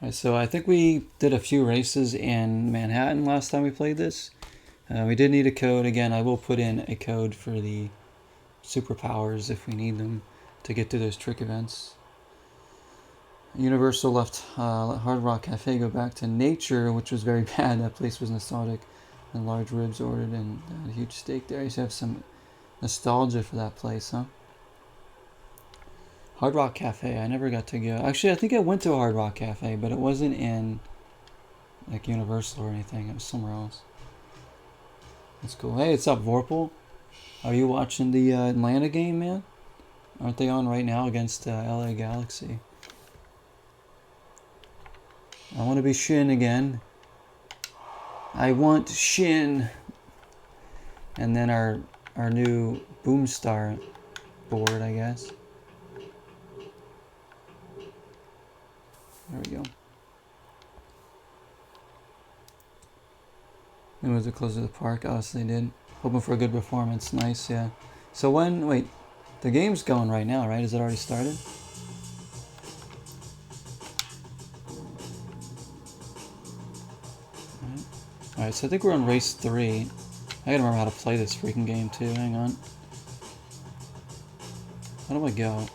Alright, so I think we did a few races in Manhattan last time we played this. We did need a code. Again, I will put in a code for the superpowers if we need them to get to those trick events. Universal left Hard Rock Cafe, go back to nature, which was very bad. That place was nostalgic. And large ribs ordered and a huge steak there. I used to have some nostalgia for that place, huh? Hard Rock Cafe, I never got to go. Actually, I think I went to a Hard Rock Cafe, but it wasn't in like Universal or anything. It was somewhere else. That's cool. Hey, what's up, Vorpal? Are you watching the Atlanta game, man? Aren't they on right now against LA Galaxy? I want to be Shin again. I want Shin. And then our new Boomstar board, I guess. There we go. It was close to the park. Oh, yes, they did. Hoping for a good performance. Nice, yeah. So wait, the game's going right now, right? Is it already started? Alright, so I think we're on race 3. I gotta remember how to play this freaking game too. Hang on. How do I go?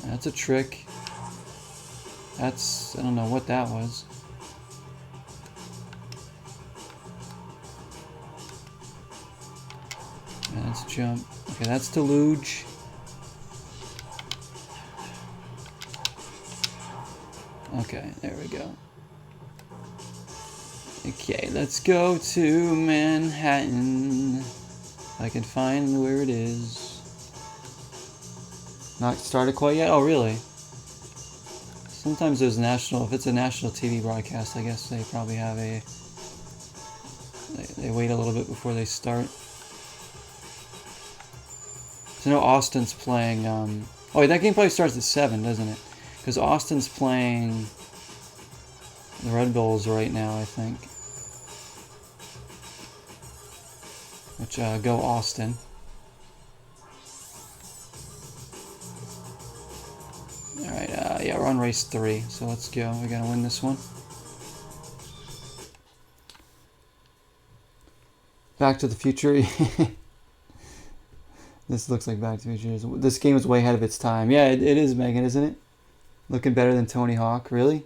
That's a trick. That's... I don't know what that was. Yeah, that's jump. Okay, that's deluge. Okay, there we go. Okay, let's go to Manhattan. I can find where it is. Not started quite yet? Oh, really? Sometimes there's if it's a national TV broadcast, I guess they probably have they wait a little bit before they start. So I know Austin's playing, oh wait, that game probably starts at 7, doesn't it? Because Austin's playing the Red Bulls right now, I think. Which, go Austin. Alright, yeah, we're on race 3, so let's go. We gotta win this one. Back to the Future. This looks like Back to the Future. This game is way ahead of its time. Yeah, it is, Megan, isn't it? Looking better than Tony Hawk, really?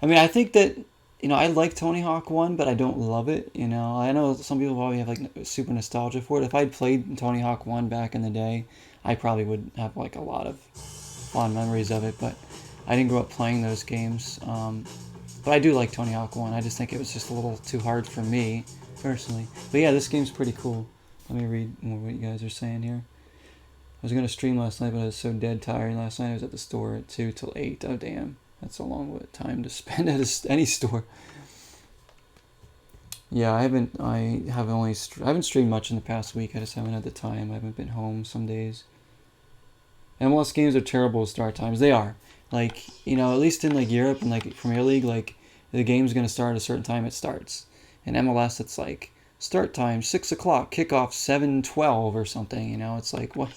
I mean, I think that, you know, I like Tony Hawk 1, but I don't love it, you know. I know some people probably have, like, super nostalgia for it. If I'd played Tony Hawk 1 back in the day, I probably would have, like, a lot of fond memories of it, but I didn't grow up playing those games. But I do like Tony Hawk 1. I just think it was just a little too hard for me, personally. But yeah, this game's pretty cool. Let me read more what you guys are saying here. I was going to stream last night, but I was so dead tired last night. I was at the store at 2 till 8. Oh, damn. That's a long time to spend at any store. Yeah, I haven't streamed much in the past week. I just haven't had the time. I haven't been home some days. MLS games are terrible at start times. They are. Like, you know, at least in like Europe and like Premier League, like the game's going to start at a certain time it starts. In MLS, it's like start time 6 o'clock, kickoff 7:12 or something. You know, it's like what?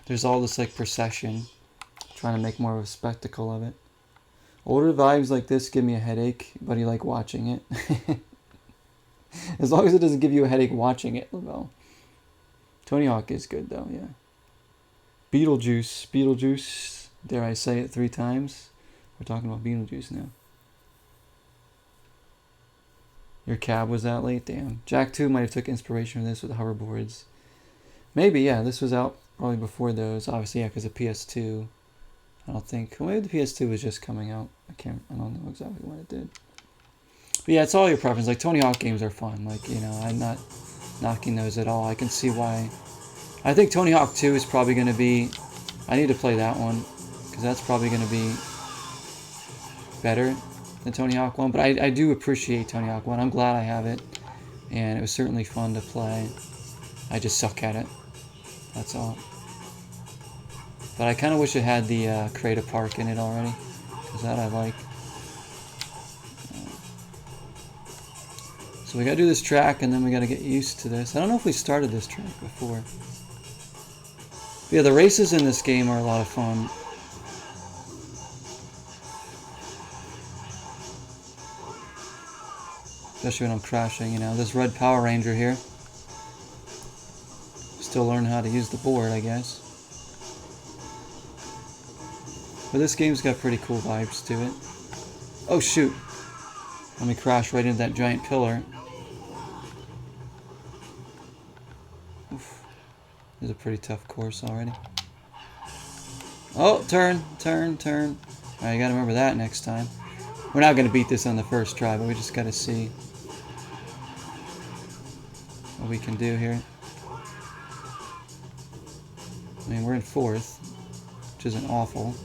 There's all this like procession, trying to make more of a spectacle of it. Older vibes like this give me a headache, but you like watching it. As long as it doesn't give you a headache watching it, well. Tony Hawk is good though, yeah. Beetlejuice. Dare I say it 3 times? We're talking about Beetlejuice now. Your cab was that late? Damn. Jack 2 might have took inspiration from this with the hoverboards. Maybe, yeah. This was out probably before those. Obviously, yeah, because of PS2. I don't think. Well, maybe the PS2 was just coming out. I don't know exactly when it did. But yeah, it's all your preference. Like, Tony Hawk games are fun. Like, you know, I'm not knocking those at all. I can see why. I think Tony Hawk 2 is probably going to be... I need to play that one, because that's probably going to be better than Tony Hawk 1. But I do appreciate Tony Hawk 1. I'm glad I have it. And it was certainly fun to play. I just suck at it. That's all. But I kind of wish it had the Create a Park in it already, because that I like. So we gotta do this track, and then we gotta get used to this. I don't know if we started this track before. But yeah, the races in this game are a lot of fun. Especially when I'm crashing, you know. This red Power Ranger here. Still learning how to use the board, I guess. But this game's got pretty cool vibes to it. Oh shoot! Let me crash right into that giant pillar. Oof. This is a pretty tough course already. Oh, turn. Alright, you gotta remember that next time. We're not gonna beat this on the first try, but we just gotta see what we can do here. I mean, we're in 4th, which isn't awful.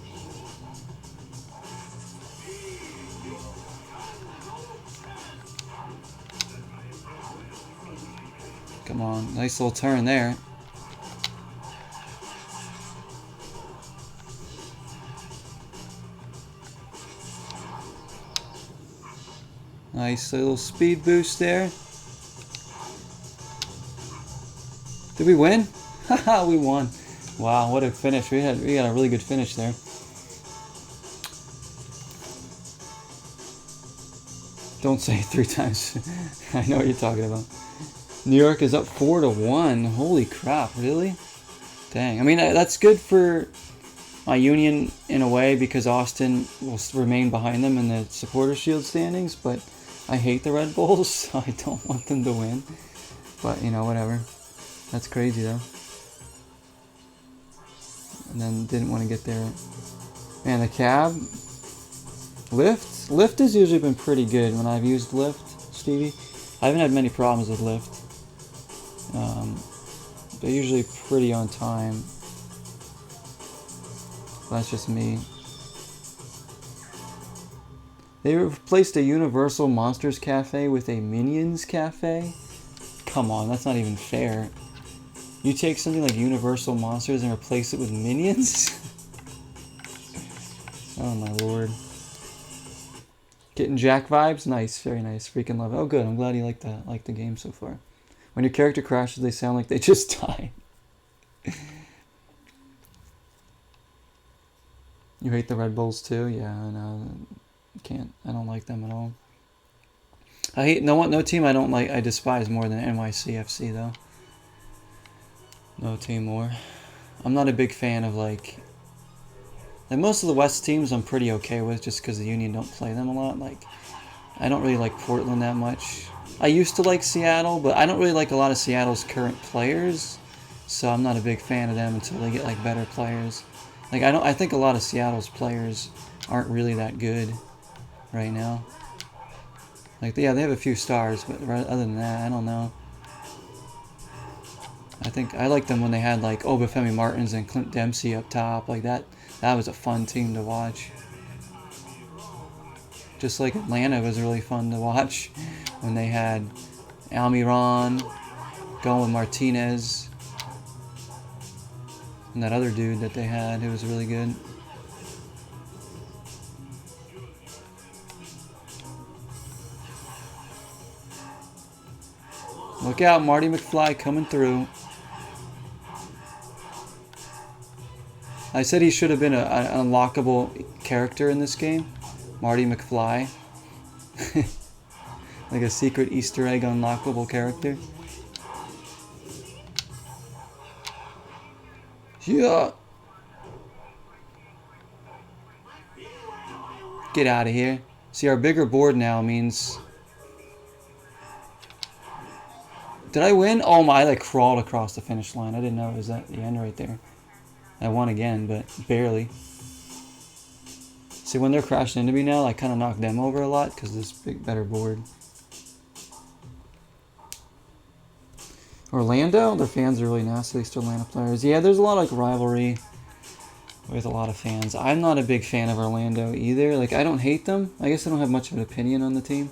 Come on, nice little turn there. Nice little speed boost there. Did we win? Haha, we won. Wow, what a finish. We got a really good finish there. Don't say it 3 times. I know what you're talking about. New York is up 4-1. Holy crap, really? Dang. I mean, that's good for my Union in a way because Austin will remain behind them in the supporter shield standings, but I hate the Red Bulls, so I don't want them to win. But, you know, whatever. That's crazy, though. And then didn't want to get there. Man, the cab. Lyft? Lyft has usually been pretty good when I've used Lyft, Stevie. I haven't had many problems with Lyft. They're usually pretty on time. That's just me. They replaced a Universal Monsters Cafe with a Minions Cafe? Come on, that's not even fair. You take something like Universal Monsters and replace it with Minions? Oh my lord. Getting Jack vibes? Nice, very nice. Freaking love it. Oh good, I'm glad you like the game so far. When your character crashes, they sound like they just died. You hate the Red Bulls too? Yeah, I know. I don't like them at all. I hate no team I don't like. I despise more than NYCFC though. No team more. I'm not a big fan of like most of the West teams I'm pretty okay with just because the Union don't play them a lot. Like I don't really like Portland that much. I used to like Seattle, but I don't really like a lot of Seattle's current players, so I'm not a big fan of them until they get like better players. Like I think a lot of Seattle's players aren't really that good right now. Like yeah, they have a few stars, but other than that, I don't know. I think I liked them when they had like Obafemi Martins and Clint Dempsey up top. Like that was a fun team to watch. Just like Atlanta was really fun to watch when they had Almiron going with Martinez and that other dude that they had who was really good. Look out, Marty Mcfly coming through. I said he should have been an unlockable character in this game. Marty Mcfly. Like a secret Easter egg unlockable character. Yeah. Get out of here. See, our bigger board now means... Did I win? Oh my, I like crawled across the finish line. I didn't know it was at the end right there. I won again, but barely. See, when they're crashing into me now, I kind of knock them over a lot because this better board. Orlando? Their fans are really nasty. They're still Atlanta players. Yeah, there's a lot of like rivalry with a lot of fans. I'm not a big fan of Orlando either. Like, I don't hate them. I guess I don't have much of an opinion on the team.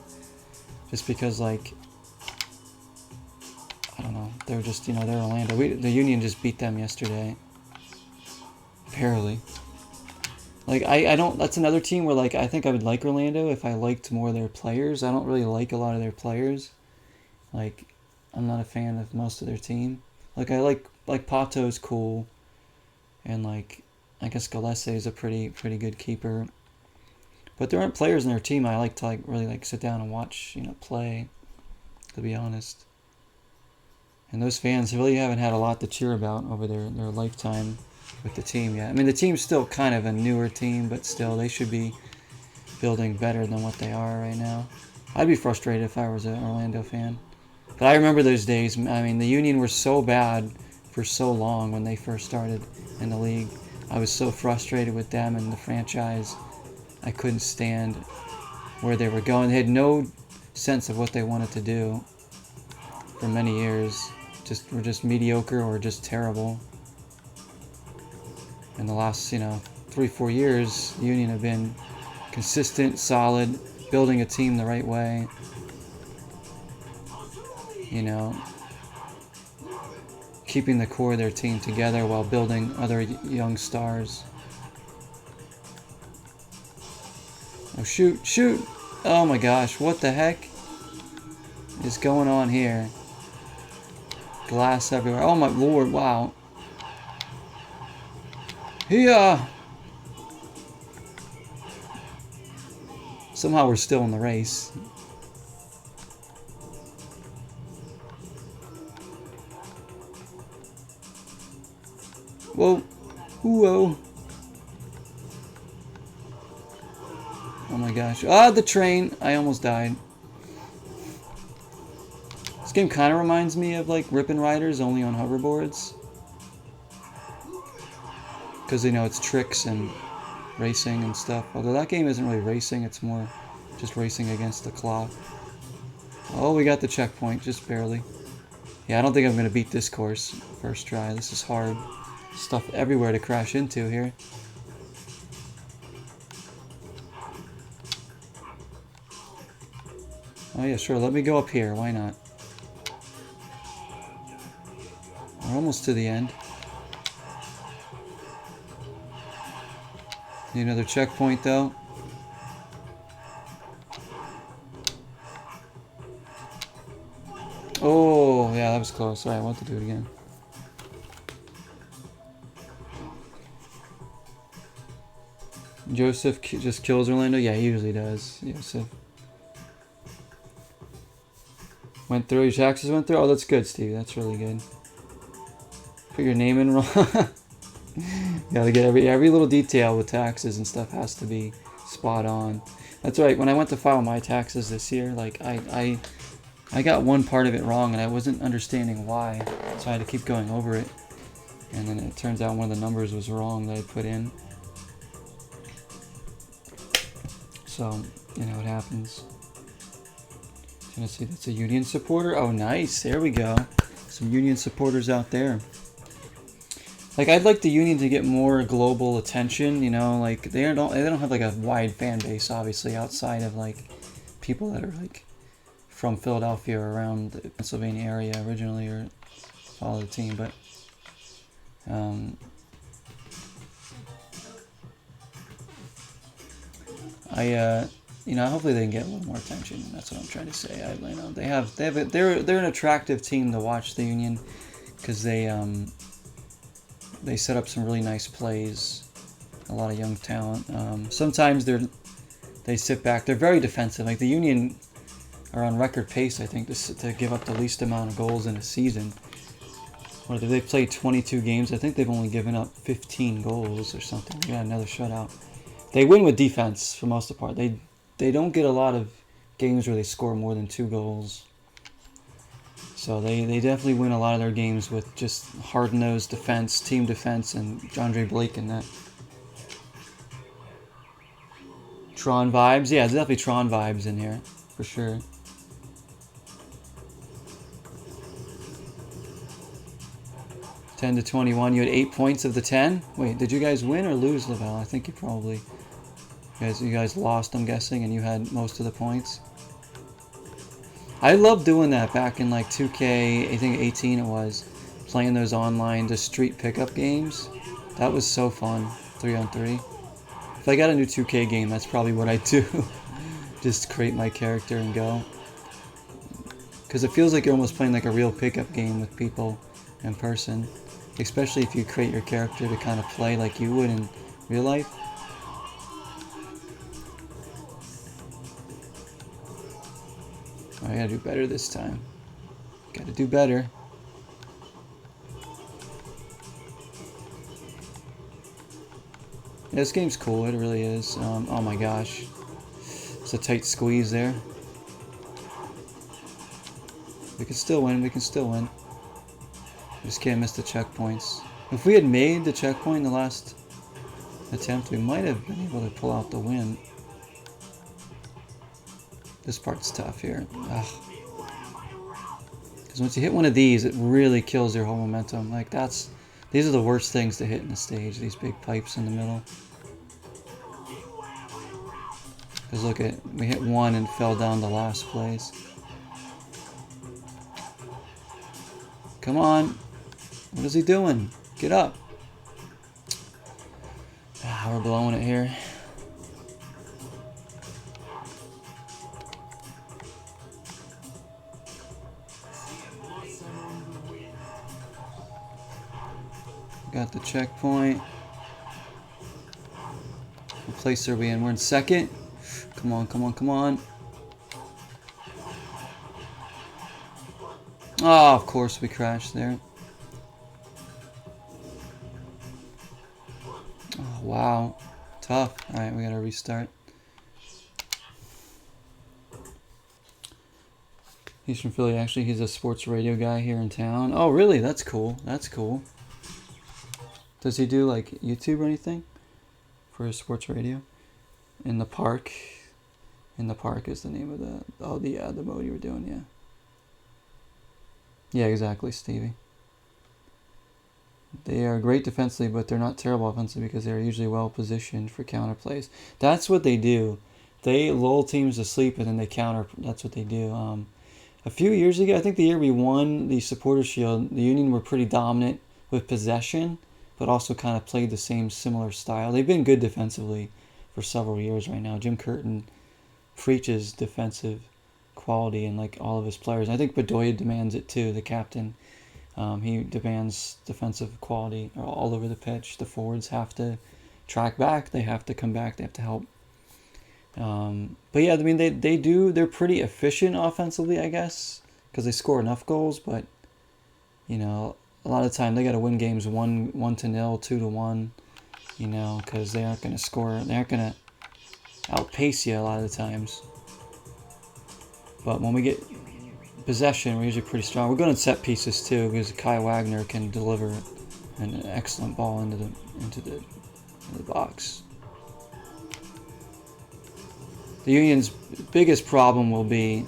Just because, like, I don't know. They're just, you know, they're Orlando. The Union just beat them yesterday. Barely. Like, I don't... That's another team where, like, I think I would like Orlando if I liked more of their players. I don't really like a lot of their players. Like, I'm not a fan of most of their team. Like, I like Pato's cool. And, like, I guess Gillespie is a pretty good keeper. But there aren't players in their team I like to really sit down and watch, play, to be honest. And those fans really haven't had a lot to cheer about over their lifetime with the team yet. I mean, the team's still kind of a newer team, but still, they should be building better than what they are right now. I'd be frustrated if I was an Orlando fan. But I remember those days. I mean, the Union were so bad for so long when they first started in the league. I was so frustrated with them and the franchise. I couldn't stand where they were going. They had no sense of what they wanted to do for many years. Were just mediocre or just terrible. In the last, 3-4 years, the Union have been consistent, solid, building a team the right way. Keeping the core of their team together while building other young stars. Oh, shoot! Oh my gosh, what the heck is going on here? Glass everywhere. Oh my lord, wow. Somehow we're still in the race. Whoa. Whoa. Oh my gosh. Ah, the train. I almost died. This game kind of reminds me of like Rippin' Riders, only on hoverboards. Because it's tricks and racing and stuff. Although that game isn't really racing, it's more just racing against the clock. Oh, we got the checkpoint, just barely. Yeah, I don't think I'm going to beat this course first try. This is hard. Stuff everywhere to crash into here. Oh yeah, sure, let me go up here, why not? We're almost to the end. Need another checkpoint though. Oh, yeah, that was close. Alright, I want to do it again. Joseph just kills Orlando? Yeah, he usually does. Joseph. Went through, your taxes went through? Oh, that's good, Steve. That's really good. Put your name in wrong. Gotta get every little detail with taxes and stuff has to be spot on. That's right. When I went to file my taxes this year, like I got one part of it wrong and I wasn't understanding why, so I had to keep going over it. And then it turns out one of the numbers was wrong that I put in. So, it happens. Tennessee, that's a Union supporter. Oh, nice. There we go. Some Union supporters out there. Like, I'd like the Union to get more global attention, like they don't have like a wide fan base, obviously, outside of like people that are like from Philadelphia or around the Pennsylvania area originally or follow the team, but hopefully they can get a little more attention. That's what I'm trying to say. They're an attractive team to watch, the Union, because they set up some really nice plays, a lot of young talent. Sometimes they sit back. They're very defensive. Like the Union are on record pace, I think, to give up the least amount of goals in a season. Or they've played 22 games. I think they've only given up 15 goals or something. They got another shutout. They win with defense for most of the part. They don't get a lot of games where they score more than 2 goals. So they definitely win a lot of their games with just hard-nosed defense, team defense, and Andre Blake in that. Tron vibes? Yeah, there's definitely Tron vibes in here, for sure. $10 to 21. You had 8 points of the 10? Wait, did you guys win or lose, Lavelle? I think you probably... You guys lost, I'm guessing, and you had most of the points. I loved doing that back in like 2K, I think 18 it was. Playing those online, just street pickup games. That was so fun, 3-on-3. If I got a new 2K game, that's probably what I'd do. Just create my character and go. Because it feels like you're almost playing like a real pickup game with people in person. Especially if you create your character to kind of play like you would in real life. I gotta do better this time. Gotta do better. Yeah, this game's cool. It really is. Oh my gosh. It's a tight squeeze there. We can still win. We can still win. Just can't miss the checkpoints. If we had made the checkpoint in the last attempt, we might have been able to pull out the win. This part's tough here. Because once you hit one of these, it really kills your whole momentum. Like these are the worst things to hit in the stage, these big pipes in the middle. Because look we hit one and fell down to last place. Come on. What is he doing? Get up. We're blowing it here. Got the checkpoint. What place are we in? We're in second. Come on, come on, come on. Oh, of course we crashed there. Oh, wow. Tough. Alright, we gotta restart. He's from Philly, actually. He's a sports radio guy here in town. Oh, really? That's cool. That's cool. Does he do, like, YouTube or anything for his sports radio? In the Park. In the Park is the name of the... Oh, the mode you were doing, yeah. Yeah, exactly, Stevie. They are great defensively, but they're not terrible offensively because they're usually well positioned for counter plays. That's what they do. They lull teams to sleep and then they counter. That's what they do. A few years ago, I think the year we won the Supporter Shield, the Union were pretty dominant with possession, but also kind of played the same similar style. They've been good defensively for several years right now. Jim Curtin preaches defensive quality in like all of his players. I think Bedoya demands it too, the captain. He demands defensive quality all over the pitch. The forwards have to track back. They have to come back. They have to help. But yeah, I mean, they're pretty efficient offensively, I guess, because they score enough goals. But, you know, a lot of the time they got to win games 1-0, 2-1, you know, because they aren't going to score. They aren't going to outpace you a lot of the times. But when we get possession, we're usually pretty strong. We're going to set pieces too, because Kai Wagner can deliver an excellent ball into the box. The Union's biggest problem will be,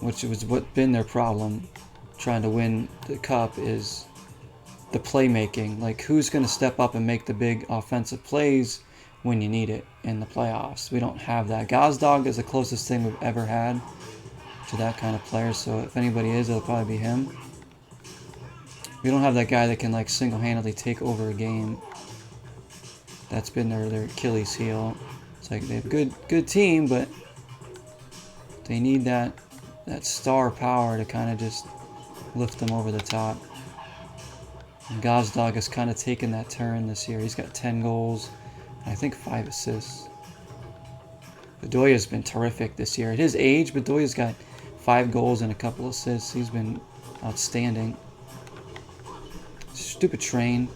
which was what been their problem, trying to win the cup, is the playmaking. Like, who's going to step up and make the big offensive plays when you need it in the playoffs? We don't have that. Gazdag is the closest thing we've ever had to that kind of player, so if anybody is, it'll probably be him. We don't have that guy that can like single-handedly take over a game. That's been their Achilles heel. It's like they have a good team, but they need that star power to kind of just lift them over the top. And Gazdag has kind of taken that turn this year. He's got 10 goals, and I think 5 assists. Bedoya's been terrific this year. At his age, Bedoya's got 5 goals and a couple assists. He's been outstanding. Stupid train.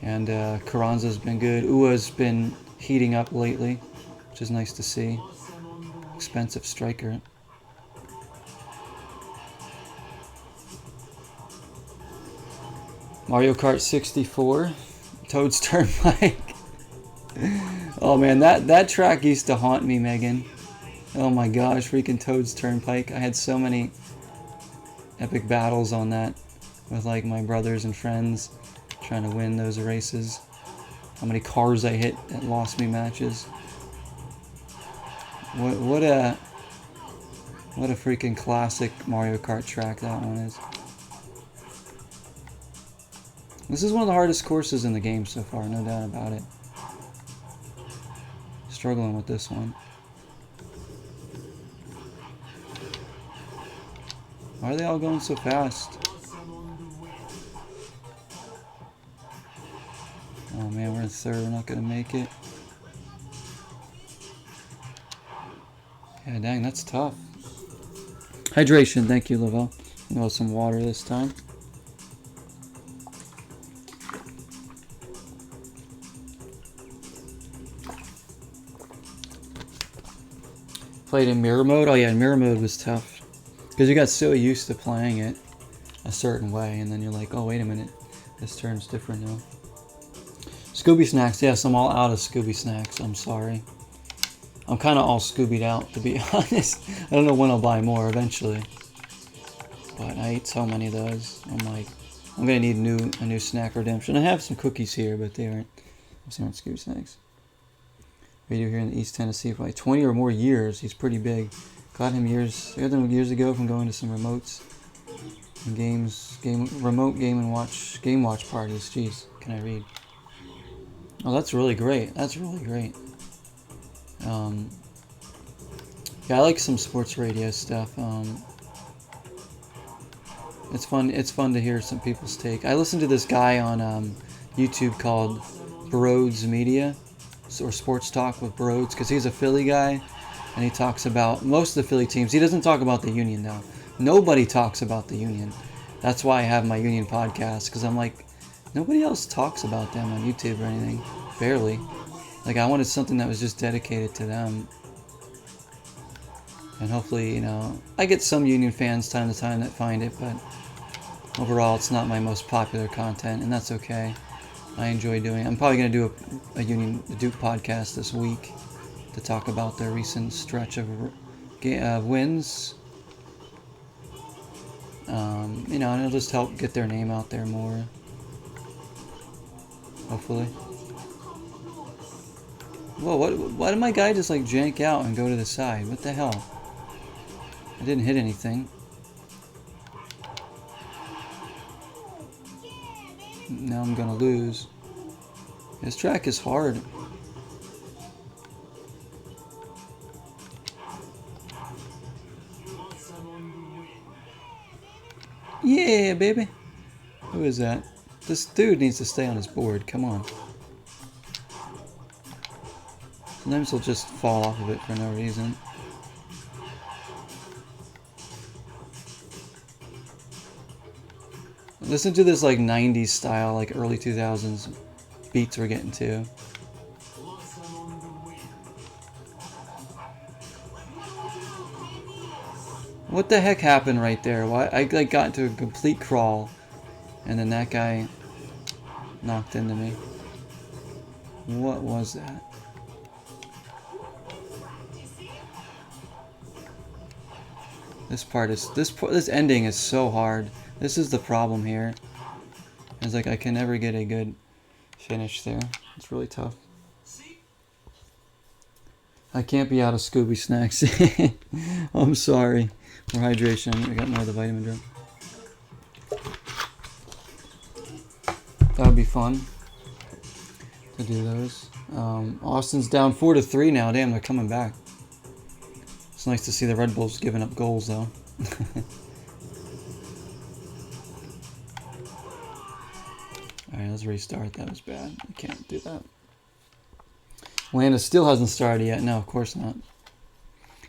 And Carranza's been good. Ua's been heating up lately, which is nice to see. Expensive striker. Mario Kart 64. Toad's Turnpike. Oh man, that track used to haunt me, Megan. Oh my gosh, freaking Toad's Turnpike. I had so many epic battles on that with like my brothers and friends trying to win those races. How many cars I hit that lost me matches. What a freaking classic Mario Kart track that one is. This is one of the hardest courses in the game so far, no doubt about it. Struggling with this one. Why are they all going so fast? Oh man, we're in third. We're not going to make it. Yeah, dang, that's tough. Hydration, thank you, Lavelle. I'll some water this time. Played in mirror mode. Oh yeah, mirror mode was tough because you got so used to playing it a certain way, and then you're like, oh wait a minute, this turn's different now. Scooby snacks. Yes, I'm all out of Scooby snacks. I'm sorry. I'm kind of all Scoobied out, to be honest. I don't know when I'll buy more eventually, but I ate so many of those. I'm like, I'm gonna need a new snack redemption. I have some cookies here, but they aren't Scooby snacks. Radio here in East Tennessee for like 20 or more years. He's pretty big. Got him years ago from going to some remotes and remote game watch parties. Jeez, can I read? Oh, that's really great. That's really great. Yeah, I like some sports radio stuff. It's fun. It's fun to hear some people's take. I listened to this guy on YouTube called Broads Media, or Sports Talk with Broads, because he's a Philly guy, and he talks about most of the Philly teams. He doesn't talk about the Union though. Nobody talks about the Union. That's why I have my Union podcast, because I'm like, nobody else talks about them on YouTube or anything. Barely. Like, I wanted something that was just dedicated to them. And hopefully, you know, I get some Union fans time to time that find it, but overall it's not my most popular content, and that's okay. I enjoy doing it. I'm probably going to do a Duke podcast this week to talk about their recent stretch of wins. You know, and it'll just help get their name out there more. Hopefully. Whoa, why did my guy just like jank out and go to the side? What the hell? I didn't hit anything. Now I'm gonna lose. This track is hard. Yeah, baby. Who is that? This dude needs to stay on his board. Come on. Sometimes he'll just fall off of it for no reason. Listen to this like 90s style, like early 2000s beats we're getting to. What the heck happened right there? Why I like got into a complete crawl, and then that guy knocked into me. What was that? This ending is so hard. This is the problem here. It's like I can never get a good finish there. It's really tough. I can't be out of Scooby snacks. I'm sorry. More hydration. I got more of the vitamin drink. That would be fun to do those. Austin's down 4-3 now. Damn, they're coming back. It's nice to see the Red Bulls giving up goals, though. Alright, let's restart. That was bad. I can't do that. Atlanta still hasn't started yet. No, of course not.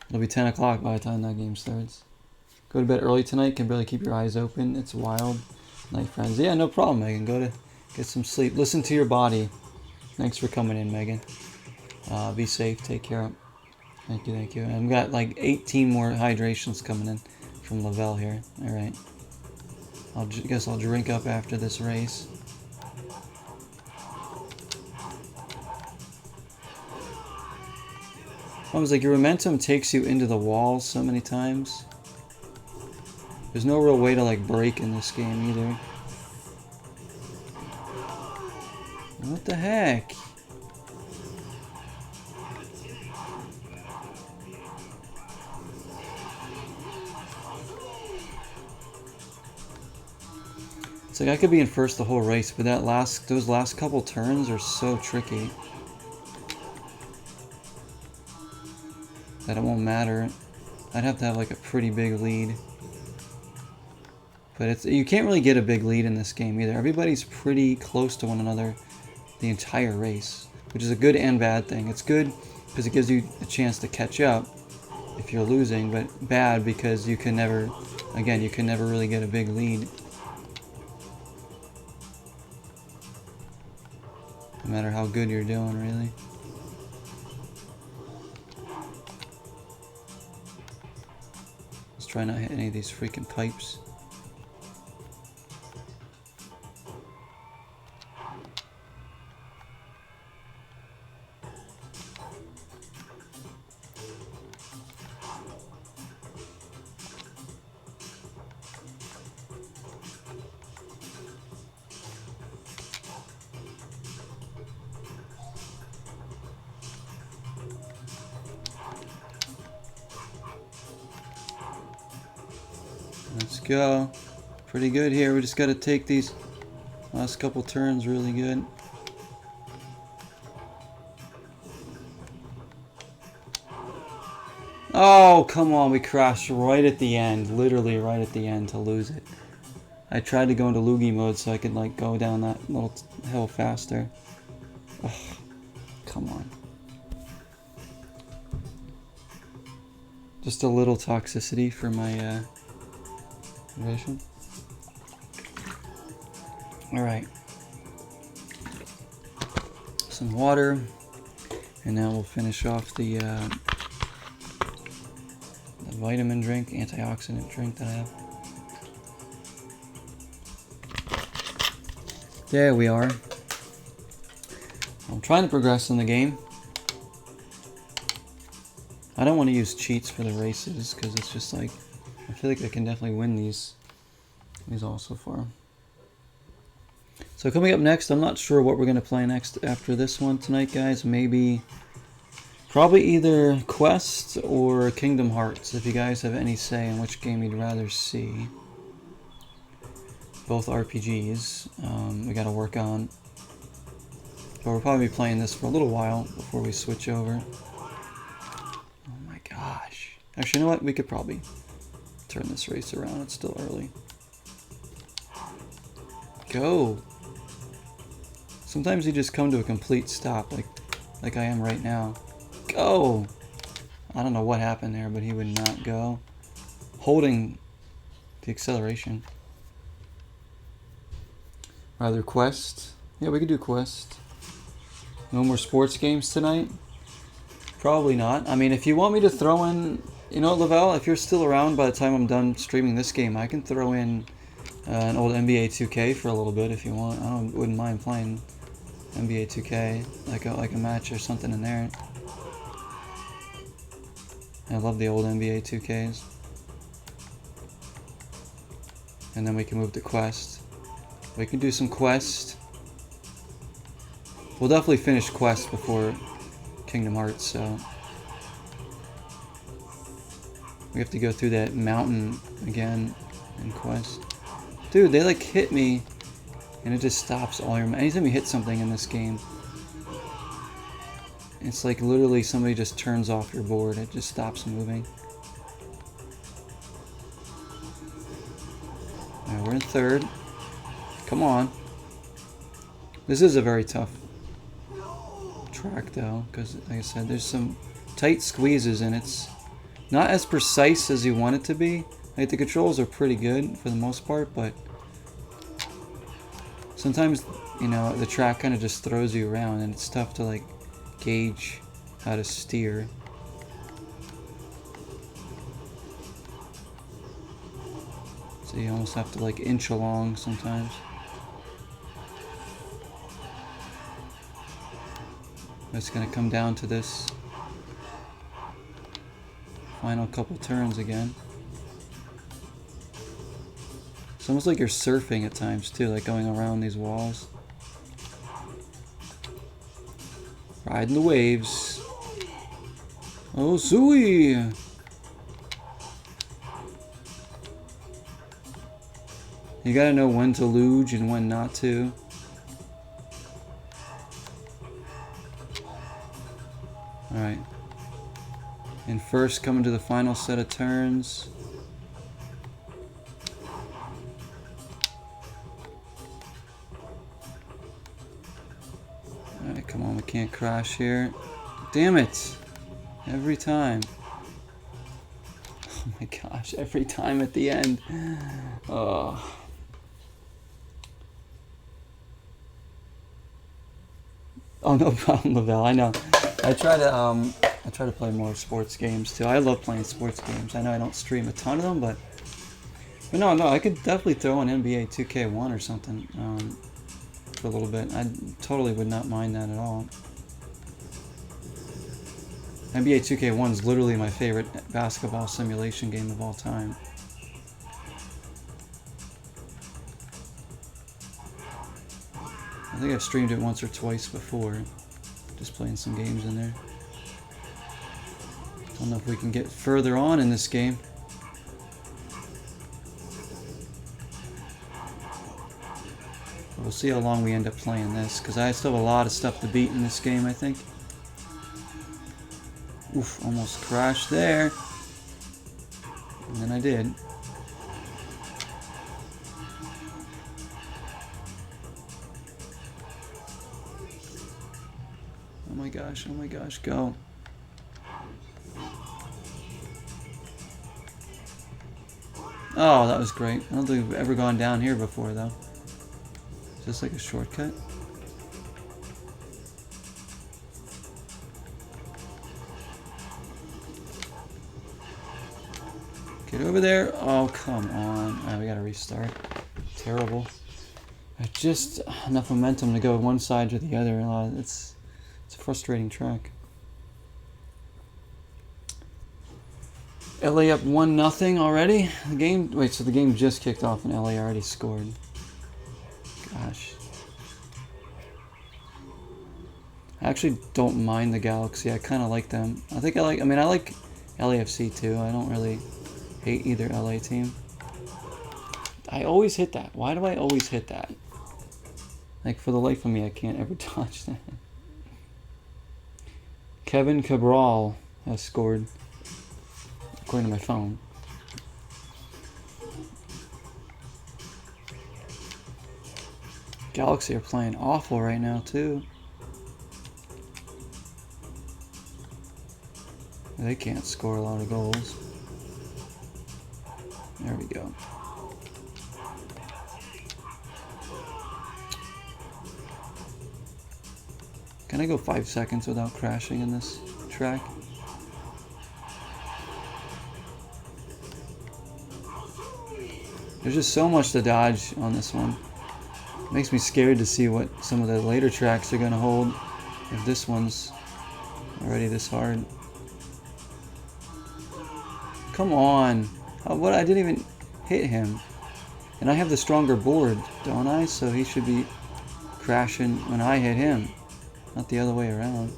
It'll be 10 o'clock by the time that game starts. Go to bed early tonight. Can barely keep your eyes open. It's wild. Night, friends. Yeah, no problem, Megan. Go to get some sleep. Listen to your body. Thanks for coming in, Megan. Be safe. Take care. Thank you, thank you. And I've got like 18 more hydrations coming in from Lavelle here. Alright. I guess I'll drink up after this race. I was like, your momentum takes you into the wall so many times. There's no real way to like break in this game either. What the heck? It's like I could be in first the whole race, but those last couple turns are so tricky that it won't matter. I'd have to have like a pretty big lead. But you can't really get a big lead in this game either. Everybody's pretty close to one another the entire race, which is a good and bad thing. It's good because it gives you a chance to catch up, if you're losing, but bad because you can never, again, you can never really get a big lead. No matter how good you're doing, really. Let's try not to hit any of these freaking pipes. Let's go. Pretty good here. We just got to take these last couple turns really good. Oh, come on. We crashed right at the end. Literally right at the end to lose it. I tried to go into loogie mode so I could like go down that little hill faster. Ugh, come on. Just a little toxicity for my vision. Alright. Some water. And now we'll finish off the vitamin drink, antioxidant drink that I have. There we are. I'm trying to progress in the game. I don't want to use cheats for the races because it's just like, I feel like I can definitely win these all so far. So coming up next, I'm not sure what we're going to play next after this one tonight, guys. Maybe, probably either Quest or Kingdom Hearts, if you guys have any say in which game you'd rather see. Both RPGs we got to work on. But we'll probably be playing this for a little while before we switch over. Oh my gosh. Actually, you know what? We could probably turn this race around. It's still early. Go! Sometimes you just come to a complete stop, like I am right now. Go! I don't know what happened there, but he would not go. Holding the acceleration. Rather Quest. Yeah, we could do Quest. No more sports games tonight? Probably not. I mean, if you want me to throw in... You know what, Lavelle? If you're still around by the time I'm done streaming this game, I can throw in an old NBA 2K for a little bit if you want. Wouldn't mind playing NBA 2K, like a match or something in there. I love the old NBA 2Ks. And then we can move to Quest. We can do some Quest. We'll definitely finish Quest before Kingdom Hearts, so... We have to go through that mountain again in Quest. Dude, they like hit me and it just stops all your... Anytime you hit something in this game, it's like literally somebody just turns off your board. It just stops moving. Alright, we're in third. Come on. This is a very tough track though, because like I said, there's some tight squeezes and it's not as precise as you want it to be. Like the controls are pretty good for the most part, but sometimes, you know, the track kind of just throws you around and it's tough to like gauge how to steer. So you almost have to like inch along sometimes. It's gonna come down to this final couple turns again. It's almost like you're surfing at times too, like going around these walls. Riding the waves. Oh, Zooey! You gotta know when to luge and when not to. Alright. And first, coming to the final set of turns. Alright, come on, we can't crash here. Damn it! Every time. Oh my gosh, every time at the end. Oh. Oh, no problem, Lavelle. I know. I try to play more sports games too. I love playing sports games. I know I don't stream a ton of them, but no, I could definitely throw an NBA 2K1 or something for a little bit. I totally would not mind that at all. NBA 2K1 is literally my favorite basketball simulation game of all time. I think I've streamed it once or twice before, just playing some games in there. Don't know if we can get further on in this game. We'll see how long we end up playing this, because I still have a lot of stuff to beat in this game, I think. Oof, almost crashed there. And then I did. Oh my gosh, go. Oh, that was great. I don't think we've ever gone down here before, though. Is this like a shortcut? Get over there. Oh, come on. Alright, we gotta restart. Terrible. Just enough momentum to go one side or the other. It's a frustrating track. LA up 1-0 already. The game. Wait, so the game just kicked off and LA already scored. Gosh. I actually don't mind the Galaxy. I kind of like them. I like LAFC too. I don't really hate either LA team. I always hit that. Why do I always hit that? Like, for the life of me, I can't ever touch that. Kevin Cabral has scored, according to my phone. Galaxy are playing awful right now, too. They can't score a lot of goals. There we go. Can I go 5 seconds without crashing in this track? There's just so much to dodge on this one. It makes me scared to see what some of the later tracks are going to hold if this one's already this hard. Come on. What? I didn't even hit him. And I have the stronger board, don't I? So he should be crashing when I hit him, not the other way around.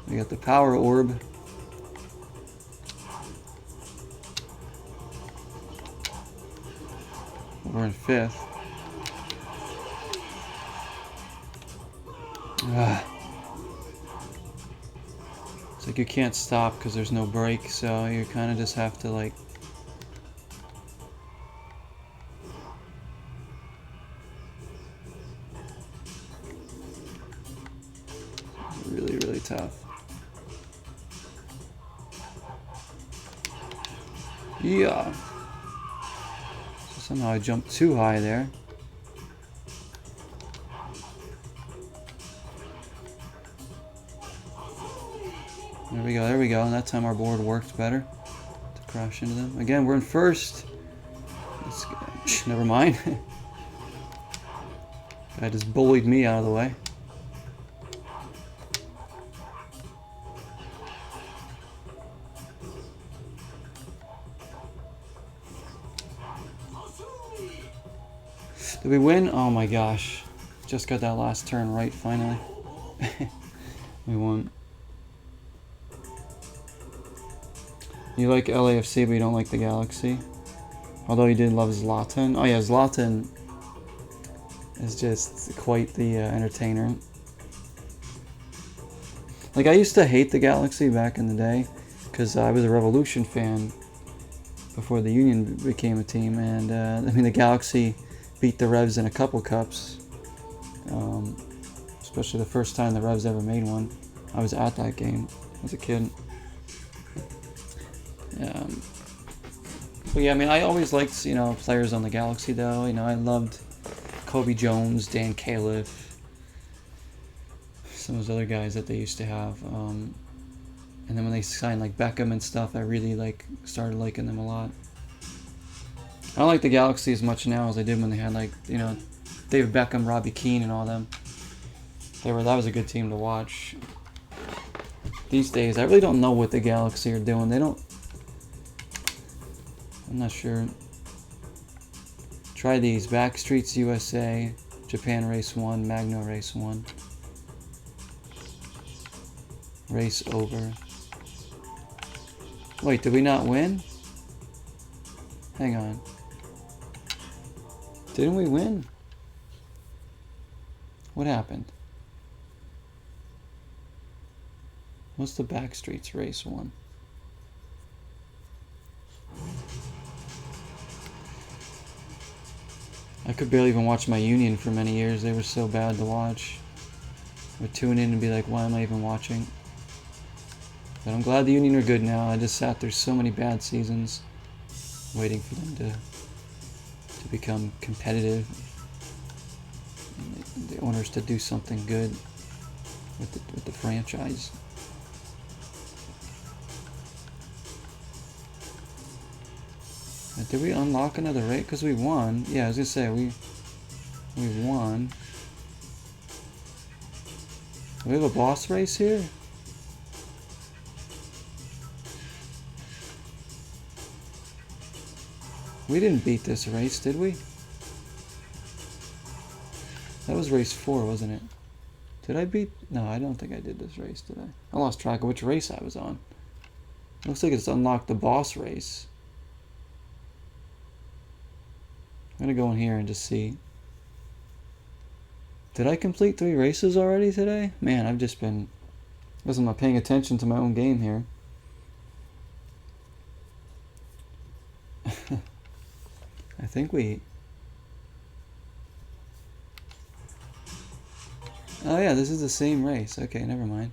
We got the power orb. We're in 5th. It's like you can't stop because there's no brake, so you kind of just have to like really, really tough. Yeah. So somehow I jumped too high there. There we go. And that time our board worked better to crash into them. Again, we're in 1st. Never mind. Guy just bullied me out of the way. Did we win? Oh my gosh. Just got that last turn right finally. We won. You like LAFC, but you don't like the Galaxy. Although you did love Zlatan. Oh yeah, Zlatan is just quite the entertainer. Like, I used to hate the Galaxy back in the day because I was a Revolution fan. before the Union became a team, and I mean the Galaxy beat the Revs in a couple cups, especially the first time the Revs ever made one. I was at that game as a kid. But yeah, I mean, I always liked, you know, players on the Galaxy, though. You know, I loved Kobe Jones, Dan Califf, some of those other guys that they used to have. And then when they signed, like, Beckham and stuff, I really, like, started liking them a lot. I don't like the Galaxy as much now as I did when they had, like, you know, David Beckham, Robbie Keane, and all them. That was a good team to watch. These days, I really don't know what the Galaxy are doing. I'm not sure. Try these. Backstreets USA, Japan Race 1, Magno Race 1. Race over. Wait, did we not win? Hang on. Didn't we win? What happened? What's the Backstreets Race 1? I could barely even watch my Union for many years. They were so bad to watch. I would tune in and be like, why am I even watching? But I'm glad the Union are good now. I just sat through so many bad seasons waiting for them to become competitive. And the owners to do something good with the franchise. Did we unlock another race? Because we won. Yeah, I was going to say, we won. Do we have a boss race here? We didn't beat this race, did we? That was race 4, wasn't it? Did I beat? No, I don't think I did this race, did I? I lost track of which race I was on. Looks like it's unlocked the boss race. I'm going to go in here and just see. Did I complete 3 races already today? Man, I've just been... I'm not paying attention to my own game here. I think we... Oh yeah, this is the same race. Okay, never mind.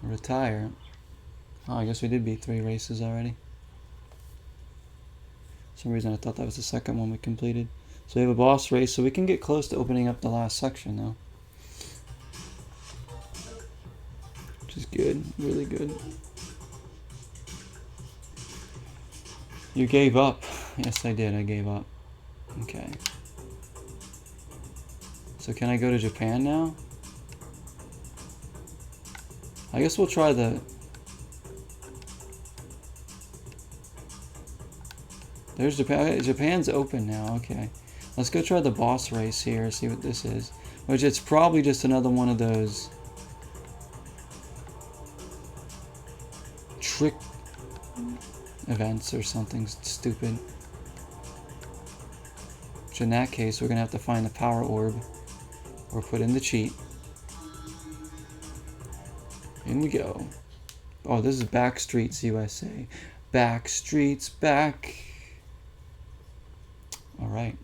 Retire. Oh, I guess we did beat 3 races already. For some reason I thought that was the second one we completed. So we have a boss race, so we can get close to opening up the last section now. Which is good, really good. You gave up. Yes, I did, I gave up. Okay. So can I go to Japan now? I guess we'll try the... There's Japan. Japan's open now. Okay. Let's go try the boss race here, see what this is. Which it's probably just another one of those trick events or something stupid. Which in that case, we're going to have to find the power orb or put in the cheat. In we go. Oh, this is Backstreets USA. Backstreets back. Alright.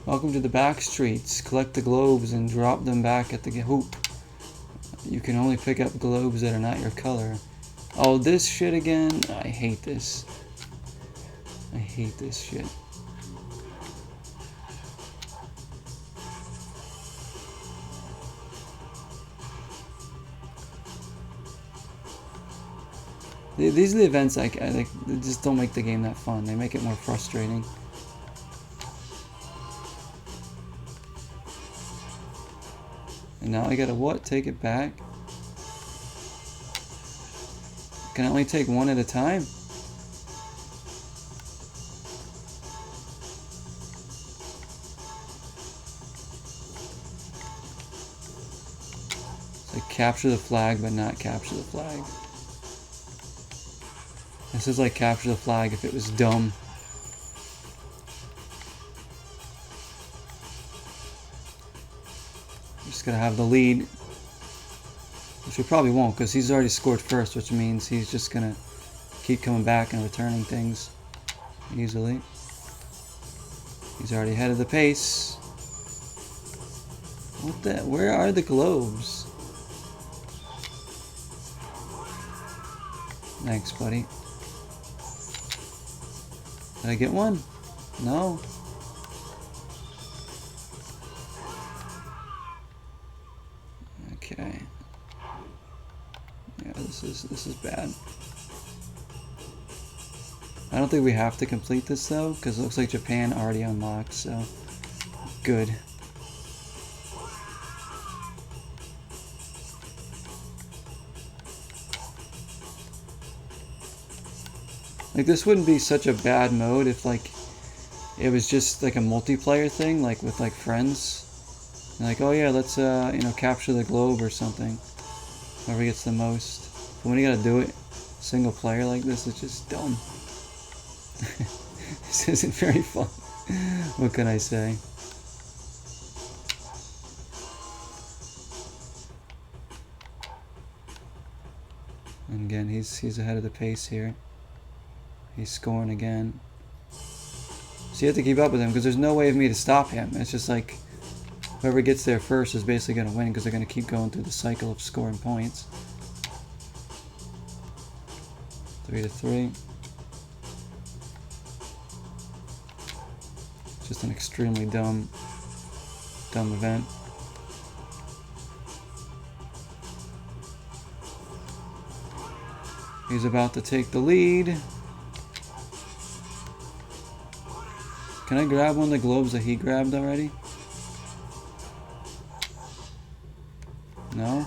Welcome to the back streets. Collect the globes and drop them back at the hoop. You can only pick up globes that are not your color. Oh, this shit again? I hate this. I hate this shit. These are the events I like. They just don't make the game that fun. They make it more frustrating. And now I gotta what? Take it back? Can I only take one at a time? So capture the flag, but not capture the flag. This is like capture the flag if it was dumb. Just gotta have the lead. Which we probably won't, because he's already scored first, which means he's just gonna keep coming back and returning things easily. He's already ahead of the pace. What the? Where are the globes? Thanks, buddy. Did I get one? No. Okay. Yeah, this is bad. I don't think we have to complete this though, because it looks like Japan already unlocked, so good. Like, this wouldn't be such a bad mode if, like, it was just, like, a multiplayer thing, like, with, like, friends. And like, oh yeah, let's, you know, capture the globe or something. Whoever gets the most. But when you gotta do it single player like this, it's just dumb. This isn't very fun. What can I say? And again, he's ahead of the pace here. He's scoring again. So you have to keep up with him, because there's no way of me to stop him. It's just like, whoever gets there first is basically going to win, because they're going to keep going through the cycle of scoring points. 3-3. Just an extremely dumb event. He's about to take the lead. Can I grab one of the globes that he grabbed already? No?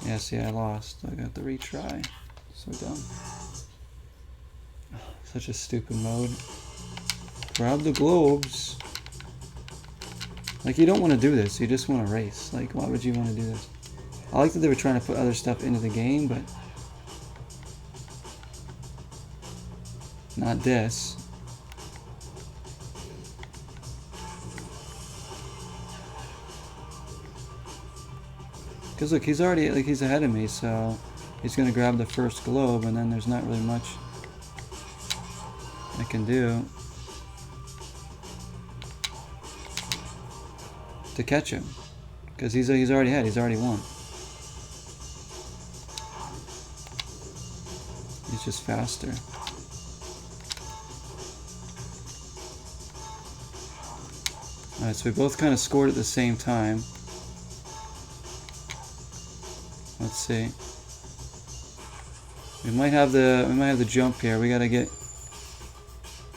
Yeah, see, I lost. I got to retry. So dumb. Such a stupid mode. Grab the globes. Like, you don't want to do this. You just want to race. Like, why would you want to do this? I like that they were trying to put other stuff into the game, but not this. Because look, he's already, like, he's ahead of me, so he's going to grab the first globe, and then there's not really much I can do to catch him. Because he's already ahead, he's already won. He's just faster. Alright, so we both kind of scored at the same time. Let's see. We might have the jump here. We gotta get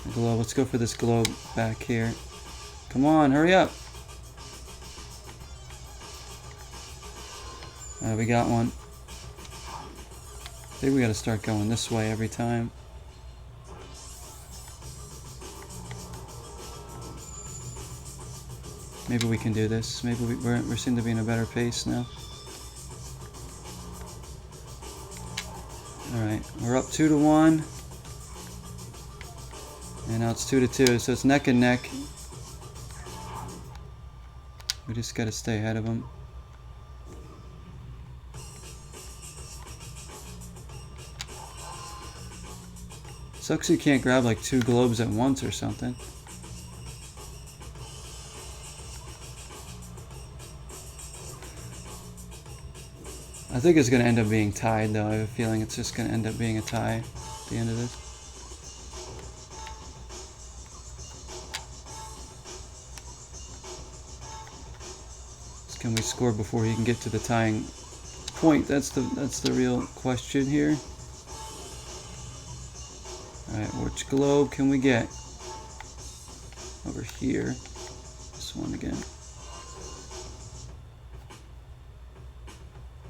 the globe. Let's go for this globe back here. Come on, hurry up. We got one. I think we gotta start going this way every time. Maybe we can do this. Maybe we seem to be in a better pace now. Alright, we're up 2-1. And now it's 2-2, so it's neck and neck. We just gotta stay ahead of them. Sucks you can't grab like 2 globes at once or something. I think it's going to end up being tied, though. I have a feeling it's just going to end up being a tie at the end of this. So can we score before he can get to the tying point? That's the real question here. Alright, which globe can we get? Over here. This one again.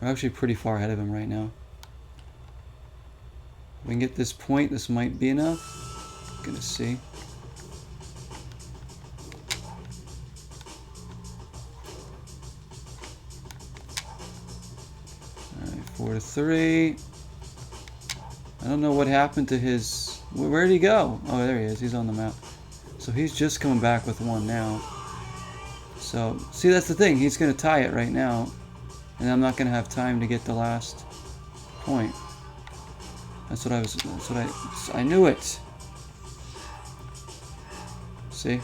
We're actually pretty far ahead of him right now. If we can get this point, this might be enough. Gonna see. Alright, 4-3. I don't know what happened to his... Where did he go? Oh, there he is. He's on the map. So he's just coming back with one now. So, see, that's the thing. He's going to tie it right now. And I'm not going to have time to get the last point. That's what I knew it. See?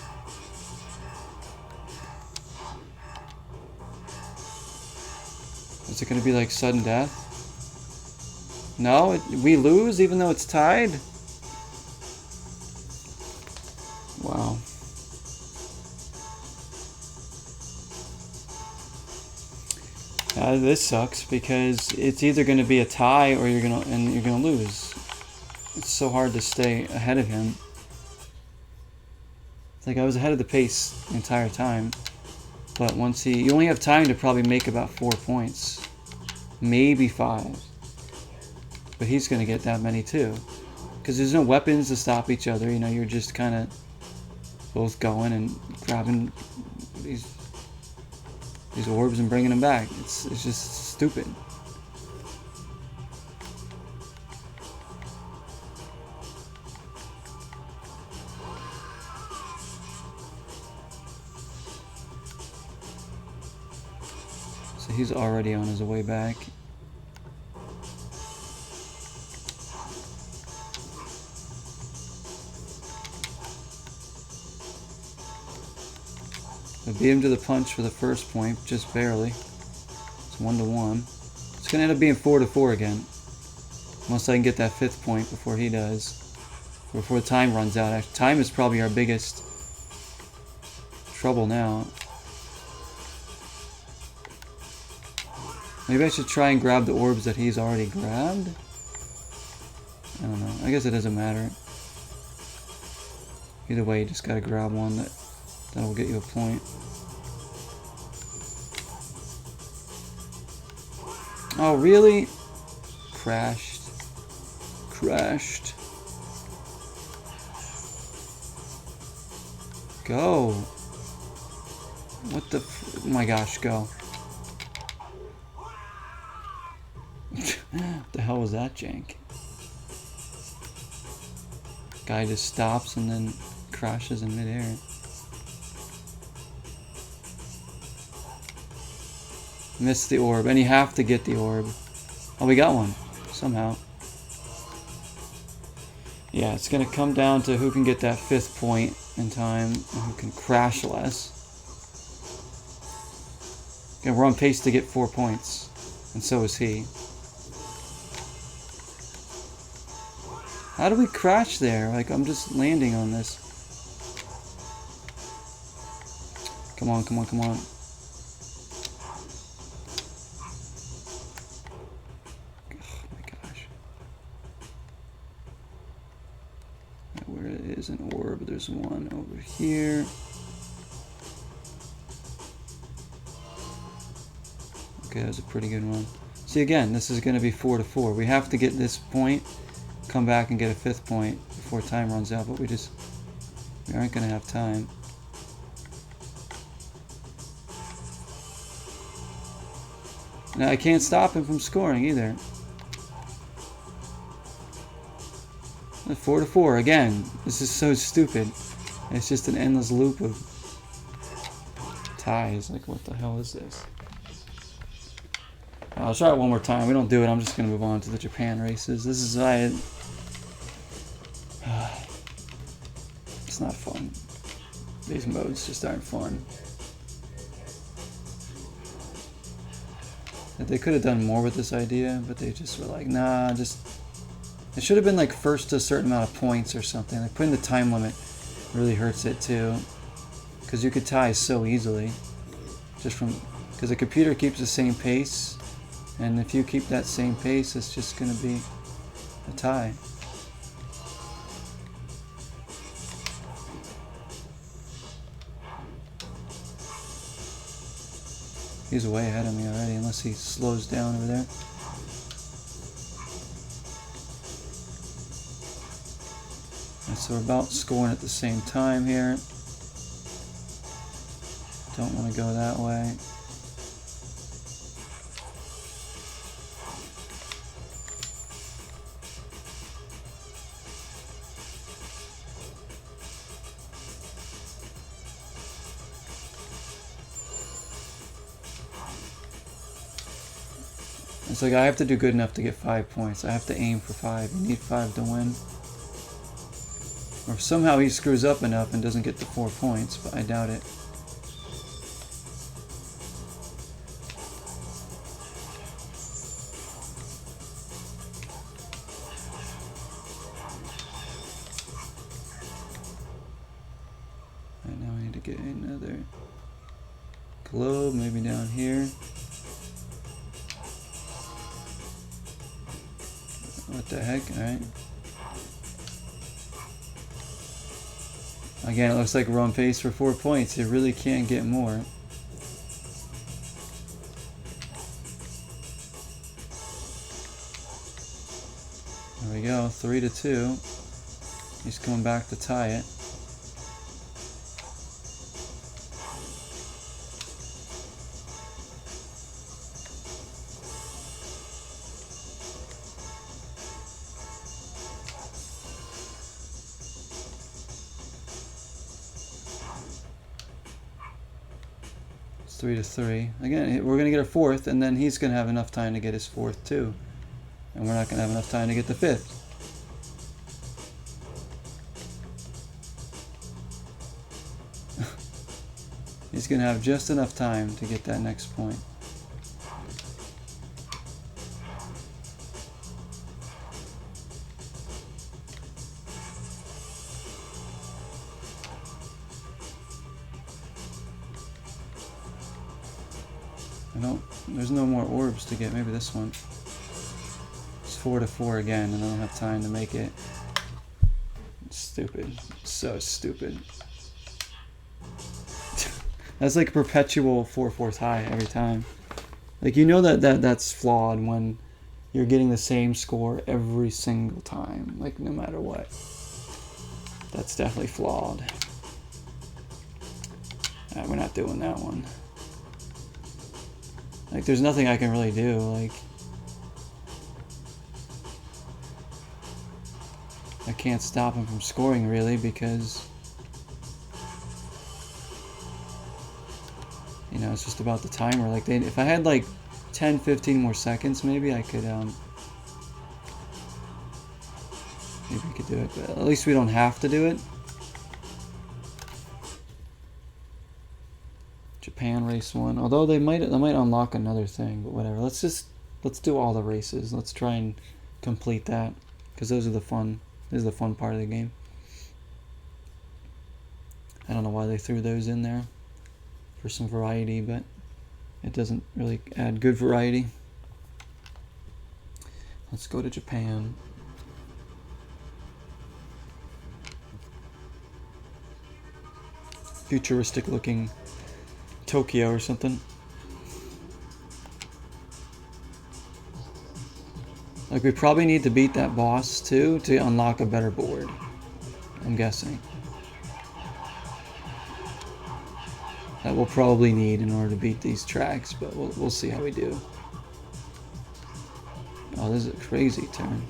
Is it going to be like sudden death? No, we lose even though it's tied? Wow. This sucks because it's either going to be a tie or you're gonna lose. It's so hard to stay ahead of him. It's like I was ahead of the pace the entire time, but once you only have time to probably make about 4 points, maybe 5. But he's going to get that many too, because there's no weapons to stop each other. You know, you're just kind of both going and grabbing these orbs and bringing them back. It's just stupid. So he's already on his way back. I beat him to the punch for the first point, just barely. It's 1-1. It's going to end up being 4-4 again. Unless I can get that 5th point before he does. Before the time runs out. Actually, time is probably our biggest trouble now. Maybe I should try and grab the orbs that he's already grabbed? I don't know. I guess it doesn't matter. Either way, you just gotta grab one that'll get you a point. Oh, really? Crashed. Go. What the oh my gosh, go. What the hell was that jank? Guy just stops and then crashes in midair. Missed the orb, and you have to get the orb. Oh, we got one somehow. Yeah, it's gonna come down to who can get that 5th point in time and who can crash less. Okay, we're on pace to get 4 points, and so is he. How do we crash there? Like, I'm just landing on this. Come on. Oh my gosh. Where is an orb? There's one over here. Okay, that was a pretty good one. See, again, this is going to be 4-4. We have to get this point, come back and get a 5th point before time runs out, but we aren't going to have time. Now, I can't stop him from scoring either. 4-4 again. This is so stupid. It's just an endless loop of ties. Like, what the hell is this? I'll try it one more time. We don't do it. I'm just going to move on to the Japan races. This is it's not fun. These modes just aren't fun. They could have done more with this idea, but they just were like, nah, just... It should have been like first to a certain amount of points or something. Like putting the time limit really hurts it too. Because you could tie so easily. Just from... Because the computer keeps the same pace. And if you keep that same pace, it's just going to be a tie. He's way ahead of me already, unless he slows down over there. And so we're about scoring at the same time here. Don't want to go that way. It's like I have to do good enough to get 5 points. I have to aim for 5. You need 5 to win. Or if somehow he screws up enough and doesn't get the 4 points, but I doubt it. Right now I need to get another globe, maybe down here. What the heck? Alright. Again, it looks like we're on pace for 4 points. You really can't get more. There we go, 3-2. He's coming back to tie it. It's 3-3. Again, we're gonna get a 4th, and then he's gonna have enough time to get his 4th too. And we're not gonna have enough time to get the 5th. He's gonna have just enough time to get that next point. There's no more orbs to get. Maybe this one. It's 4-4 again, and I don't have time to make it. It's stupid. It's so stupid. That's like a perpetual 4-4 tie every time. Like, you know that's flawed when you're getting the same score every single time. Like, no matter what. That's definitely flawed. We're not doing that one. Like, there's nothing I can really do. Like, I can't stop him from scoring, really, because, you know, it's just about the timer. Like, if I had like 10-15 more seconds, maybe I could maybe we could do it, but at least we don't have to do it. Japan race 1, although they might unlock another thing, but whatever. Let's do all the races. Let's try and complete that, because those are the fun. This is the fun part of the game. I don't know why they threw those in there for some variety, but it doesn't really add good variety. Let's go to Japan. Futuristic looking Tokyo or something. Like, we probably need to beat that boss too to unlock a better board, I'm guessing. That we'll probably need in order to beat these tracks, but we'll see how we do. Oh, this is a crazy turn.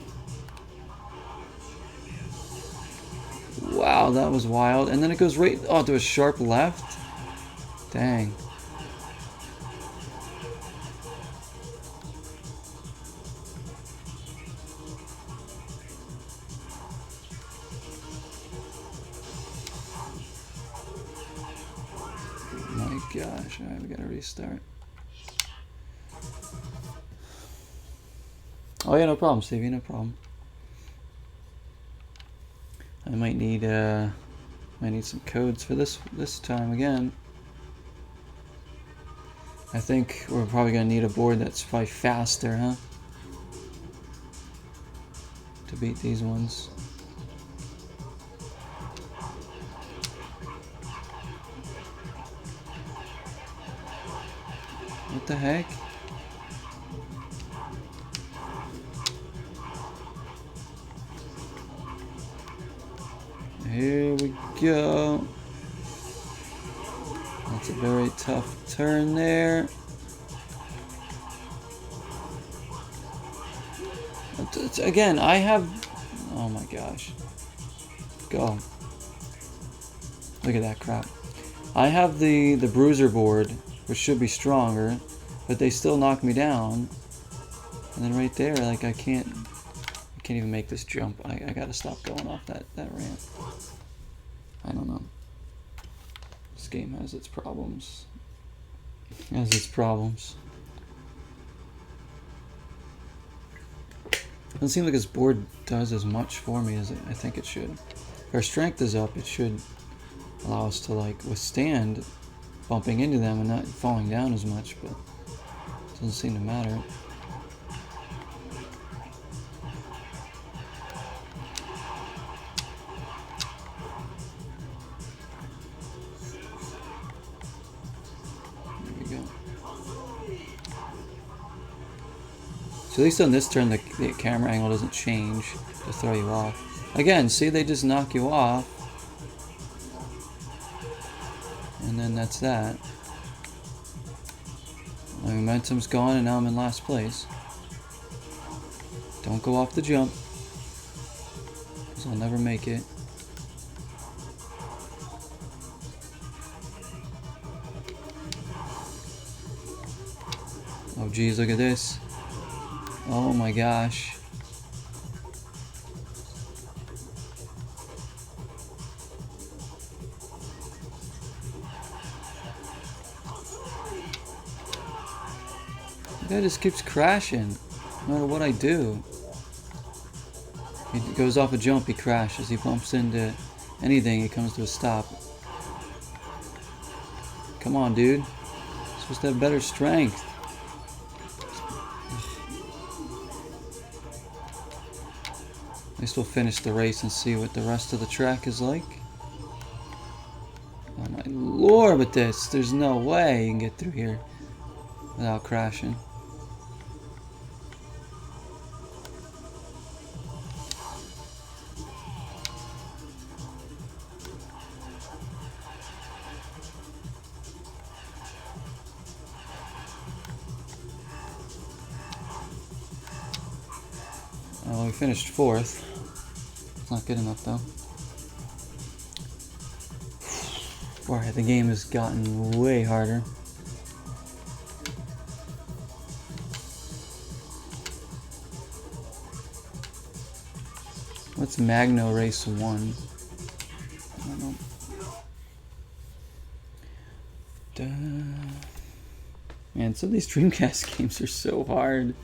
Wow, that was wild. And then it goes right to a sharp left. Dang. My gosh, alright, we gotta restart. Oh yeah, no problem, Stevie, no problem. I might need some codes for this time again. I think we're probably gonna need a board that's probably faster, huh? To beat these ones. What the heck? Here we go. That's a very tough turn there. Again, I have... Oh my gosh. Go. Look at that crap. I have the bruiser board, which should be stronger, but they still knock me down. And then right there, like I can't even make this jump. I gotta stop going off that ramp. I don't know. This game has its problems. Doesn't seem like this board does as much for me as I think it should. If our strength is up, it should allow us to like withstand bumping into them and not falling down as much, but it doesn't seem to matter. So at least on this turn, the camera angle doesn't change to throw you off. Again, see, they just knock you off. And then that's that. My momentum's gone and now I'm in last place. Don't go off the jump, because I'll never make it. Oh geez, look at this. Oh my gosh. The guy just keeps crashing, no matter what I do. He goes off a jump, he crashes. He bumps into anything, he comes to a stop. Come on, dude. You're supposed to have better strength. At least we'll finish the race and see what the rest of the track is like. Oh my lord, with this, there's no way you can get through here without crashing. Oh, we finished 4th. It's not good enough though. Alright, the game has gotten way harder. What's Magno Race 1? I don't know. Man, some of these Dreamcast games are so hard.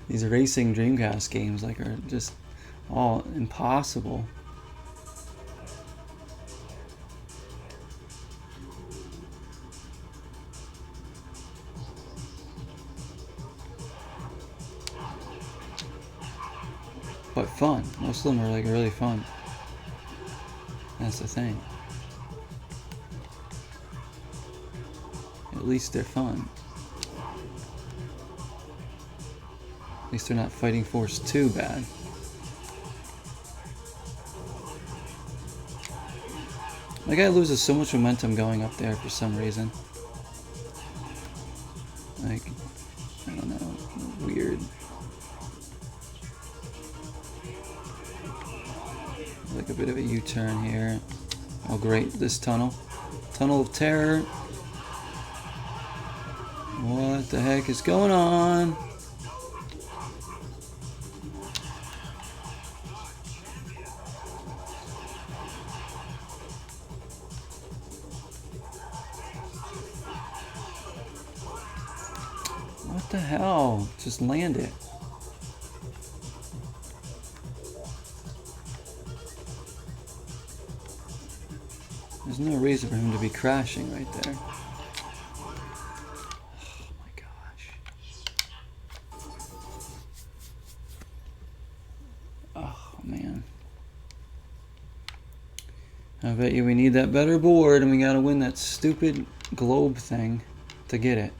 These racing Dreamcast games like are just all impossible. But fun. Most of them are like really fun. That's the thing. At least they're fun. At least they're not fighting force too bad. My guy loses so much momentum going up there for some reason. Like, I don't know, weird. Like a bit of a U-turn here. Oh great, this tunnel. Tunnel of terror. What the heck is going on? What the hell? Just land it. There's no reason for him to be crashing right there. Oh my gosh. Oh man. I bet you we need that better board and we gotta win that stupid globe thing to get it.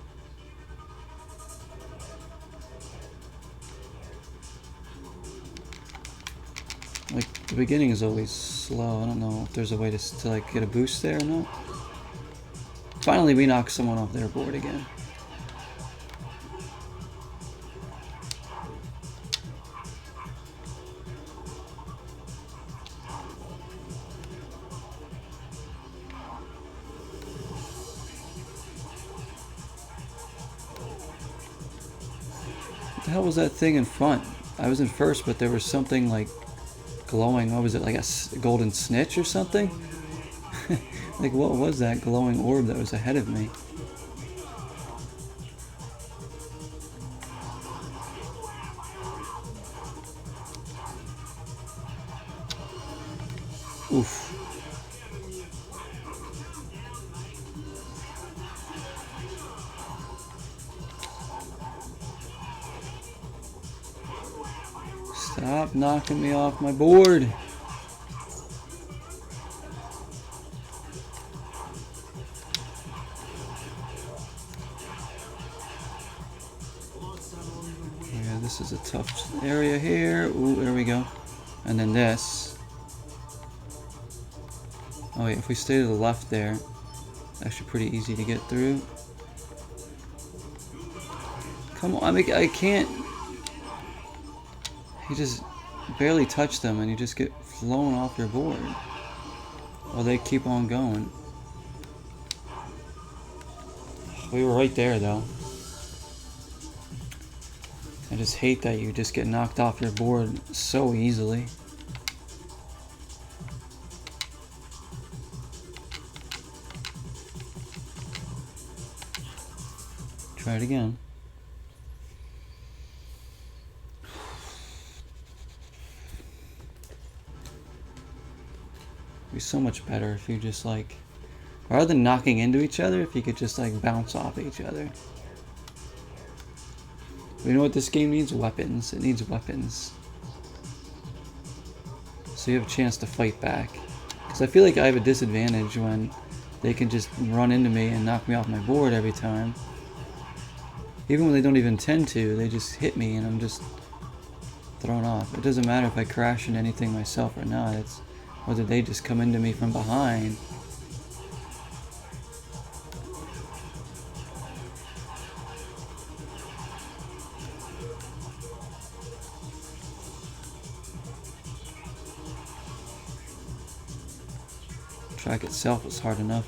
Like, the beginning is always slow. I don't know if there's a way to like get a boost there or not. Finally, we knocked someone off their board again. What the hell was that thing in front? I was in first, but there was something like glowing. What was it, like a golden snitch or something? Like, what was that glowing orb that was ahead of me? Oof. Stop knocking me off my board. Yeah, this is a tough area here. Ooh, there we go. And then this. Oh yeah, if we stay to the left there, actually pretty easy to get through. Come on, I can't. You just barely touch them and you just get flown off your board. Well, they keep on going. We were right there though. I just hate that you just get knocked off your board so easily. Try it again. It'd be so much better if you just like, rather than knocking into each other, if you could just like bounce off each other. You know what this game needs? Weapons. It needs weapons. So you have a chance to fight back. Because I feel like I have a disadvantage when they can just run into me and knock me off my board every time. Even when they don't even intend to, they just hit me and I'm just thrown off. It doesn't matter if I crash into anything myself or not. It's whether they just come into me from behind. The track itself is hard enough.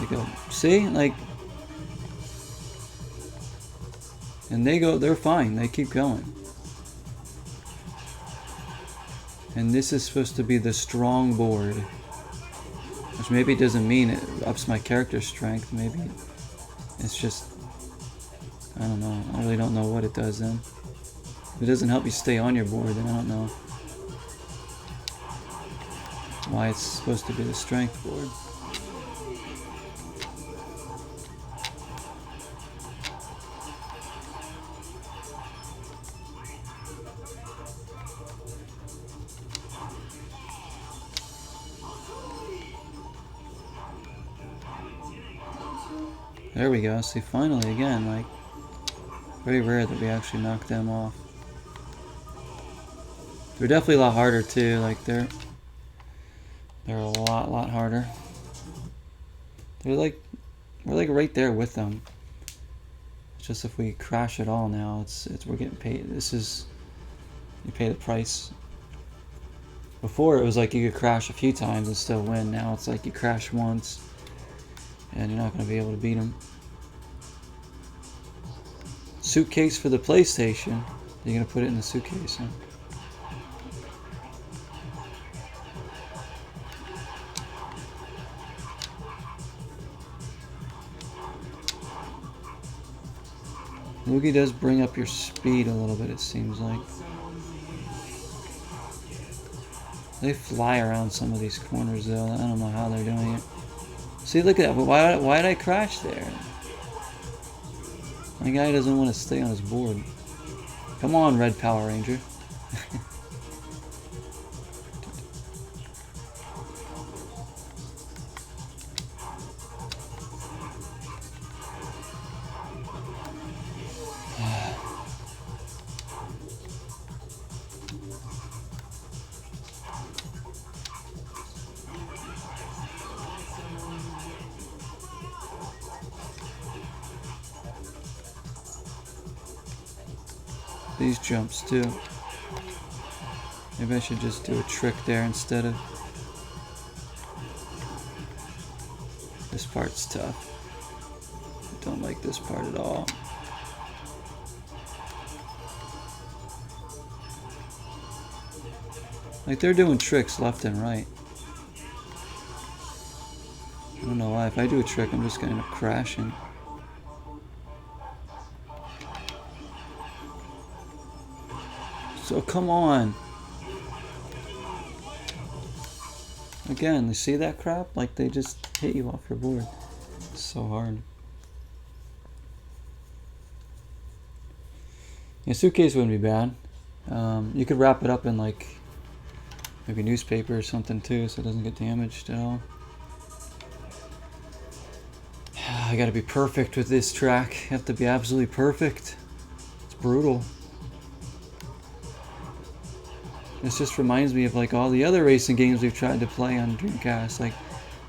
Go. See, like, and they're fine, they keep going. And this is supposed to be the strong board, which maybe doesn't mean it ups my character strength. Maybe it's just, I don't know, I really don't know what it does then. If it doesn't help you stay on your board, then I don't know why it's supposed to be the strength board. There we go. See, finally, again, like, very rare that we actually knock them off. They're definitely a lot harder too. Like they're a lot harder. They're like, we're like right there with them. It's just if we crash at all now, it's we're getting paid. This is, you pay the price. Before it was like you could crash a few times and still win. Now it's like you crash once and you're not going to be able to beat them. Suitcase for the PlayStation. You're going to put it in the suitcase, huh? Loogie does bring up your speed a little bit, it seems like. They fly around some of these corners though. I don't know how they're doing it. See, look at that. But why did I crash there? My guy doesn't want to stay on his board. Come on, Red Power Ranger. These jumps too. Maybe I should just do a trick there instead of. This part's tough. I don't like this part at all. Like, they're doing tricks left and right. I don't know why. If I do a trick, I'm just gonna end up crashing. So come on. Again, you see that crap? Like, they just hit you off your board. It's so hard. Yeah, suitcase wouldn't be bad. You could wrap it up in like maybe newspaper or something too, so it doesn't get damaged at all. I gotta be perfect with this track. You have to be absolutely perfect. It's brutal. This just reminds me of like all the other racing games we've tried to play on Dreamcast. Like,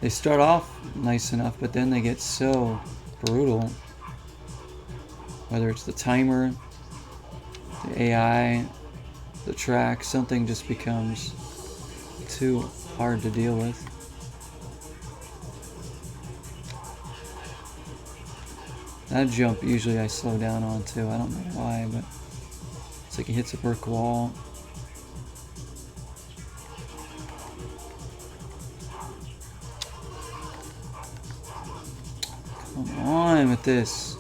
they start off nice enough, but then they get so brutal. Whether it's the timer, the AI, the track, something just becomes too hard to deal with. That jump usually I slow down on too. I don't know why, but it's like he hits a brick wall. Come on with this.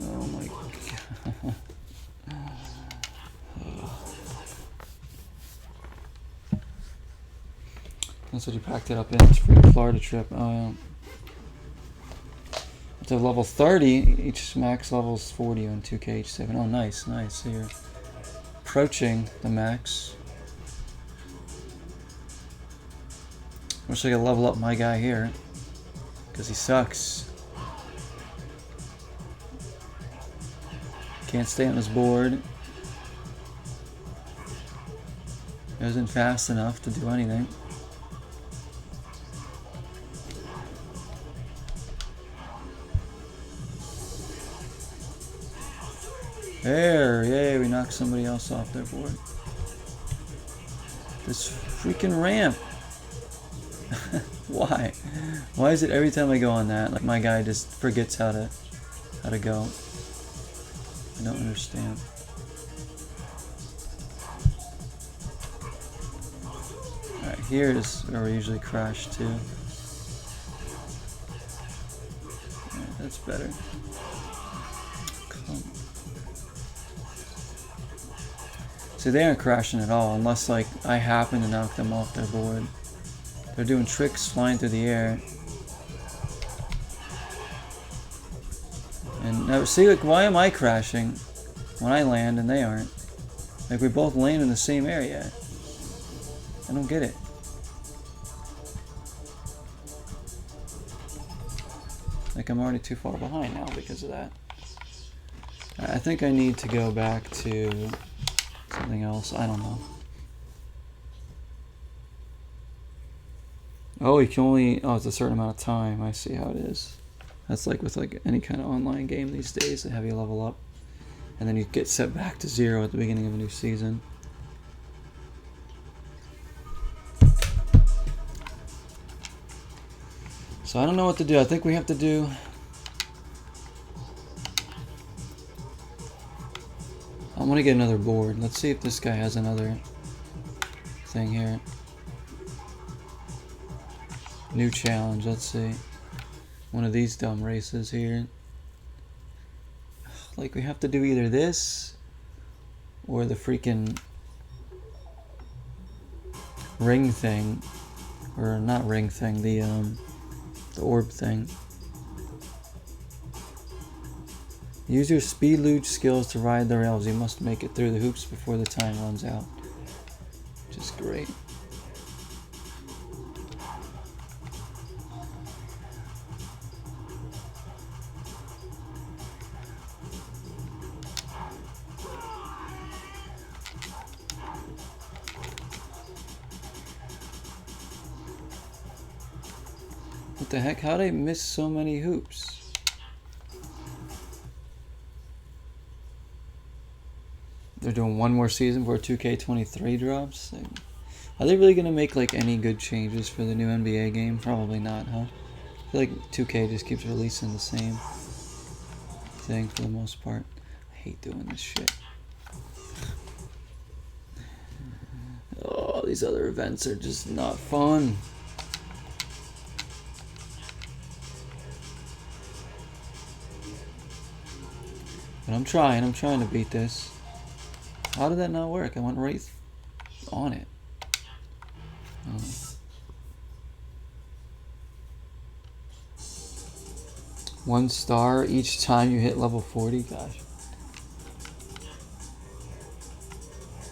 Oh my God. That's what you packed it up in. It's for your Florida trip. Oh yeah. To level 30, each max level's 40 on 2KH7. Oh, nice, nice. So you're approaching the max. Wish I could level up my guy here, because he sucks. Can't stay on his board. Isn't fast enough to do anything. There, yay, we knocked somebody else off their board. This freaking ramp. Why? Why is it every time I go on that, like my guy just forgets how to go? I don't understand. Alright, here is where we usually crash too. Alright, that's better. Come. See, they aren't crashing at all unless like I happen to knock them off their board. They're doing tricks flying through the air. And now see, like, why am I crashing when I land and they aren't? Like, we both land in the same area. I don't get it. Like, I'm already too far behind now because of that. I think I need to go back to something else. I don't know. Oh, you can only... Oh, it's a certain amount of time. I see how it is. That's like with like any kind of online game these days. They have you level up. And then you get set back to 0 at the beginning of a new season. So I don't know what to do. I think we have to do... I want to get another board. Let's see if this guy has another thing here. New challenge, let's see. One of these dumb races here. Like, we have to do either this or the freaking ring thing. Or not ring thing, the orb thing. Use your speed luge skills to ride the rails. You must make it through the hoops before the time runs out. Which is great. What the heck? How'd I miss so many hoops? they're doing one more season before 2K23 drops. Are they really gonna make like any good changes for the new NBA game? Probably not, huh? I feel like 2K just keeps releasing the same thing for the most part. I hate doing this shit. Oh, these other events are just not fun. But I'm trying to beat this. How did that not work? I went right on it. Oh. 1 star each time you hit level 40? Gosh.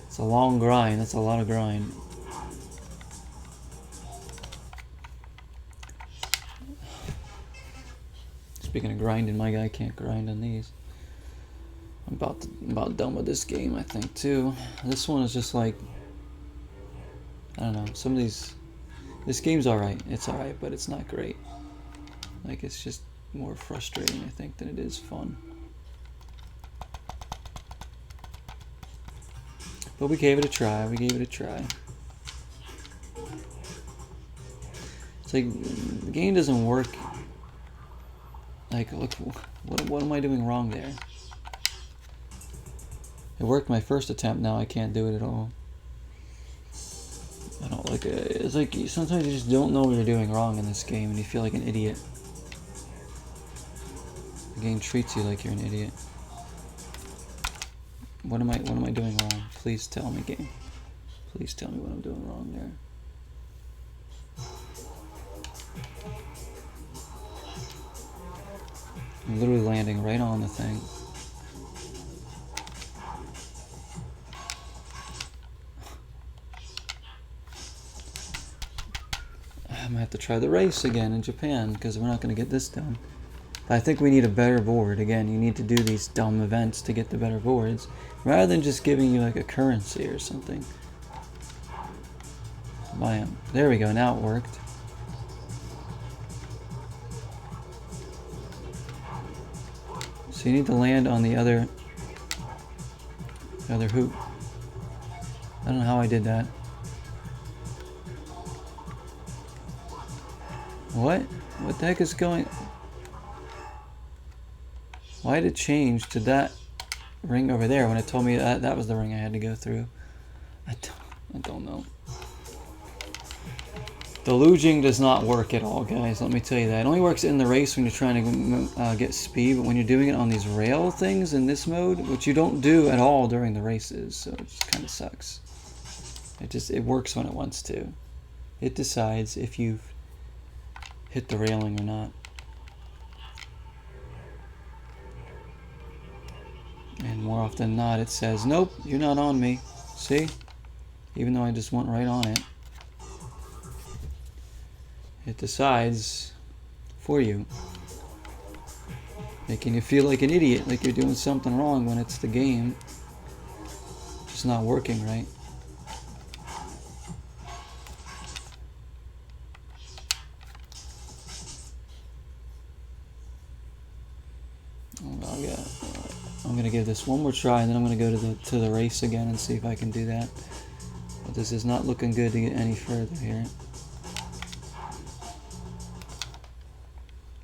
It's a long grind. That's a lot of grind. Speaking of grinding, my guy can't grind on these. I'm about done with this game, I think, too. This one is just like, I don't know, some of these, this game's alright. It's alright, but it's not great. Like, it's just more frustrating, I think, than it is fun. But we gave it a try. It's like, the game doesn't work. Like, look, what am I doing wrong there? It worked my first attempt, now I can't do it at all. I don't like it. It's like, sometimes you just don't know what you're doing wrong in this game, and you feel like an idiot. The game treats you like you're an idiot. What am I doing wrong? Please tell me, game. Please tell me what I'm doing wrong there. I'm literally landing right on the thing. I'm gonna have to try the race again in Japan because we're not gonna get this done. But I think we need a better board. Again, you need to do these dumb events to get the better boards rather than just giving you like a currency or something. Bam. There we go, now it worked. So you need to land on the other hoop. I don't know how I did that. What? What the heck is going? Why did it change to that ring over there when it told me that was the ring I had to go through? I don't know. The luging does not work at all, guys. Let me tell you that. It only works in the race when you're trying to get speed, but when you're doing it on these rail things in this mode, which you don't do at all during the races, so it just kind of sucks. It works when it wants to. It decides if you've hit the railing or not. And more often than not, it says, nope, you're not on me. See? Even though I just went right on it. It decides for you. Making you feel like an idiot, like you're doing something wrong when it's the game. Just not working right. I'm gonna give this one more try, and then I'm gonna go to the race again and see if I can do that. But this is not looking good to get any further here.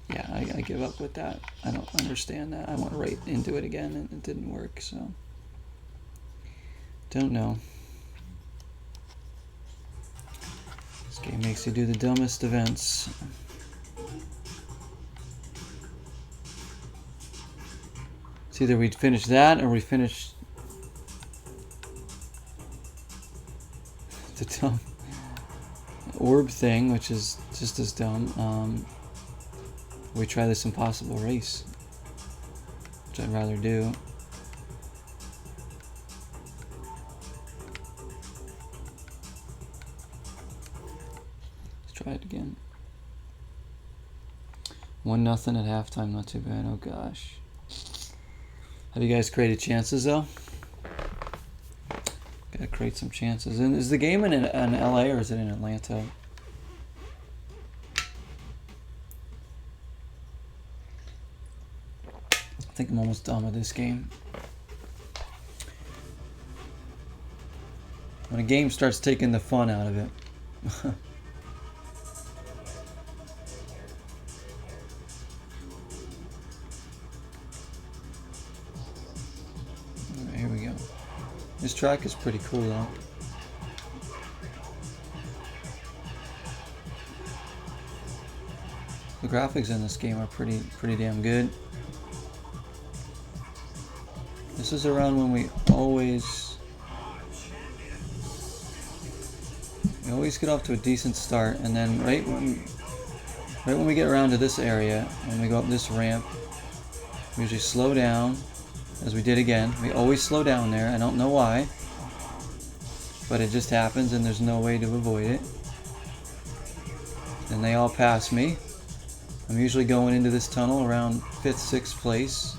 Yeah, I give up with that. I don't understand that. I went right into it again, and it didn't work. So don't know. This game makes you do the dumbest events. It's either we finish that or we finish the dumb orb thing, which is just as dumb. We try this impossible race, which I'd rather do. Let's try it again. 1-0 at halftime, not too bad. Oh gosh. Have you guys created chances though? Gotta create some chances. And is the game in LA or is it in Atlanta? I think I'm almost done with this game. When a game starts taking the fun out of it. Alright, here we go. This track is pretty cool though. The graphics in this game are pretty damn good. This is around when we always get off to a decent start, and then right when we get around to this area, when we go up this ramp, we usually slow down, as we did again. We always slow down there. I don't know why, but it just happens, and there's no way to avoid it. And they all pass me. I'm usually going into this tunnel around 5th, 6th place.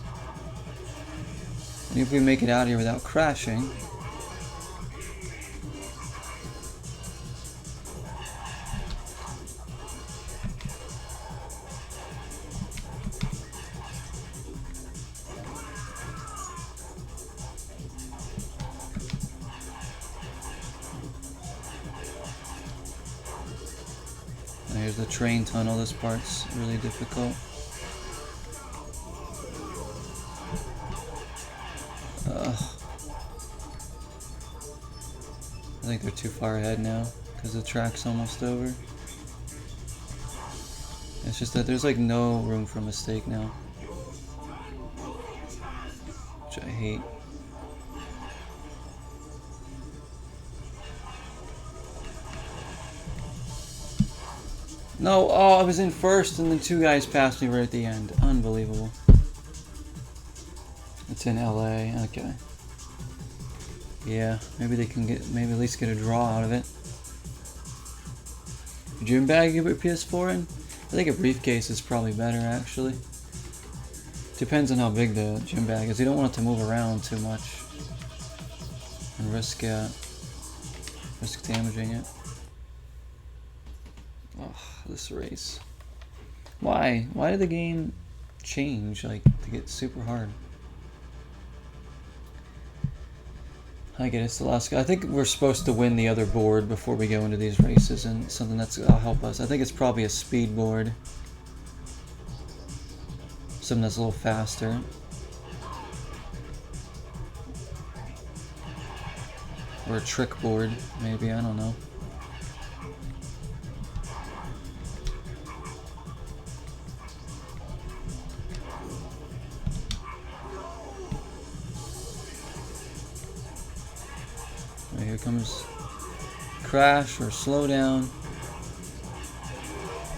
And if we make it out here without crashing, here's the train tunnel. This part's really difficult. I think they're too far ahead now because the track's almost over. It's just that there's like no room for mistake now, which I hate. No, oh, I was in first and then two guys passed me right at the end. Unbelievable. It's in LA, okay. Yeah, maybe they can maybe at least get a draw out of it. Gym bag you put PS4 in? I think a briefcase is probably better actually. Depends on how big the gym bag is. You don't want it to move around too much and risk damaging it. Oh, this race. Why? Why did the game change, like, to get super hard? I get it's the last guy. I think we're supposed to win the other board before we go into these races, and something that'll help us. I think it's probably a speed board. Something that's a little faster. Or a trick board, maybe, I don't know. Here comes crash or slow down.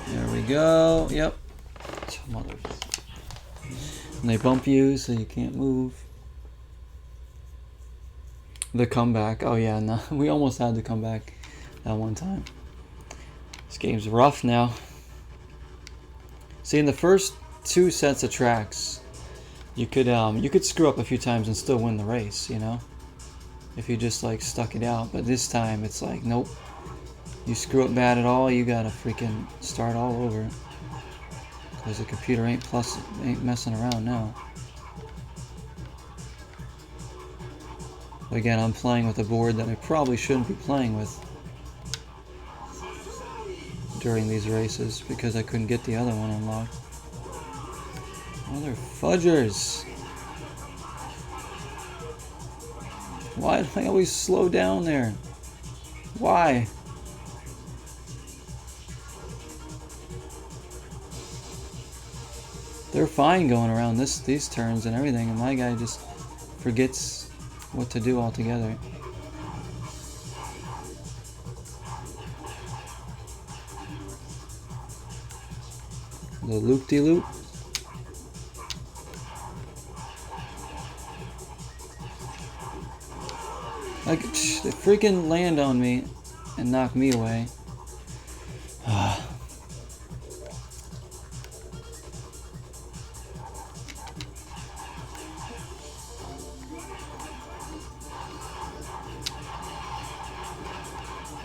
There we go. Yep. Mother. And they bump you so you can't move. The comeback. Oh yeah, no, we almost had to come back that one time. This game's rough now. See, in the first two sets of tracks, you could screw up a few times and still win the race, you know? If you just like stuck it out, but this time it's like, nope. You screw up bad at all, you gotta freaking start all over. Because the computer ain't messing around now. But again, I'm playing with a board that I probably shouldn't be playing with during these races because I couldn't get the other one unlocked. Mother fudgers! Why do I always slow down there? Why? They're fine going around these turns and everything, and my guy just forgets what to do altogether. The loop-de-loop. Like, they freaking land on me and knock me away.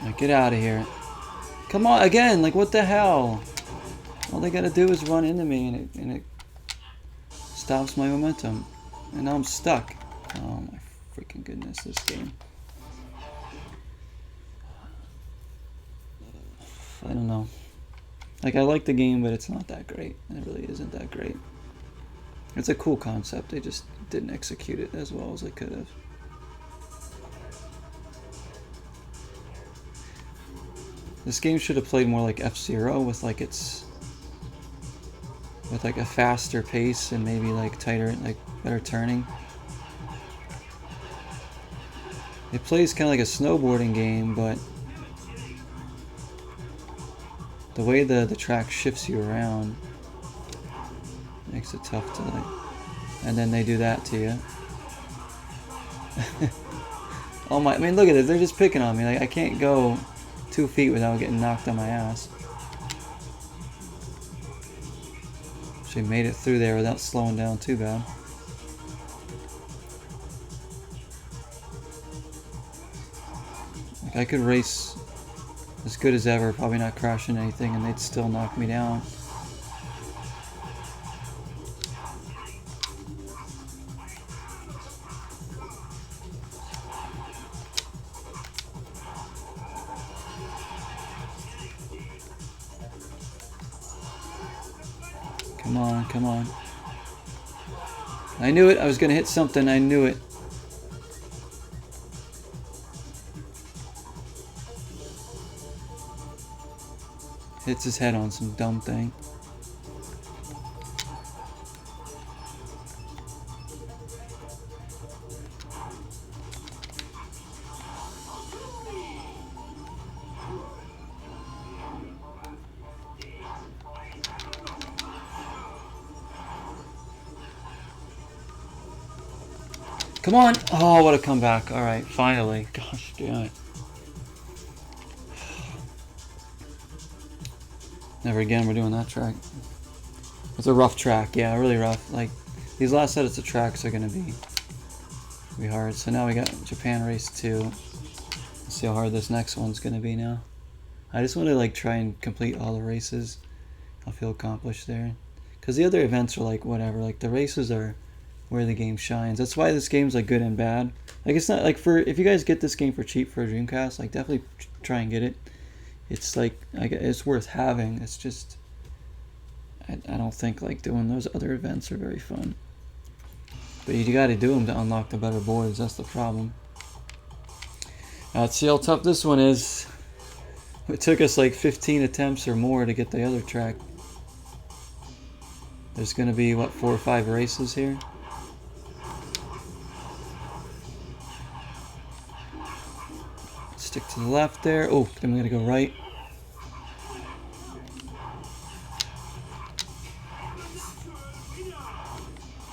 Like, get out of here. Come on, again, like, what the hell? All they gotta do is run into me and it stops my momentum. And now I'm stuck. Oh my freaking goodness, this game. I don't know. Like, I like the game, but it's not that great. It really isn't that great. It's a cool concept. They just didn't execute it as well as they could have. This game should have played more like F-Zero with like with like a faster pace and maybe like tighter, like better turning. It plays kind of like a snowboarding game, but the way the track shifts you around makes it tough to like, and then they do that to you. Oh my, I mean, look at this, they're just picking on me. Like, I can't go 2 feet without getting knocked on my ass. She made it through there without slowing down too bad. Like, I could race as good as ever, probably not crashing anything, and they'd still knock me down. Come on, come on. I knew it. I was going to hit something. I knew it. Hits his head on some dumb thing. Come on! Oh, what a comeback. Alright, finally. Gosh damn it. Never again, we're doing that track. It's a rough track, yeah, really rough. Like, these last sets of tracks are gonna be hard. So now we got Japan Race 2. Let's see how hard this next one's gonna be now. I just want to like try and complete all the races. I'll feel accomplished there. Because the other events are like whatever. Like, the races are where the game shines. That's why this game's like good and bad. Like, it's not like, for if you guys get this game for cheap for a Dreamcast, like definitely try and get it. It's like, it's worth having. It's just, I don't think like doing those other events are very fun. But you got to do them to unlock the better boards. That's the problem. Let's see how tough this one is. It took us like 15 attempts or more to get the other track. There's going to be, what, 4 or 5 races here? Stick to the left there. Oh, then we're going to go right.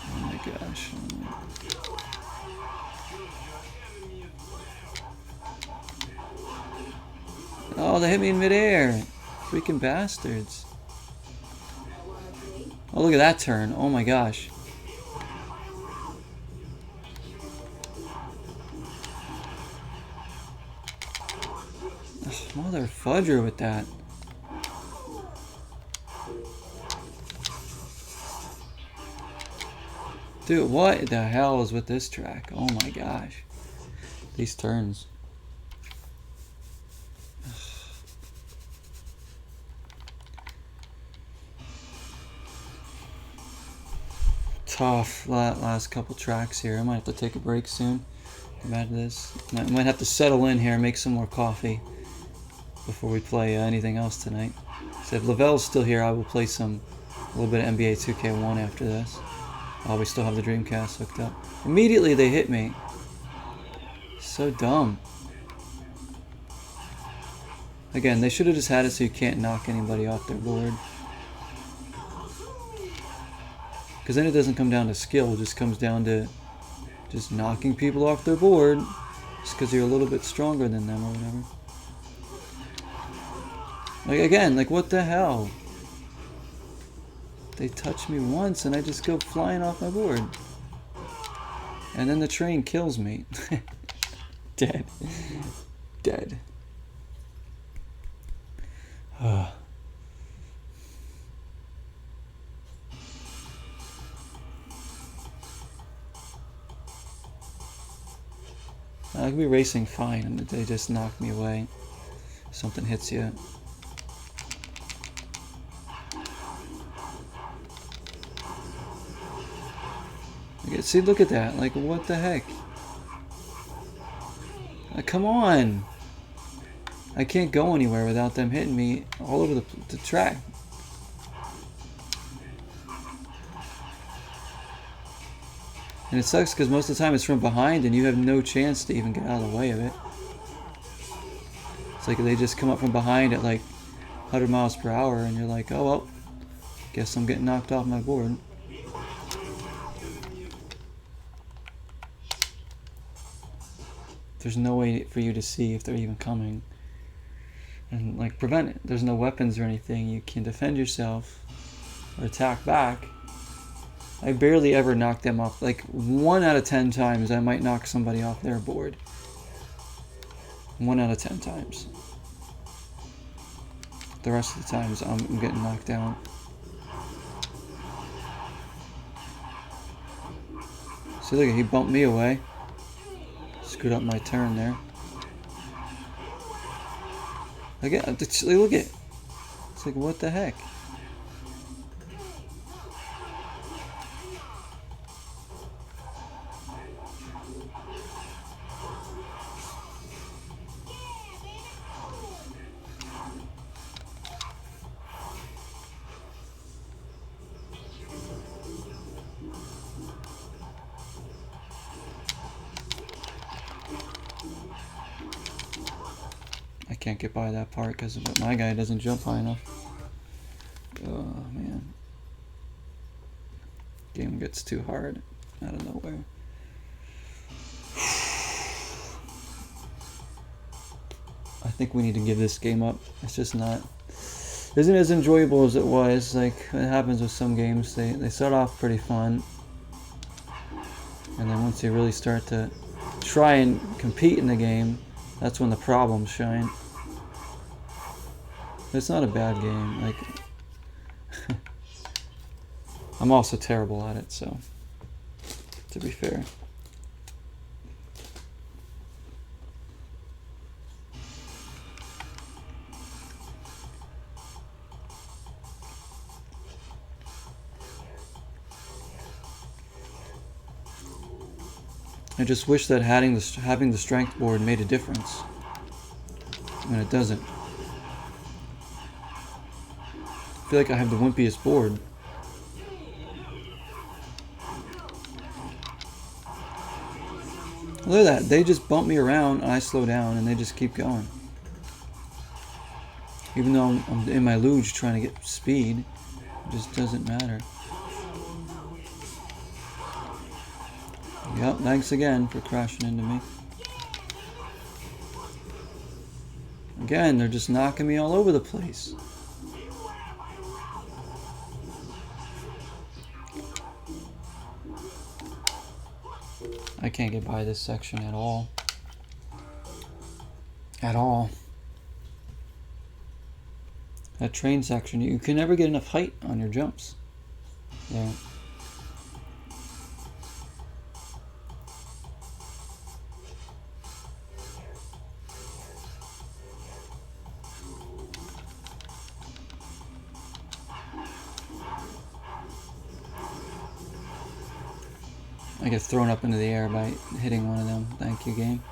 Oh my gosh. Oh, they hit me in midair. Freaking bastards. Oh, look at that turn. Oh my gosh. Ugh, mother fudger with that. Dude, what the hell is with this track? Oh my gosh. These turns. Tough last couple tracks here. I might have to take a break soon. Come back to this. Might have to settle in here and make some more coffee before we play anything else tonight. So if Lavelle's still here, I will play a little bit of NBA 2K1 after this. Oh, we still have the Dreamcast hooked up. Immediately they hit me. So dumb. Again, they should have just had it so you can't knock anybody off their board. Because then it doesn't come down to skill, it just comes down to just knocking people off their board just because you're a little bit stronger than them or whatever. Like, again, like, what the hell? They touch me once and I just go flying off my board. And then the train kills me. Dead. Dead. I could be racing fine and they just knock me away. Something hits you. See, look at that. Like, what the heck? Come on. I can't go anywhere without them hitting me all over the track. And it sucks because most of the time it's from behind and you have no chance to even get out of the way of it. It's like they just come up from behind at like 100 miles per hour and you're like, oh well, guess I'm getting knocked off my board. There's no way for you to see if they're even coming. And like prevent it. There's no weapons or anything. You can defend yourself or attack back. I barely ever knock them off. Like 1 out of 10 times I might knock somebody off their board. 1 out of 10 times. The rest of the times I'm getting knocked down. See, look, he bumped me away. Screwed up my turn there. Look at it. It's like, what the heck? I can't get by that part because my guy doesn't jump high enough. Oh man. Game gets too hard out of nowhere. I think we need to give this game up. It's just not, isn't as enjoyable as it was. Like it happens with some games, they start off pretty fun, and then once you really start to try and compete in the game, that's when the problems shine. It's not a bad game. Like I'm also terrible at it, so to be fair. I just wish that having the strength board made a difference, and it doesn't. I feel like I have the wimpiest board. Look at that. They just bump me around and I slow down and they just keep going. Even though I'm in my luge trying to get speed, it just doesn't matter. Yep, thanks again for crashing into me. Again, they're just knocking me all over the place. I can't get by this section at all. At all. That train section, you can never get enough height on your jumps. There. I get thrown up into the air by hitting one of them. Thank you, game.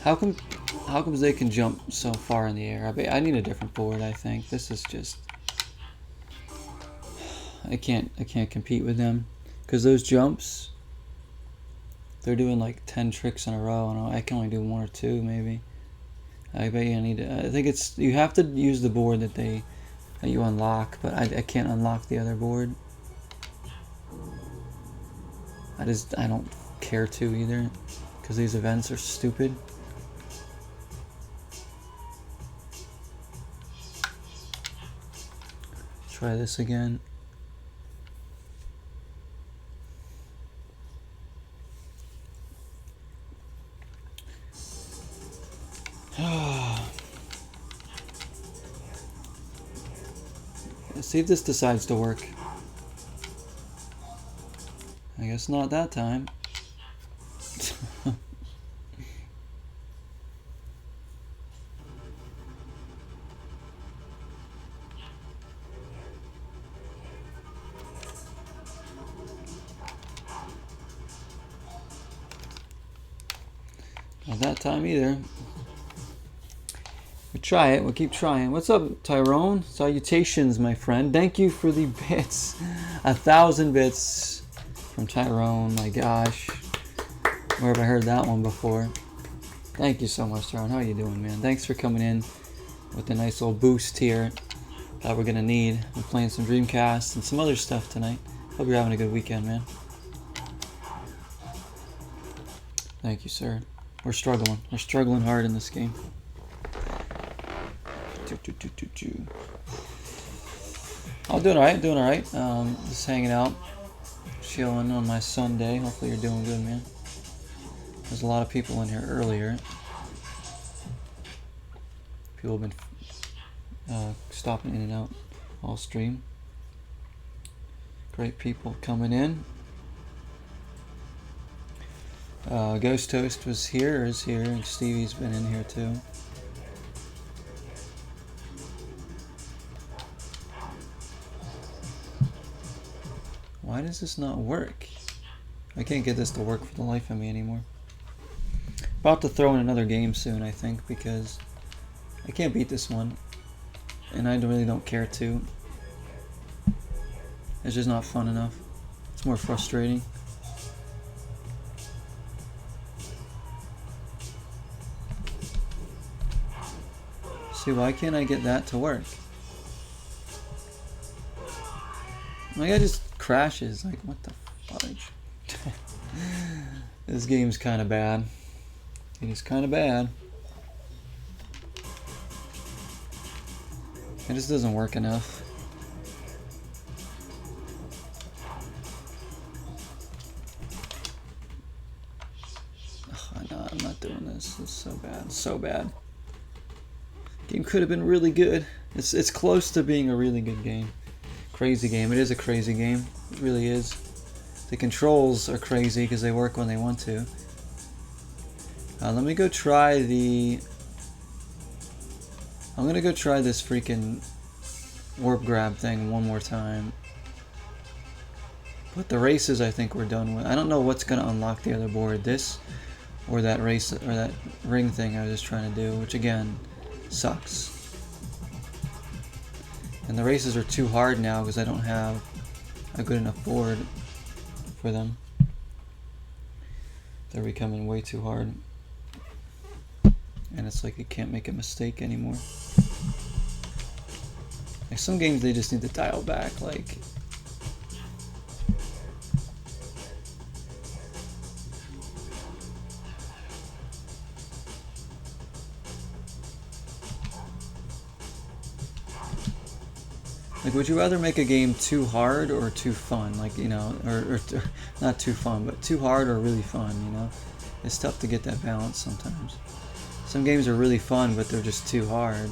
How come they can jump so far in the air? I need a different board, I think. This is just, I can't compete with them because those jumps, they're doing like 10 tricks in a row and I can only do 1 or 2 maybe. I bet you I need to, I think it's, you have to use the board that you unlock, but I can't unlock the other board. I don't care to either because these events are stupid. Try this again. Let's see if this decides to work. I guess not that time. Not that time either. We'll try it. We'll keep trying. What's up, Tyrone? Salutations, my friend. Thank you for the bits. 1,000 bits from Tyrone. My gosh. Where have I heard that one before? Thank you so much, Tyrone. How are you doing, man? Thanks for coming in with a nice little boost here that we're going to need. We're playing some Dreamcast and some other stuff tonight. Hope you're having a good weekend, man. Thank you, sir. We're struggling. We're struggling hard in this game. I'm doing alright, just hanging out, chilling on my Sunday. Hopefully you're doing good, man. There's a lot of people in here earlier. People have been stopping in and out all stream. Great people coming in. Ghost Toast was here, is here, and Stevie's been in here too. Why does this not work? I can't get this to work for the life of me anymore. About to throw in another game soon, I think, because I can't beat this one, and I really don't care to. It's just not fun enough. It's more frustrating. See, why can't I get that to work? My guy just crashes. Like, what the fudge? This game's kind of bad. It is kind of bad. It just doesn't work enough. Oh, no, I'm not doing this. It's so bad. So bad. Game could have been really good. It's close to being a really good game. Crazy game. It is a crazy game. It really is. The controls are crazy because they work when they want to. Let me go try the... I'm gonna go try this freaking warp grab thing one more time. But the races I think we're done with. I don't know what's gonna unlock the other board. This or that race or that ring thing I was just trying to do, which again sucks. And the races are too hard now because I don't have a good enough board for them. They're becoming way too hard. And it's like you can't make a mistake anymore. Like some games they just need to dial back, like would you rather make a game too hard or too fun? Like, you know, or not too fun, but too hard or really fun, you know? It's tough to get that balance sometimes. Some games are really fun, but they're just too hard.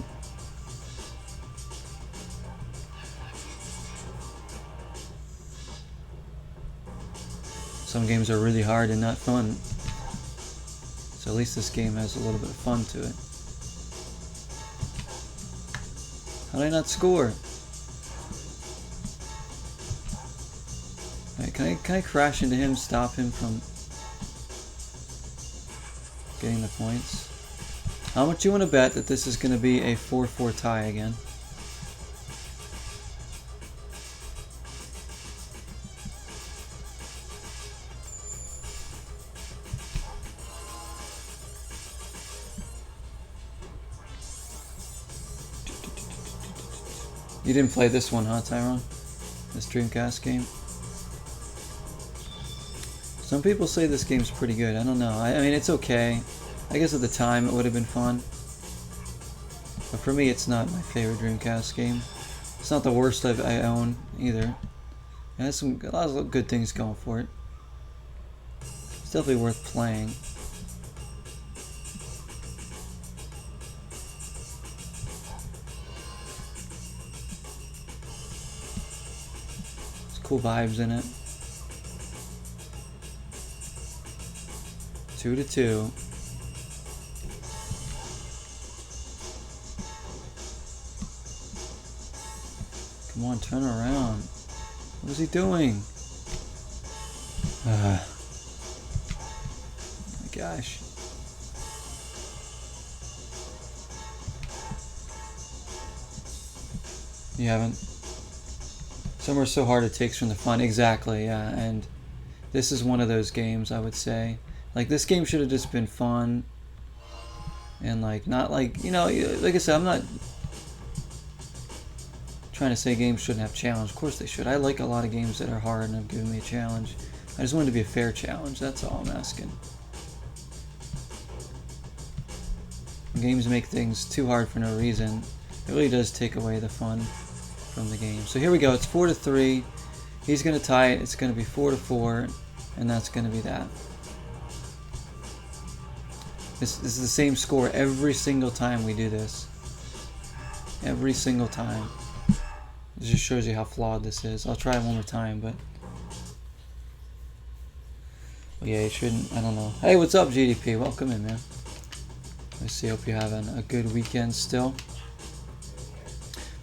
Some games are really hard and not fun. So at least this game has a little bit of fun to it. How did I not score? Right, can I crash into him, stop him from getting the points? How much you want to bet that this is going to be a 4-4 tie again? You didn't play this one, huh, Tyrone? This Dreamcast game? Some people say this game's pretty good. I don't know. I mean, it's okay. I guess at the time it would have been fun. But for me, it's not my favorite Dreamcast game. It's not the worst I own either. It has a lot of good things going for it. It's definitely worth playing. Cool vibes in it. 2-2. Come on, turn around. What is he doing? Oh my gosh. You haven't? Some are so hard it takes from the fun. Exactly, yeah. And this is one of those games, I would say. Like, this game should have just been fun. And, like, not like, you know, like I said, I'm not trying to say games shouldn't have challenge. Of course they should. I like a lot of games that are hard and have given me a challenge. I just want it to be a fair challenge. That's all I'm asking. When games make things too hard for no reason, it really does take away the fun from the game. So here we go. It's 4-3. He's going to tie it. It's going to be 4-4, and that's going to be that. This is the same score every single time we do this. Every single time. It just shows you how flawed this is. I'll try it one more time, but yeah, you shouldn't. I don't know. Hey, what's up, GDP? Welcome in, man. Let's see. Hope you're having a good weekend still.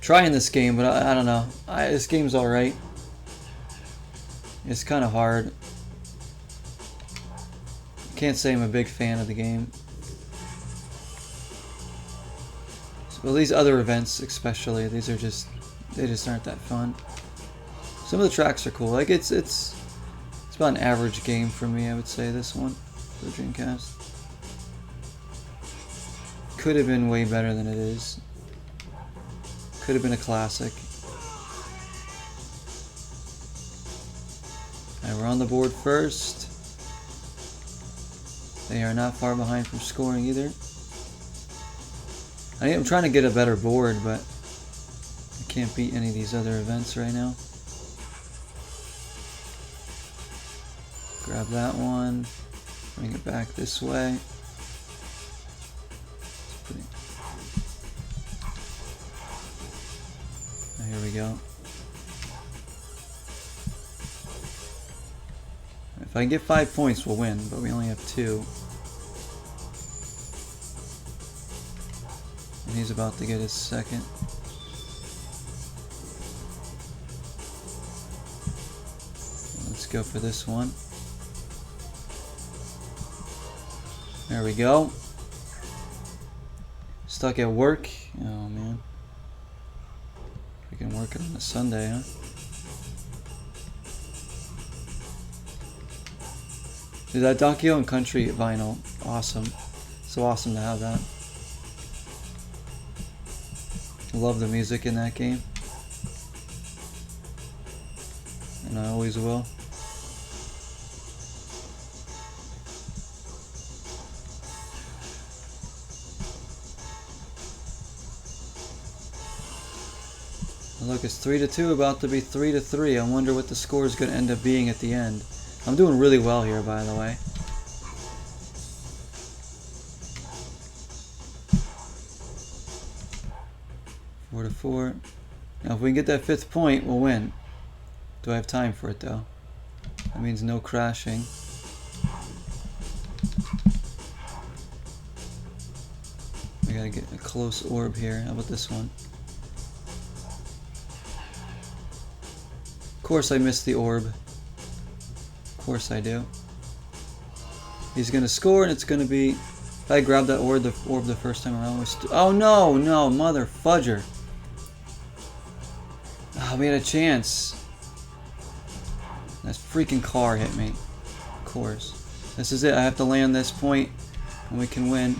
Trying this game, but I don't know. This game's alright. It's kind of hard. Can't say I'm a big fan of the game. Well, these other events especially, they just aren't that fun. Some of the tracks are cool. Like it's about an average game for me, I would say, this one for the Dreamcast. Could have been way better than it is. Could have been a classic. Alright, we're on the board first. They are not far behind from scoring either. I'm trying to get a better board, but I can't beat any of these other events right now. Grab that one. Bring it back this way. Here we go. If I can get 5 points, we'll win, but we only have 2. And he's about to get his second. Let's go for this one. There we go. Stuck at work. Oh man. Freaking working on a Sunday, huh? Dude, that Donkey Kong Country vinyl, awesome. So awesome to have that. Love the music in that game. And I always will. Look, it's 3-2, about to be 3-3. I wonder what the score is going to end up being at the end. I'm doing really well here, by the way. Four to 4. Now, if we can get that 5th point, we'll win. Do I have time for it, though? That means no crashing. We gotta get a close orb here. How about this one? Of course I missed the orb. Of course I do. He's gonna score, and it's gonna be... If I grab that orb the first time around, oh no, no, mother fudger. Oh, we had a chance. That freaking car hit me. Of course. This is it. I have to land this point, and we can win.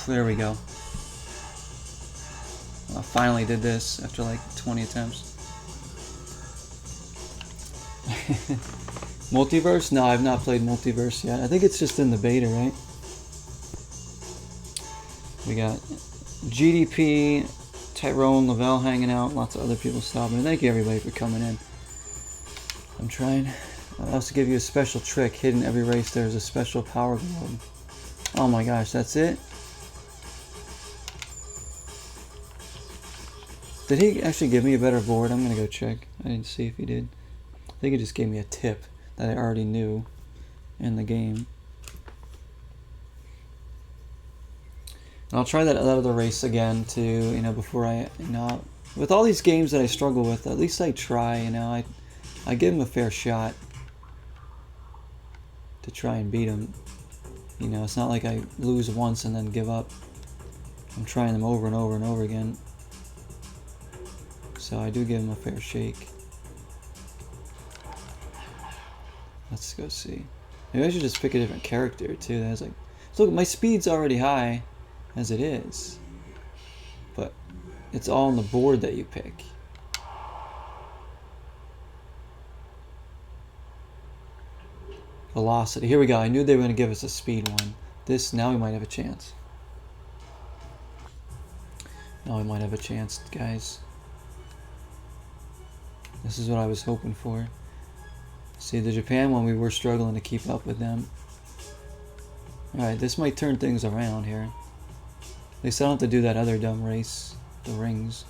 There we go. I finally did this after like 20 attempts. Multiverse? No, I've not played Multiverse yet. I think it's just in the beta, right? We got GDP, Tyrone, Lavelle hanging out, lots of other people stopping. And thank you everybody for coming in. I'm trying. I'll also give you a special trick. Hidden every race, there's a special power globe. Oh my gosh, that's it? Did he actually give me a better board? I'm gonna go check. I didn't see if he did. I think he just gave me a tip that I already knew in the game. And I'll try that other race again too, you know, before I, you know, with all these games that I struggle with, at least I try, you know, I give them a fair shot to try and beat them. You know, it's not like I lose once and then give up. I'm trying them over and over and over again. So I do give them a fair shake. Let's go see. Maybe I should just pick a different character too. That's like, look, my speed's already high as it is, but it's all on the board that you pick. Velocity. Here we go. I knew they were going to give us a speed one. This, now we might have a chance. Now we might have a chance, guys. This is what I was hoping for. See, the Japan one, we were struggling to keep up with them. Alright, this might turn things around here. At least I don't have to do that other dumb race, the rings.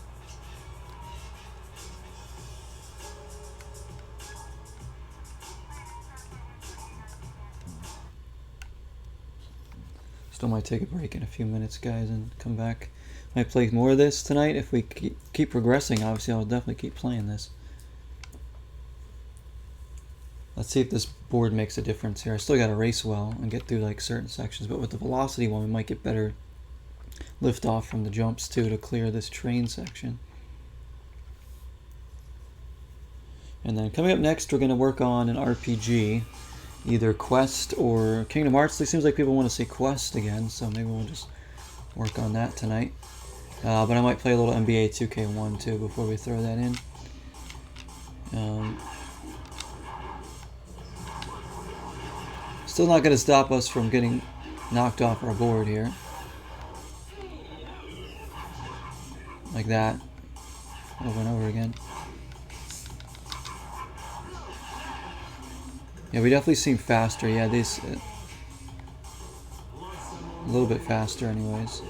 Still might take a break in a few minutes, guys, and come back. Might play more of this tonight. If we keep progressing, obviously I'll definitely keep playing this. Let's see if this board makes a difference here. I still got to race well and get through like certain sections, but with the velocity one we might get better lift off from the jumps too to clear this train section. And then coming up next we're going to work on an RPG, either Quest or Kingdom Hearts. It seems like people want to say Quest again, so maybe we'll just work on that tonight. But I might play a little NBA 2K1 too before we throw that in. Still not going to stop us from getting knocked off our board here. Like that. Over and over again. Yeah, we definitely seem faster. Yeah, these... a little bit faster anyways.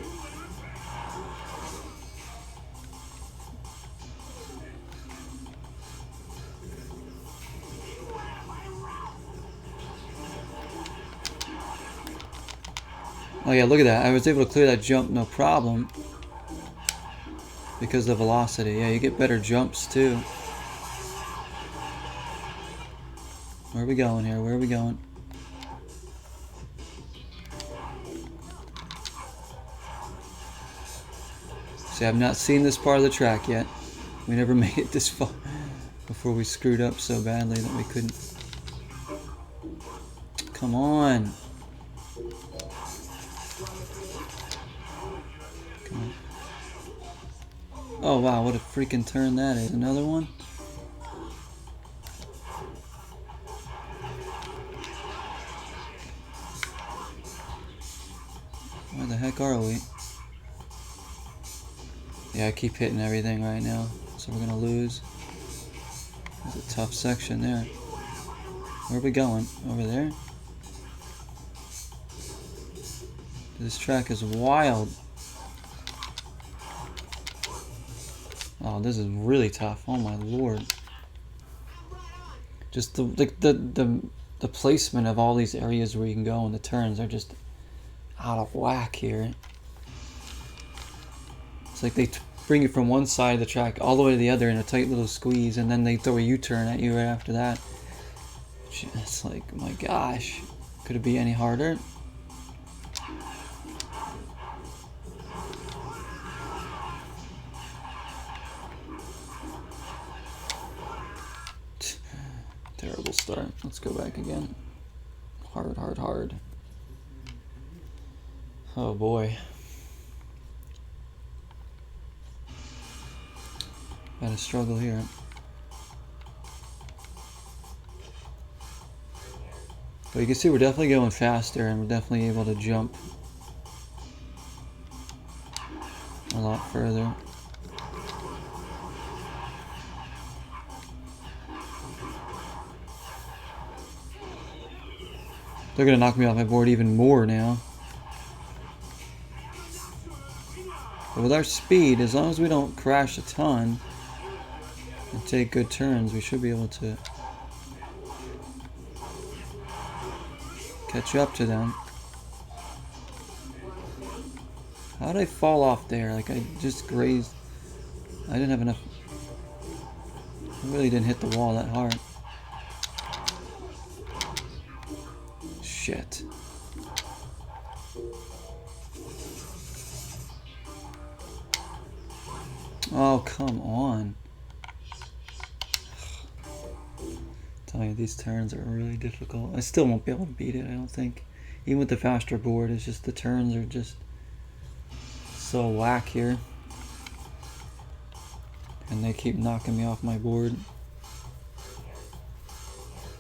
Oh yeah, look at that. I was able to clear that jump no problem. Because of the velocity. Yeah, you get better jumps too. Where are we going here? Where are we going? See, I've not seen this part of the track yet. We never made it this far before we screwed up so badly that we couldn't. Come on. Oh wow, what a freaking turn that is. Another one? Where the heck are we? Yeah, I keep hitting everything right now, so we're gonna lose. That's a tough section there. Where are we going? Over there? This track is wild. Oh, this is really tough. Oh my lord. Just the placement of all these areas where you can go and the turns are just out of whack here. It's like they bring you from one side of the track all the way to the other in a tight little squeeze, and then they throw a U-turn at you right after that. It's like, oh my gosh. Could it be any harder? Terrible start. Let's go back again. Hard, hard, hard. Oh boy. Got a struggle here. But you can see we're definitely going faster and we're definitely able to jump a lot further. They're gonna knock me off my board even more now. But with our speed, as long as we don't crash a ton and take good turns, we should be able to catch up to them. How did I fall off there? Like, I just grazed. I didn't have enough. I really didn't hit the wall that hard. Shit. Oh, come on. Tell you, these turns are really difficult. I still won't be able to beat it, I don't think. Even with the faster board, it's just the turns are just so whack here. And they keep knocking me off my board.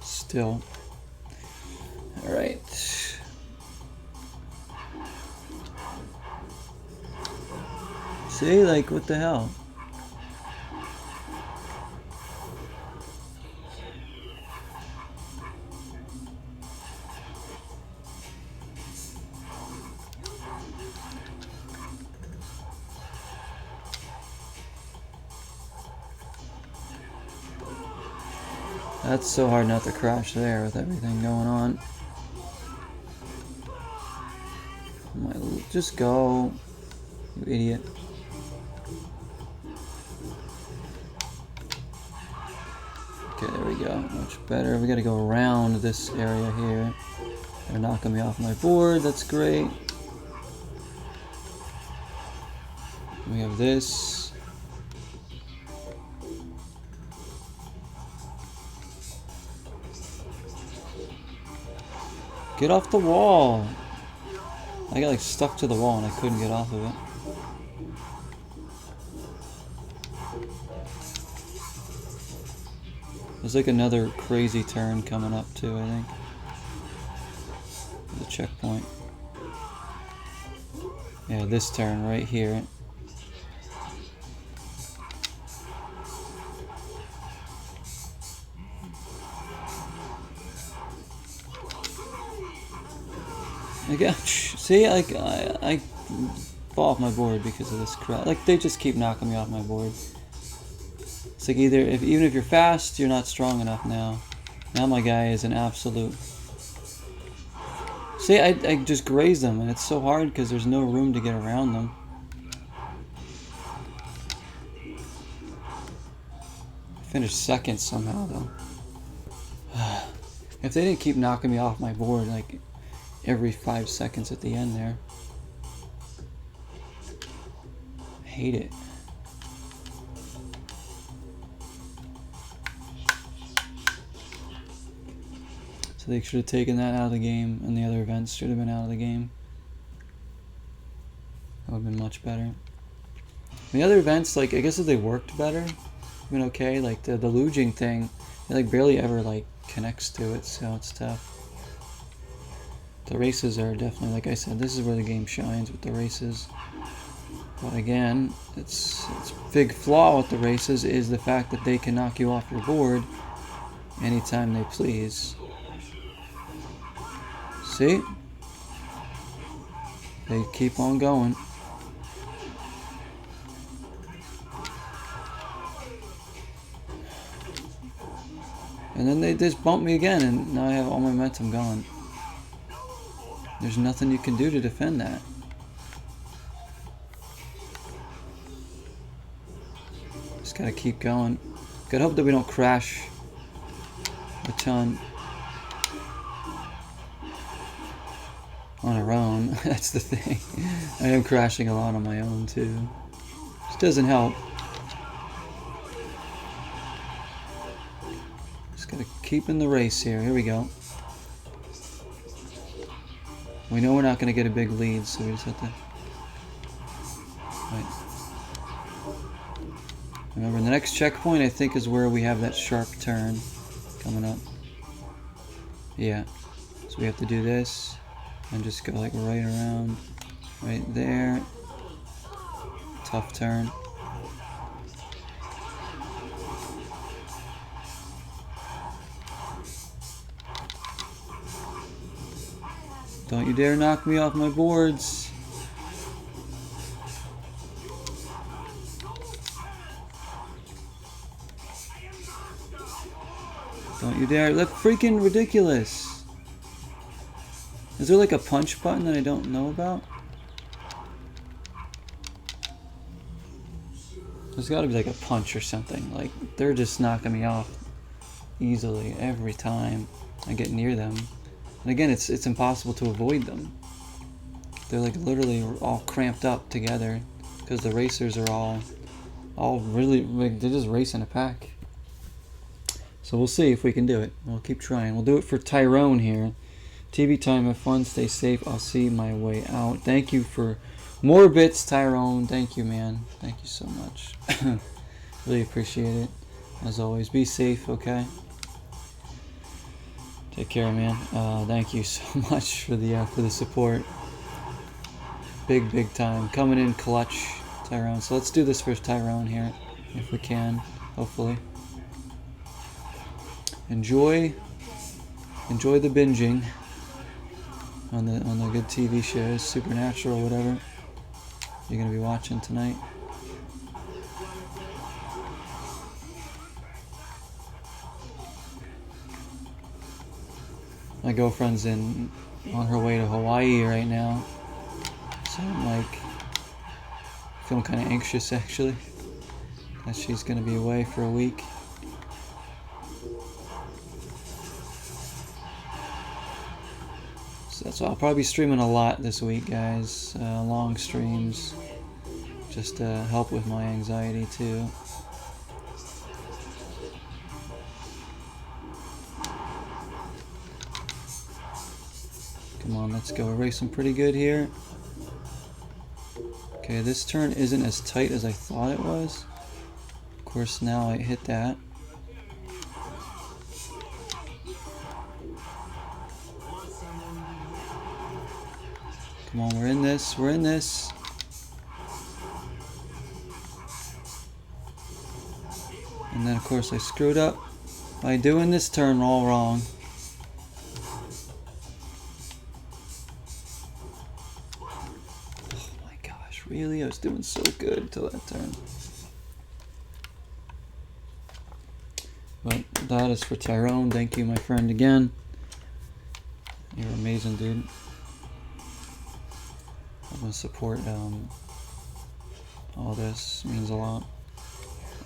Still. Alright. See, like, what the hell? That's so hard not to crash there with everything going on. Just go, you idiot. Okay, there we go. Much better. We gotta go around this area here. They're knocking me off my board. That's great. We have this. Get off the wall! I got like stuck to the wall and I couldn't get off of it. There's like another crazy turn coming up too, I think. The checkpoint. Yeah, this turn right here. Again, see, like I fall off my board because of this crap. Like they just keep knocking me off my board. It's like either even if you're fast, you're not strong enough now. Now my guy is an absolute. See, I just graze them, and it's so hard because there's no room to get around them. I finished second somehow though. If they didn't keep knocking me off my board, like. Every 5 seconds at the end there. I hate it. So they should have taken that out of the game, and the other events should have been out of the game. That would have been much better. The other events, like, I guess if they worked better, been okay. Like the luging thing, it like barely ever like connects to it, so it's tough. The races are definitely, like I said, this is where the game shines with the races. But again, it's big flaw with the races is the fact that they can knock you off your board anytime they please. See? They keep on going. And then they just bump me again, and now I have all my momentum gone. There's nothing you can do to defend that. Just gotta keep going. Gotta hope that we don't crash a ton on our own. That's the thing. I am crashing a lot on my own too. Which doesn't help. Just gotta keep in the race here. Here we go. We know we're not going to get a big lead, so we just have to... Right. Remember, the next checkpoint, I think, is where we have that sharp turn coming up. Yeah. So we have to do this, and just go, like, right around, right there. Tough turn. Don't you dare knock me off my boards. Don't you dare. That's freaking ridiculous. Is there like a punch button that I don't know about? There's gotta be like a punch or something. Like, they're just knocking me off easily every time I get near them. And again, it's impossible to avoid them. They're like literally all cramped up together because the racers are all really, like, they're just racing a pack. So we'll see if we can do it. We'll keep trying. We'll do it for Tyrone here. TV time, have fun, stay safe. I'll see my way out. Thank you for more bits, Tyrone. Thank you, man. Thank you so much. Really appreciate it. As always, be safe, okay? Take care, man. Thank you so much for the support. Big time. Coming in clutch, Tyrone. So let's do this for Tyrone here, if we can, hopefully. Enjoy the binging on the good TV shows, Supernatural, whatever you're gonna be watching tonight. My girlfriend's on her way to Hawaii right now, so I'm like feeling kind of anxious actually that she's gonna be away for a week. So I'll probably be streaming a lot this week, guys. Long streams, just to help with my anxiety too. Come on, let's go. We're racing pretty good here. Okay, this turn isn't as tight as I thought it was. Of course, now I hit that. Come on, we're in this. We're in this. And then, of course, I screwed up by doing this turn all wrong. Oh my gosh, really? I was doing so good till that turn. But that is for Tyrone. Thank you, my friend, again. You're amazing, dude. I'm gonna support all this. Means a lot.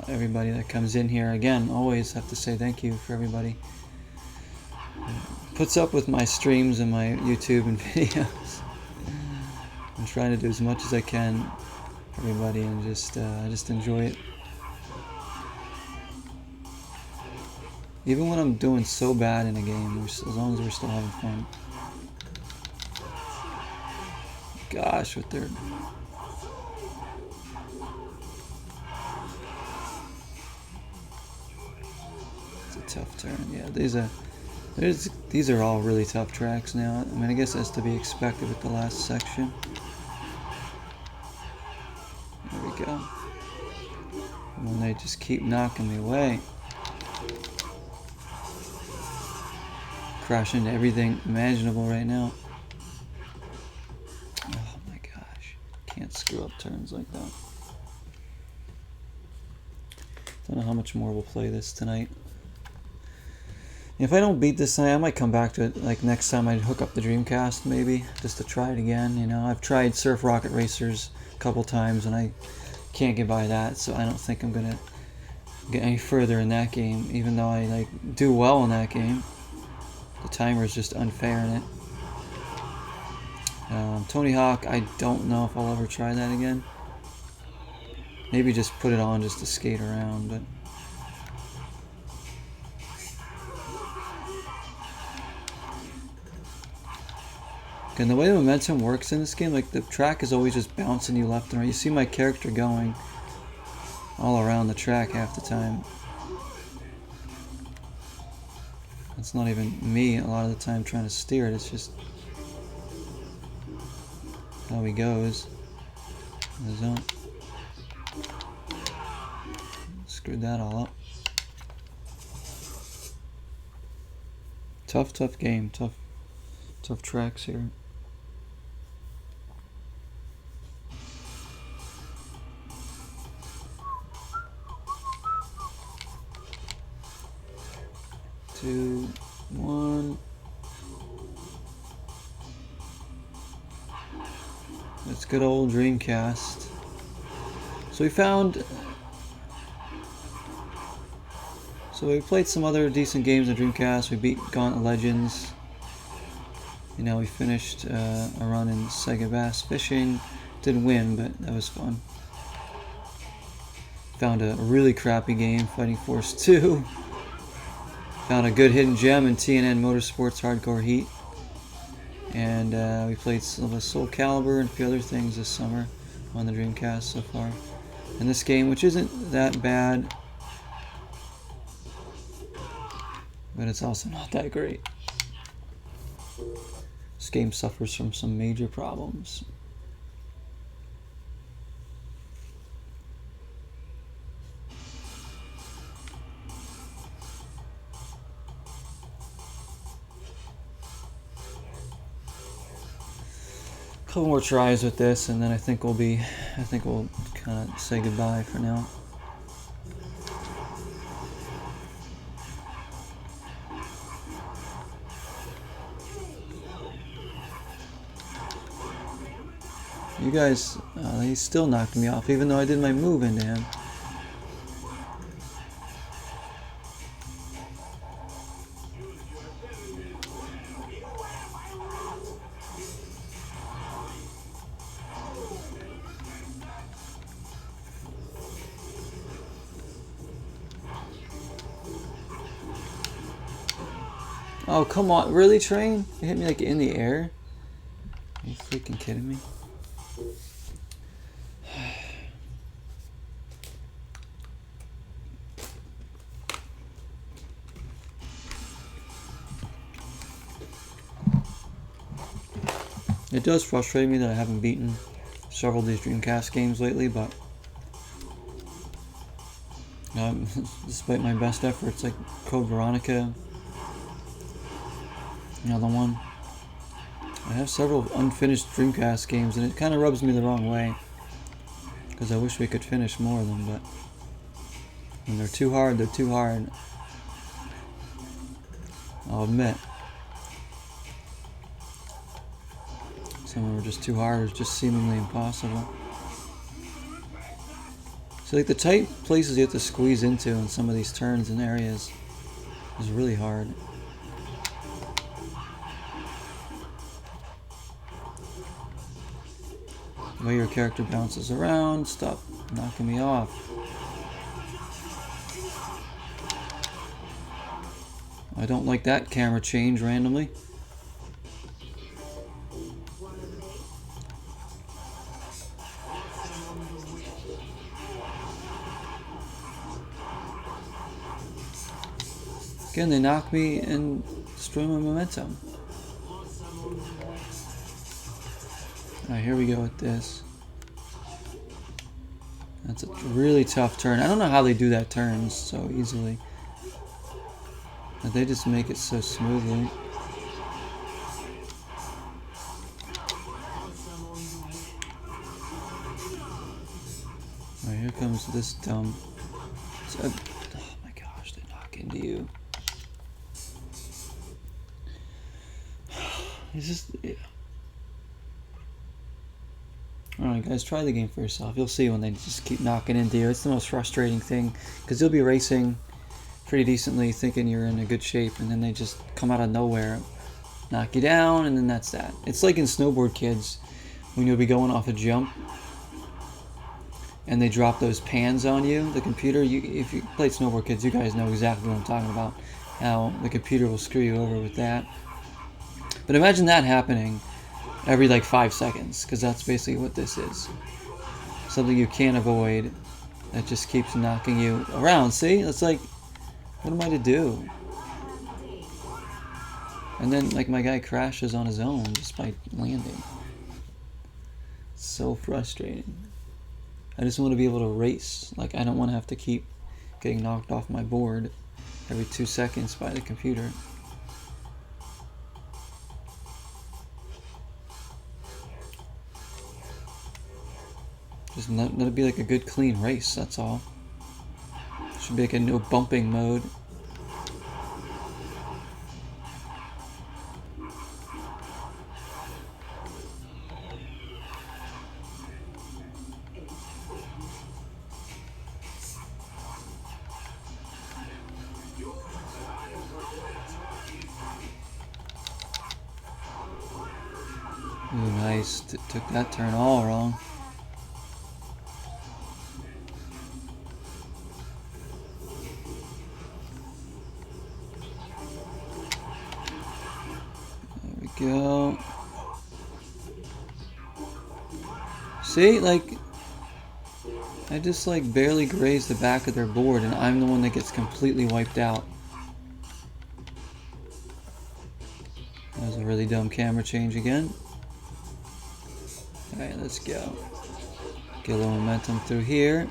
Everybody that comes in here, again, always have to say thank you for everybody puts up with my streams and my YouTube and videos. I'm trying to do as much as I can for everybody and just enjoy it. Even when I'm doing so bad in a game, as long as we're still having fun. Gosh, with their... It's a tough turn. Yeah, these are all really tough tracks now. I mean, I guess that's to be expected with the last section. There we go. And when they just keep knocking me away. Crash into everything imaginable right now. Can't screw up turns like that. Don't know how much more we'll play this tonight. If I don't beat this tonight, I might come back to it. Like next time I'd hook up the Dreamcast maybe, just to try it again. You know, I've tried Surf Rocket Racers a couple times and I can't get by that, so I don't think I'm gonna get any further in that game, even though I like do well in that game. The timer is just unfair in it. Tony Hawk, I don't know if I'll ever try that again. Maybe just put it on just to skate around, but... And the way the momentum works in this game, like the track is always just bouncing you left and right. You see my character going all around the track half the time. It's not even me a lot of the time trying to steer it, it's just how he goes in the zone. Screwed that all up. Tough game. Tough tracks here. 2, 1. It's good old Dreamcast. So we found... So we played some other decent games on Dreamcast. We beat Gauntlet Legends. You know, we finished a run in Sega Bass Fishing. Didn't win, but that was fun. Found a really crappy game, Fighting Force 2. Found a good hidden gem in TNN Motorsports Hardcore Heat. And we played some of Soul Calibur and a few other things this summer on the Dreamcast so far. And this game, which isn't that bad, but it's also not that great. This game suffers from some major problems. Couple more tries with this, and then I think we'll kind of say goodbye for now. You guys, he's still knocking me off, even though I did my move into him. Oh, come on. Really, Train? You hit me like in the air? Are you freaking kidding me? It does frustrate me that I haven't beaten several of these Dreamcast games lately, but despite my best efforts, like Code Veronica, another one. I have several unfinished Dreamcast games, and it kind of rubs me the wrong way, because I wish we could finish more of them, but when they're too hard, they're too hard. I'll admit. Some of them are just too hard, or just seemingly impossible. So like the tight places you have to squeeze into in some of these turns and areas is really hard. The way your character bounces around, stop knocking me off. I don't like that camera change randomly. Again, they knock me and destroy my momentum. Alright, here we go with this. That's a really tough turn. I don't know how they do that turn so easily. But they just make it so smoothly. Alright, here comes this dumb... oh my gosh, they knock into you. It's just... yeah. Alright guys, try the game for yourself. You'll see when they just keep knocking into you. It's the most frustrating thing, because you'll be racing pretty decently thinking you're in a good shape, and then they just come out of nowhere, knock you down, and then that's that. It's like in Snowboard Kids, when you'll be going off a jump, and they drop those pans on you, the computer. If you played Snowboard Kids, you guys know exactly what I'm talking about, how the computer will screw you over with that. But imagine that happening every like 5 seconds, because that's basically what this is. Something you can't avoid that just keeps knocking you around. See? It's like, what am I to do? And then like my guy crashes on his own just by landing. It's so frustrating. I just want to be able to race. Like, I don't want to have to keep getting knocked off my board every 2 seconds by the computer. Just let it be like a good clean race, that's all. Should be like a no bumping mode. Ooh, nice. Took that turn all wrong. There we go. See, like, I just like barely grazed the back of their board and I'm the one that gets completely wiped out. That was a really dumb camera change again. Alright, let's go. Get a little momentum through here.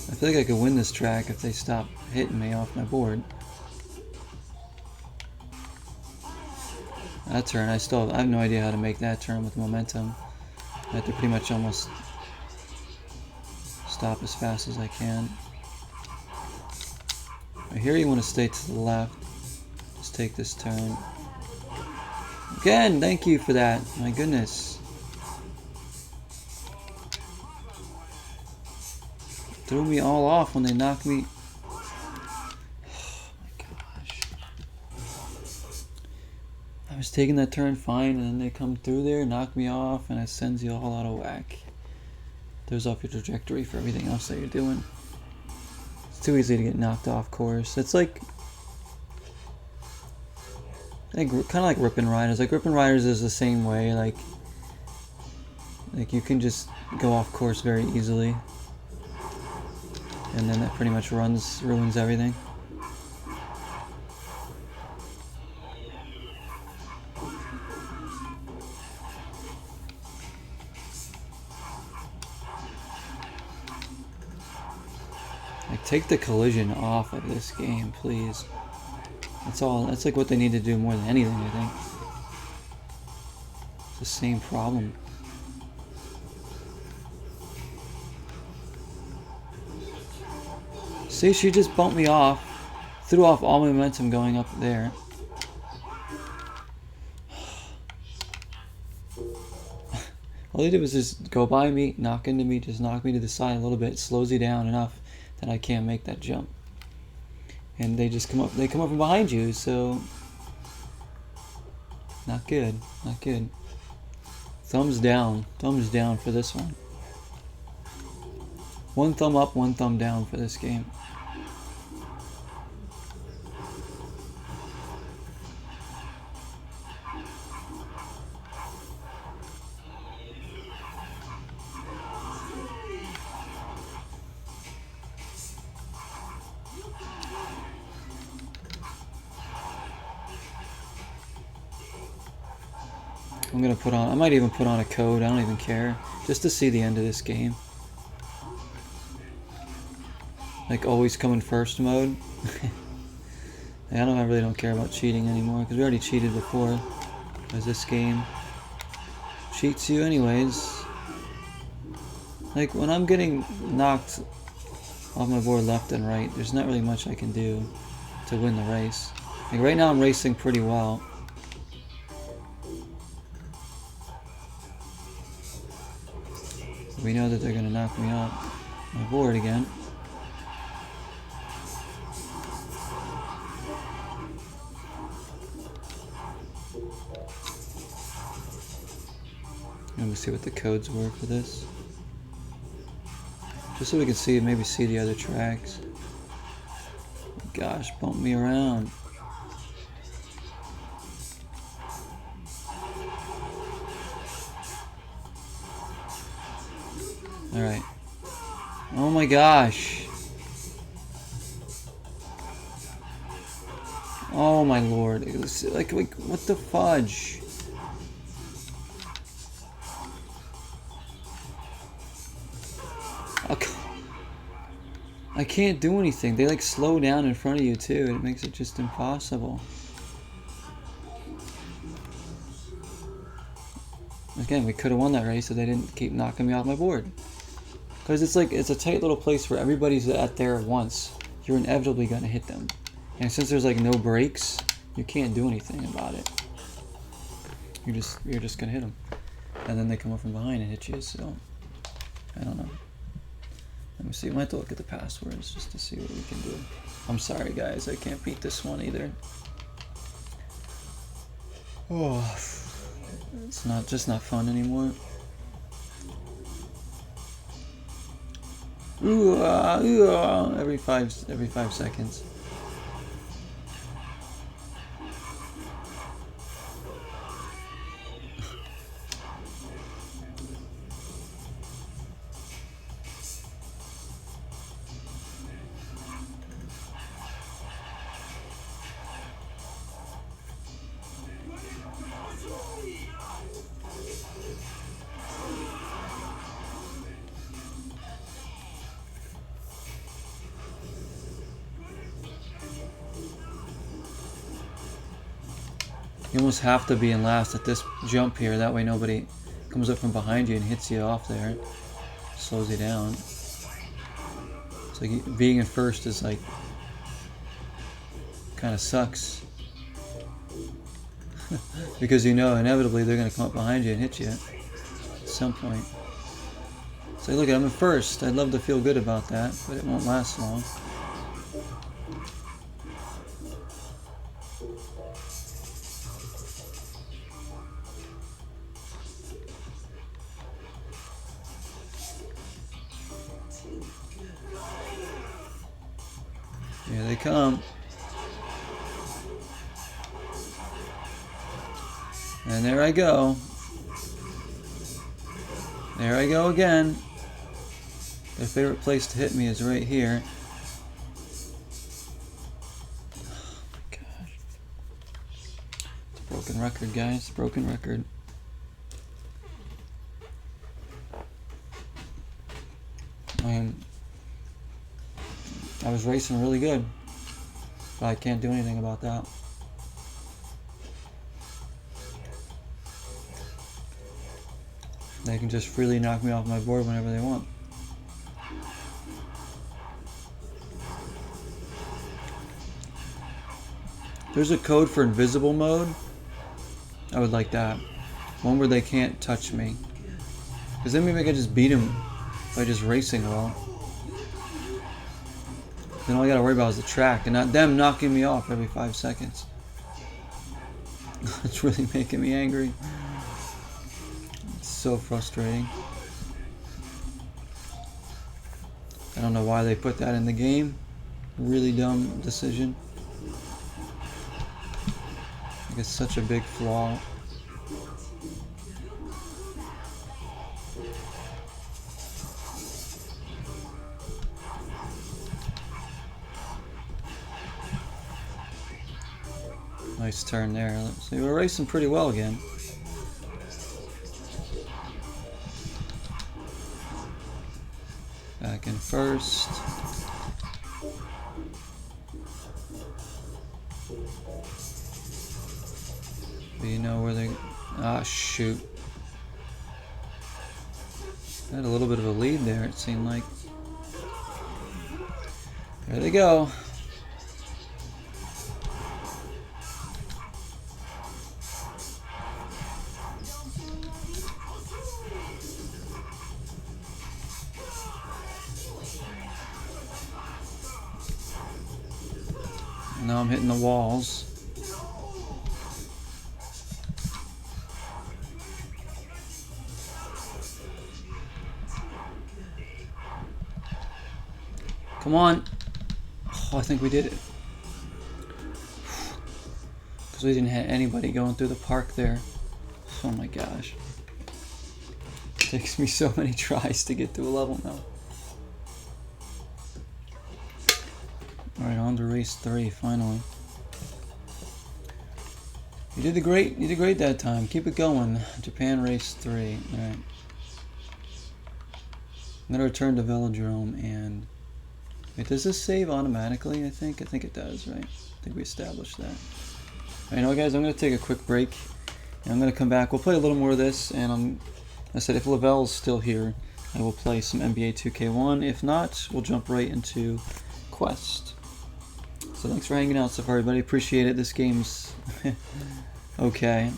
I feel like I could win this track if they stop hitting me off my board. That turn, I have no idea how to make that turn with momentum. I have to pretty much almost stop as fast as I can. Here you want to stay to the left. Just take this turn. Again, thank you for that. My goodness. Threw me all off when they knocked me. Oh my gosh. I was taking that turn fine and then they come through there, knock me off, and it sends you all out of whack. Throws off your trajectory for everything else that you're doing. It's too easy to get knocked off course. It's like kind of like ripping riders. Like ripping riders is the same way. Like you can just go off course very easily, and then that pretty much ruins everything. Like take the collision off of this game, please. That's all. That's like what they need to do more than anything, I think. It's the same problem. See, she just bumped me off. Threw off all my momentum going up there. All they did was just go by me, knock into me, just knock me to the side a little bit, slows you down enough that I can't make that jump. And they just come up from behind you, so not good, not good. Thumbs down for this one. One thumb up, one thumb down for this game. I'm gonna I might even put on a code, I don't even care, just to see the end of this game. Like always coming first mode. I really don't care about cheating anymore, because we already cheated before. Because this game cheats you anyways. Like when I'm getting knocked off my board left and right, there's not really much I can do to win the race. Like right now I'm racing pretty well. We know that they're gonna knock me off my board again. Let me see what the codes were for this. Just so we can see, maybe see the other tracks. Gosh, bump me around. Alright. Oh my gosh. Oh my lord. It was like what the fudge? I can't do anything. They like slow down in front of you too. It makes it just impossible. Again, we could have won that race if they didn't keep knocking me off my board. Because it's a tight little place where everybody's at there at once. You're inevitably going to hit them. And since there's like no brakes, you can't do anything about it. You're just going to hit them. And then they come up from behind and hit you, so I don't know. Let me see. I might have to look at the passwords just to see what we can do. I'm sorry, guys. I can't beat this one either. Oh, it's just not fun anymore. Ooh, every five seconds. You almost have to be in last at this jump here. That way nobody comes up from behind you and hits you off there. Slows you down. It's like being in first is like kind of sucks. Because you know inevitably they're going to come up behind you and hit you at some point. So look, I'm in first. I'd love to feel good about that, but it won't last long. Here they come. And there I go. There I go again. Their favorite place to hit me is right here. Oh my gosh. It's a broken record, guys. Broken record. I was racing really good, but I can't do anything about that. They can just freely knock me off my board whenever they want. There's a code for invisible mode. I would like that. One where they can't touch me. Because then maybe I could just beat them by just racing well. Then all I gotta worry about is the track and not them knocking me off every 5 seconds. It's really making me angry. It's so frustrating. I don't know why they put that in the game. Really dumb decision. Like it's such a big flaw. Nice turn there. Let's see, we're racing pretty well again. Back in first. But you know where they... Ah, shoot. Had a little bit of a lead there, it seemed like. There they go. Now I'm hitting the walls. Come on. Oh, I think we did it. Because we didn't have anybody going through the park there. Oh my gosh. It takes me so many tries to get through a level now. Alright, on to race 3, finally. You did great that time. Keep it going. Japan race 3. Alright. I'm gonna return to Velodrome and... Wait, does this save automatically, I think? I think it does, right? I think we established that. Alright, you know what, guys? I'm gonna take a quick break. And I'm gonna come back. We'll play a little more of this, and I said if Lavelle's still here, I will play some NBA 2K1. If not, we'll jump right into Quest. So thanks for hanging out so far, everybody. Appreciate it. This game's okay.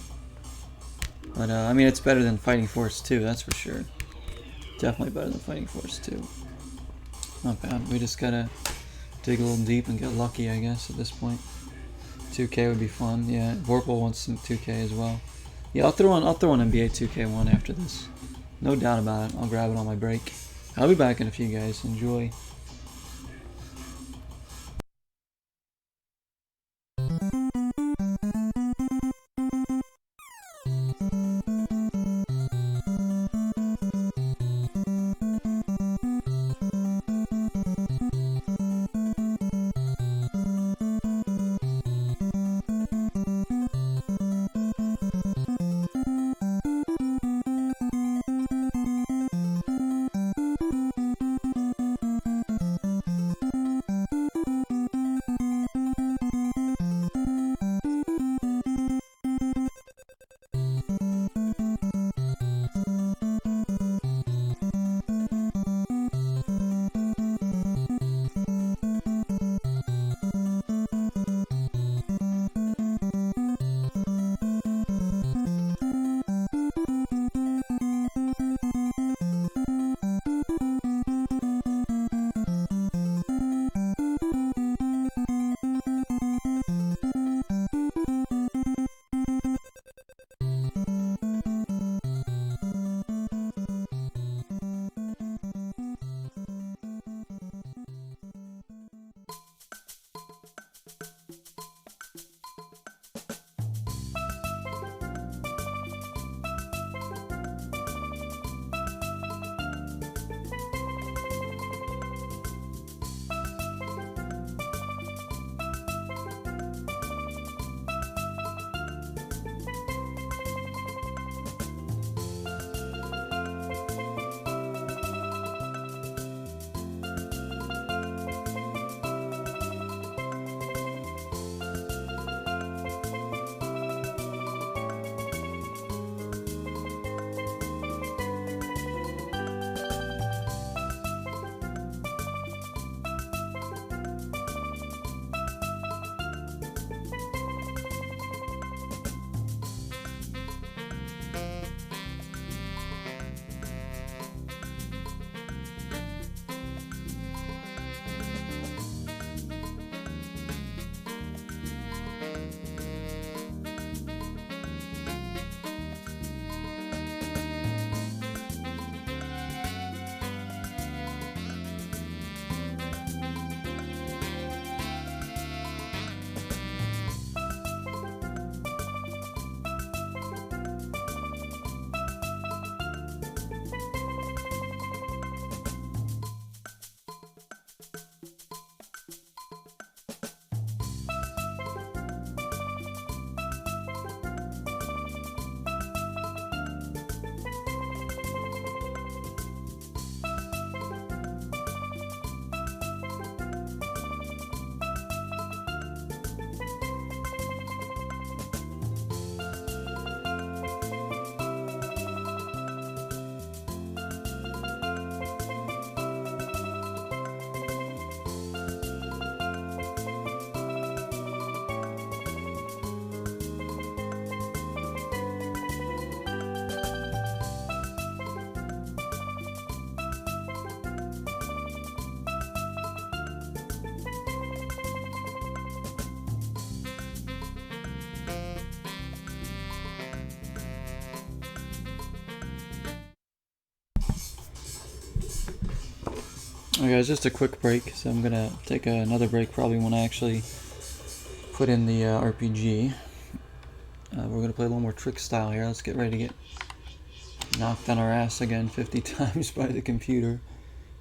But, I mean, it's better than Fighting Force 2, that's for sure. Definitely better than Fighting Force 2. Not bad. We just gotta dig a little deep and get lucky, I guess, at this point. 2K would be fun. Yeah, Vorpal wants some 2K as well. Yeah, I'll throw on NBA 2K1 after this. No doubt about it. I'll grab it on my break. I'll be back in a few, guys. Enjoy. Okay, guys, just a quick break. So I'm gonna take another break probably when I actually put in the RPG. We're gonna play a little more trick style here. Let's get ready to get knocked on our ass again 50 times by the computer.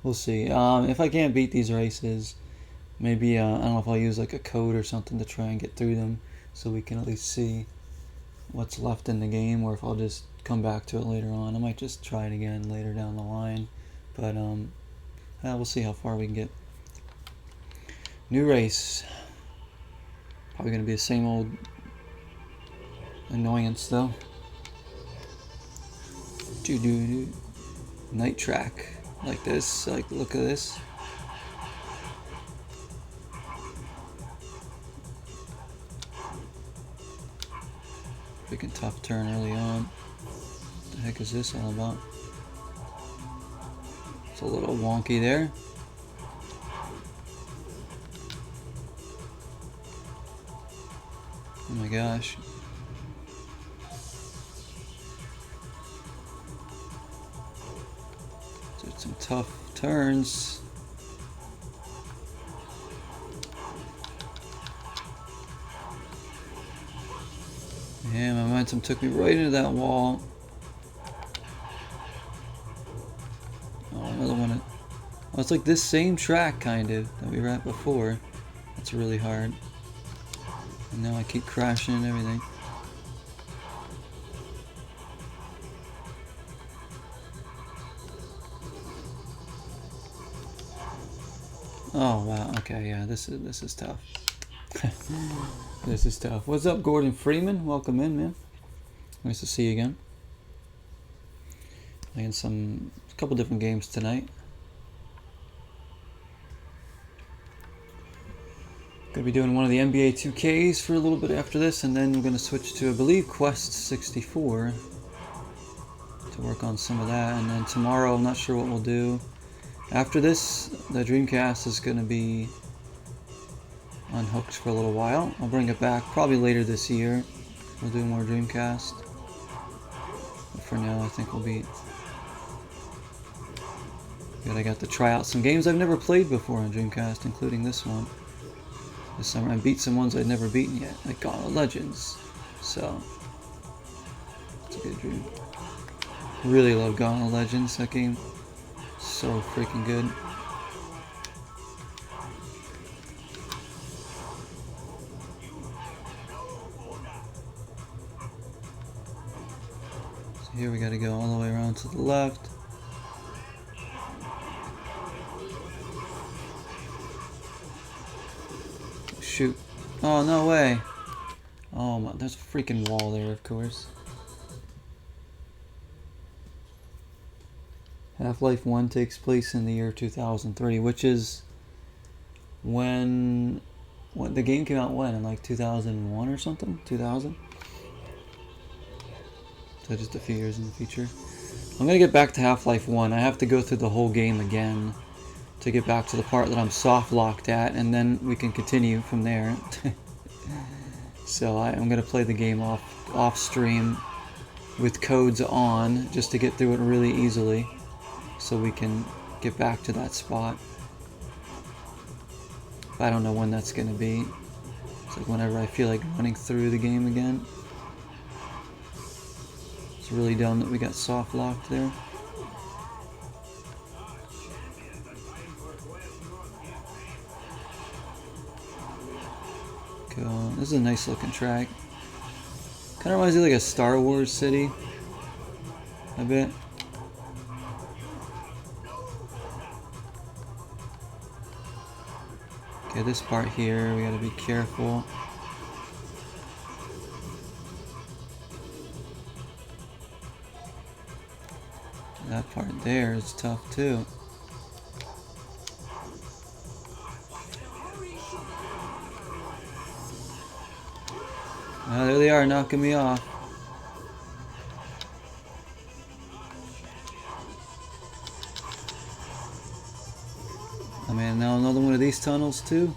We'll see. If I can't beat these races, maybe I don't know if I'll use like a code or something to try and get through them, so we can at least see what's left in the game, or if I'll just come back to it later on. I might just try it again later down the line, but we'll see how far we can get. New race. Probably gonna be the same old annoyance though. Night track like this. I like the look of this. Freaking tough turn early on. What the heck is this all about? It's a little wonky there. my gosh. Did some tough turns. Yeah, my momentum took me right into that wall. Oh, another one. Oh, it's like this same track, kind of, that we were at before. That's really hard. And now I keep crashing and everything. Oh wow, okay, yeah, this is tough. This is tough. What's up, Gordon Freeman? Welcome in, man. Nice to see you again. Playing a couple different games tonight. Gonna be doing one of the NBA 2Ks for a little bit after this, and then we're gonna switch to, I believe, Quest 64 to work on some of that. And then tomorrow, I'm not sure what we'll do. After this, the Dreamcast is gonna be unhooked for a little while. I'll bring it back probably later this year. We'll do more Dreamcast. But for now, I think we'll be good. I got to try out some games I've never played before on Dreamcast, including this one. This summer I beat some ones I'd never beaten yet, like Gauntlet Legends. So, it's a good dream. Really love Gauntlet Legends, that game. So freaking good. So here we gotta go all the way around to the left. Shoot. Oh, no way. Oh my, there's a freaking wall there, of course. Half-Life 1 takes place in the year 2003, which is when the game came out when? In like 2001 or something? 2000? So just a few years in the future. I'm gonna get back to Half-Life 1. I have to go through the whole game again to get back to the part that I'm soft locked at, and then we can continue from there. So I'm gonna play the game off stream with codes on, just to get through it really easily, so we can get back to that spot. I don't know when that's gonna be. It's like whenever I feel like running through the game again. It's really dumb that we got soft locked there. Cool. This is a nice looking track. Kind of reminds me of like a Star Wars city, a bit. Okay, this part here, we gotta be careful. That part there is tough too. Oh, there they are, knocking me off. Oh man, now another one of these tunnels too.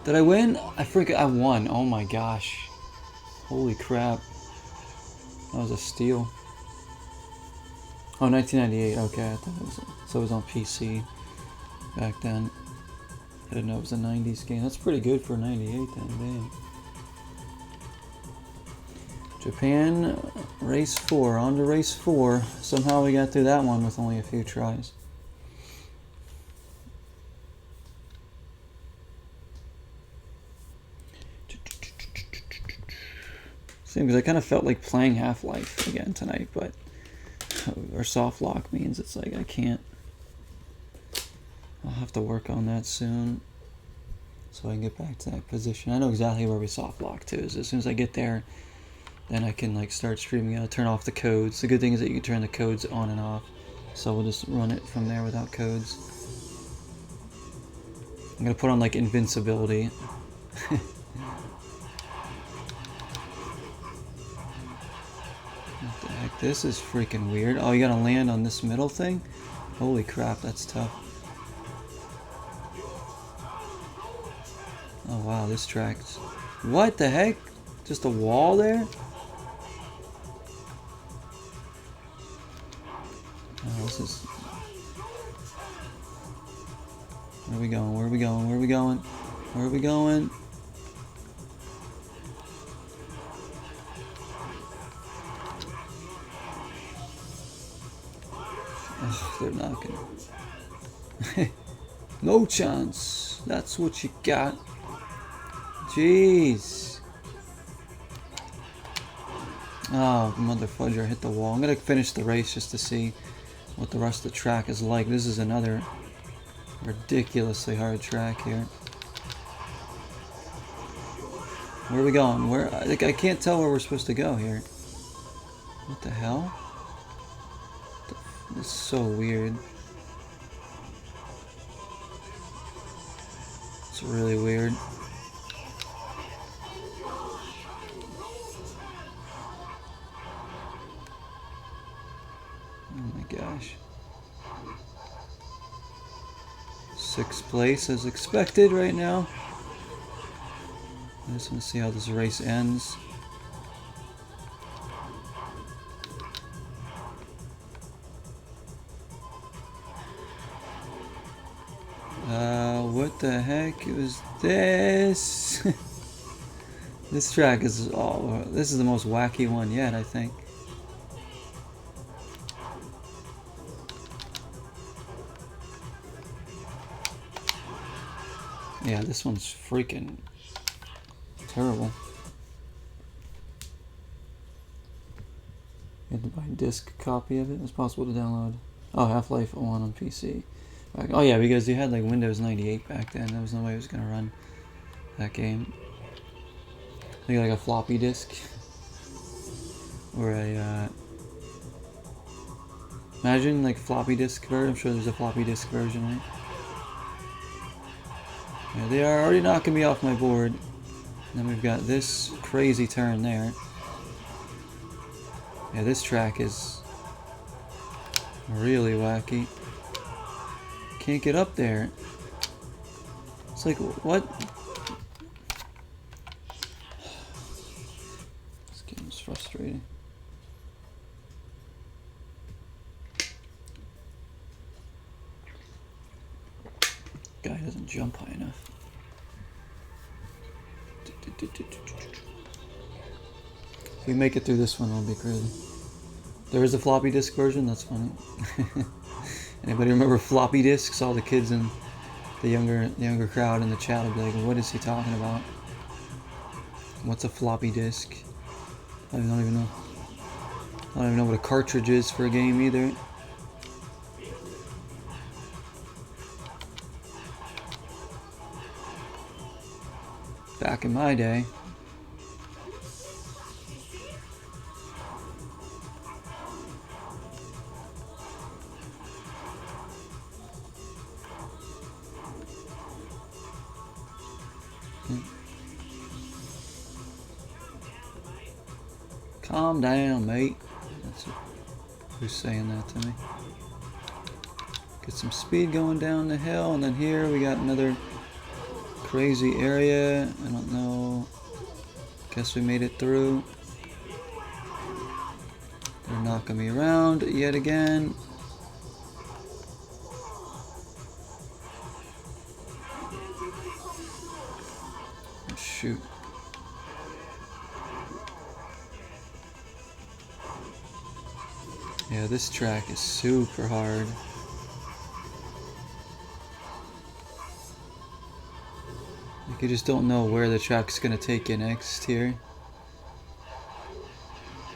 Did I win? I won. Oh my gosh. Holy crap. That was a steal. Oh, 1998. Okay, I thought it was, so it was on PC back then. I didn't know it was a 90s game. That's pretty good for 98 then, dang. Japan, race 4. On to race 4. Somehow we got through that one with only a few tries. Same, because I kind of felt like playing Half-Life again tonight, but our soft lock means it's like I can't. I'll have to work on that soon so I can get back to that position. I know exactly where we soft lock to. As soon as I get there, then I can like start streaming. I'll turn off the codes. The good thing is that you can turn the codes on and off. So we'll just run it from there without codes. I'm gonna put on like invincibility. What the heck? This is freaking weird. Oh, you gotta land on this middle thing? Holy crap, that's tough. this track. What the heck? Just a wall there? Oh, this is... Where are we going? Where are we going? Where are we going? Where are we going? Ugh, they're knocking. No chance. That's what you got. Jeez. Oh, mother fudger, hit the wall. I'm gonna finish the race just to see what the rest of the track is like. This is another ridiculously hard track here. Where are we going? Where? I can't tell where we're supposed to go here. What the hell? This is so weird. It's really weird. Oh my gosh. 6th place as expected right now. I just want to see how this race ends. What the heck was this? This track is this is the most wacky one yet, I think. Yeah, this one's freaking terrible. You had to buy a disc copy of it. It's possible to download. Oh, Half-Life 1 on PC. Oh yeah, because you had like Windows 98 back then. There was no way it was gonna run that game. I think like a floppy disk or a imagine like floppy disk version. I'm sure there's a floppy disk version, right? Yeah, they are already knocking me off my board. And then we've got this crazy turn there. Yeah, this track is really wacky. Can't get up there. It's like, what? This game's frustrating. Guy doesn't jump high enough. If we make it through this one, it'll be crazy. There is a floppy disk version. That's funny. Anybody remember floppy disks? All the kids in the younger crowd in the chat will be like, "What is he talking about? What's a floppy disk?" I don't even know. I don't even know what a cartridge is for a game either. Back in my day. Calm down, mate. That's it. Who's saying that to me? Get some speed going down the hill, and then here we got another crazy area. I don't know. Guess we made it through. They're knocking me around yet again. Oh, shoot. Yeah, this track is super hard. Like, you just don't know where the track's gonna take you next here.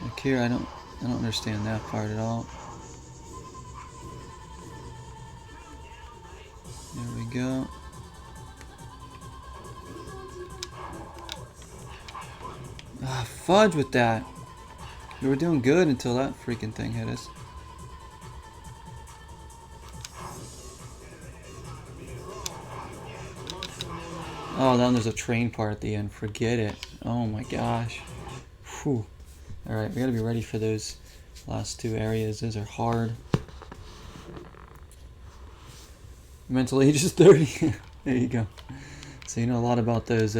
Like here, I don't understand that part at all. There we go. Ah, fudge with that. We were doing good until that freaking thing hit us. Oh, then there's a train part at the end. Forget it. Oh my gosh. Whew. Alright, we gotta be ready for those last two areas. Those are hard. Mental age is 30. There you go. See So you know a lot about those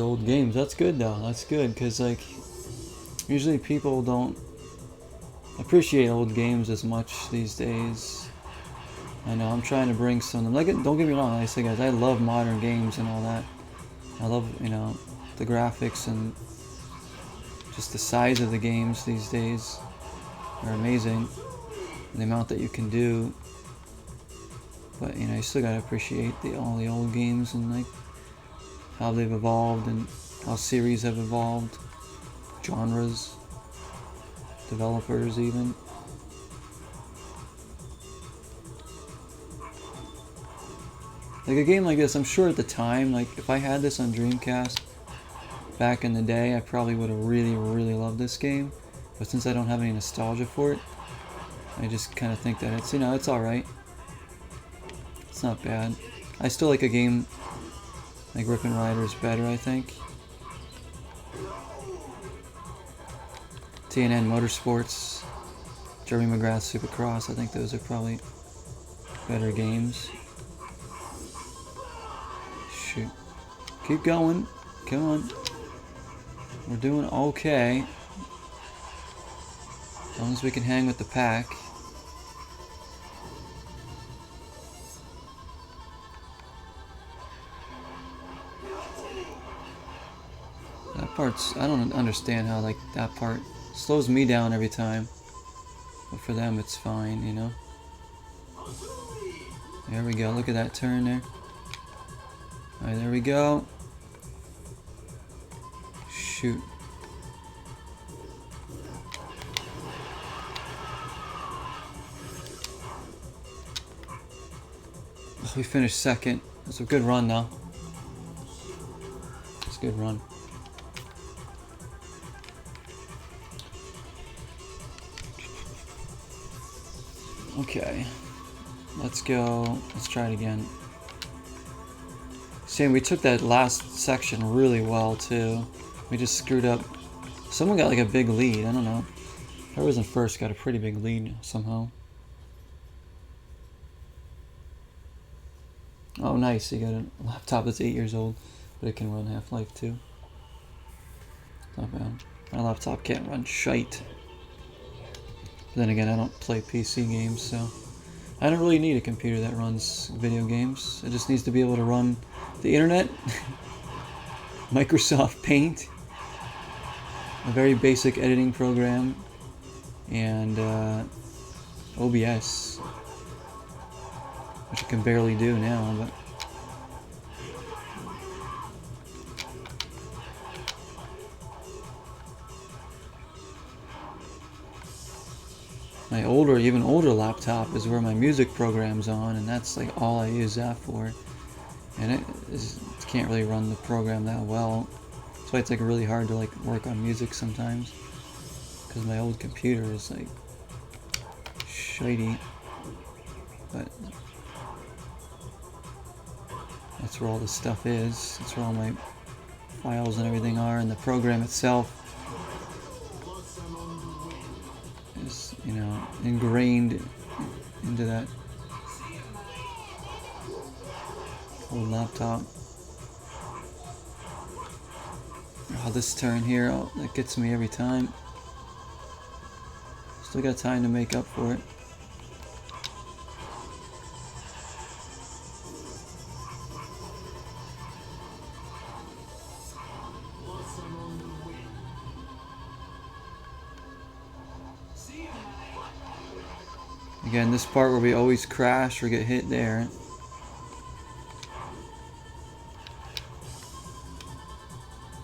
old games. That's good though. That's good, because like usually people don't appreciate old games as much these days. I know I'm trying to bring some of them. Like, don't get me wrong, like I say, guys, I love modern games and all that. I love, you know, the graphics and just the size of the games these days are amazing. The amount that you can do. But you know, you still gotta appreciate all the old games and like how they've evolved and how series have evolved, genres, developers even. Like a game like this, I'm sure at the time, like if I had this on Dreamcast back in the day, I probably would have really, really loved this game. But since I don't have any nostalgia for it, I just kind of think that it's, you know, it's alright. It's not bad. I still like a game like Rip'n Riders better, I think. TNN Motorsports, Jeremy McGrath's Supercross, I think those are probably better games. Shoot. Keep going. Come on. We're doing okay. As long as we can hang with the pack. That part's, I don't understand how like that part slows me down every time. But for them it's fine, you know. There we go. Look at that turn there. Alright, there we go. Shoot. Oh, we finished second. That's a good run though. It's a good run. Okay. Let's go. Let's try it again. See, we took that last section really well too. We just screwed up. Someone got like a big lead. I don't know. Whoever was in first got a pretty big lead somehow. Oh, nice. You got a laptop that's 8 years old, but it can run Half-Life too. Not bad. My laptop can't run shite. But then again, I don't play PC games, so I don't really need a computer that runs video games. It just needs to be able to run the internet, Microsoft Paint, a very basic editing program, and OBS, which I can barely do now, but my older, even older laptop is where my music program's on, and that's like all I use that for. And it can't really run the program that well. That's why it's like really hard to like work on music sometimes. Because my old computer is like shitey. But that's where all this stuff is. That's where all my files and everything are, and the program itself is, you know, ingrained into that old laptop. Oh, this turn here, oh, that gets me every time. Still got time to make up for it. Again, this part where we always crash or get hit there.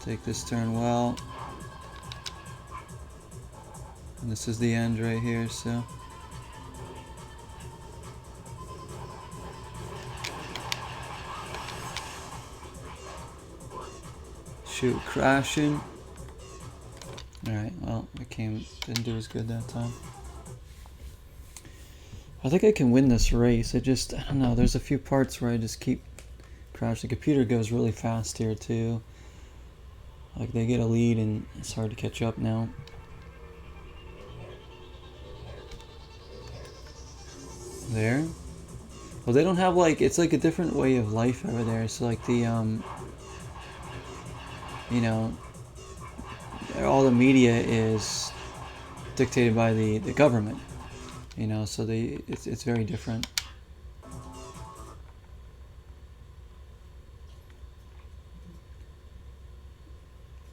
Take this turn well. And this is the end right here, so. Shoot, crashing. Alright, well, didn't do as good that time. I think I can win this race. I don't know, there's a few parts where I just keep crashing. The computer goes really fast here too. Like they get a lead and it's hard to catch up now. There. Well, they don't have like, it's like a different way of life over there. So like the you know, all the media is dictated by the government. You know, so it's very different.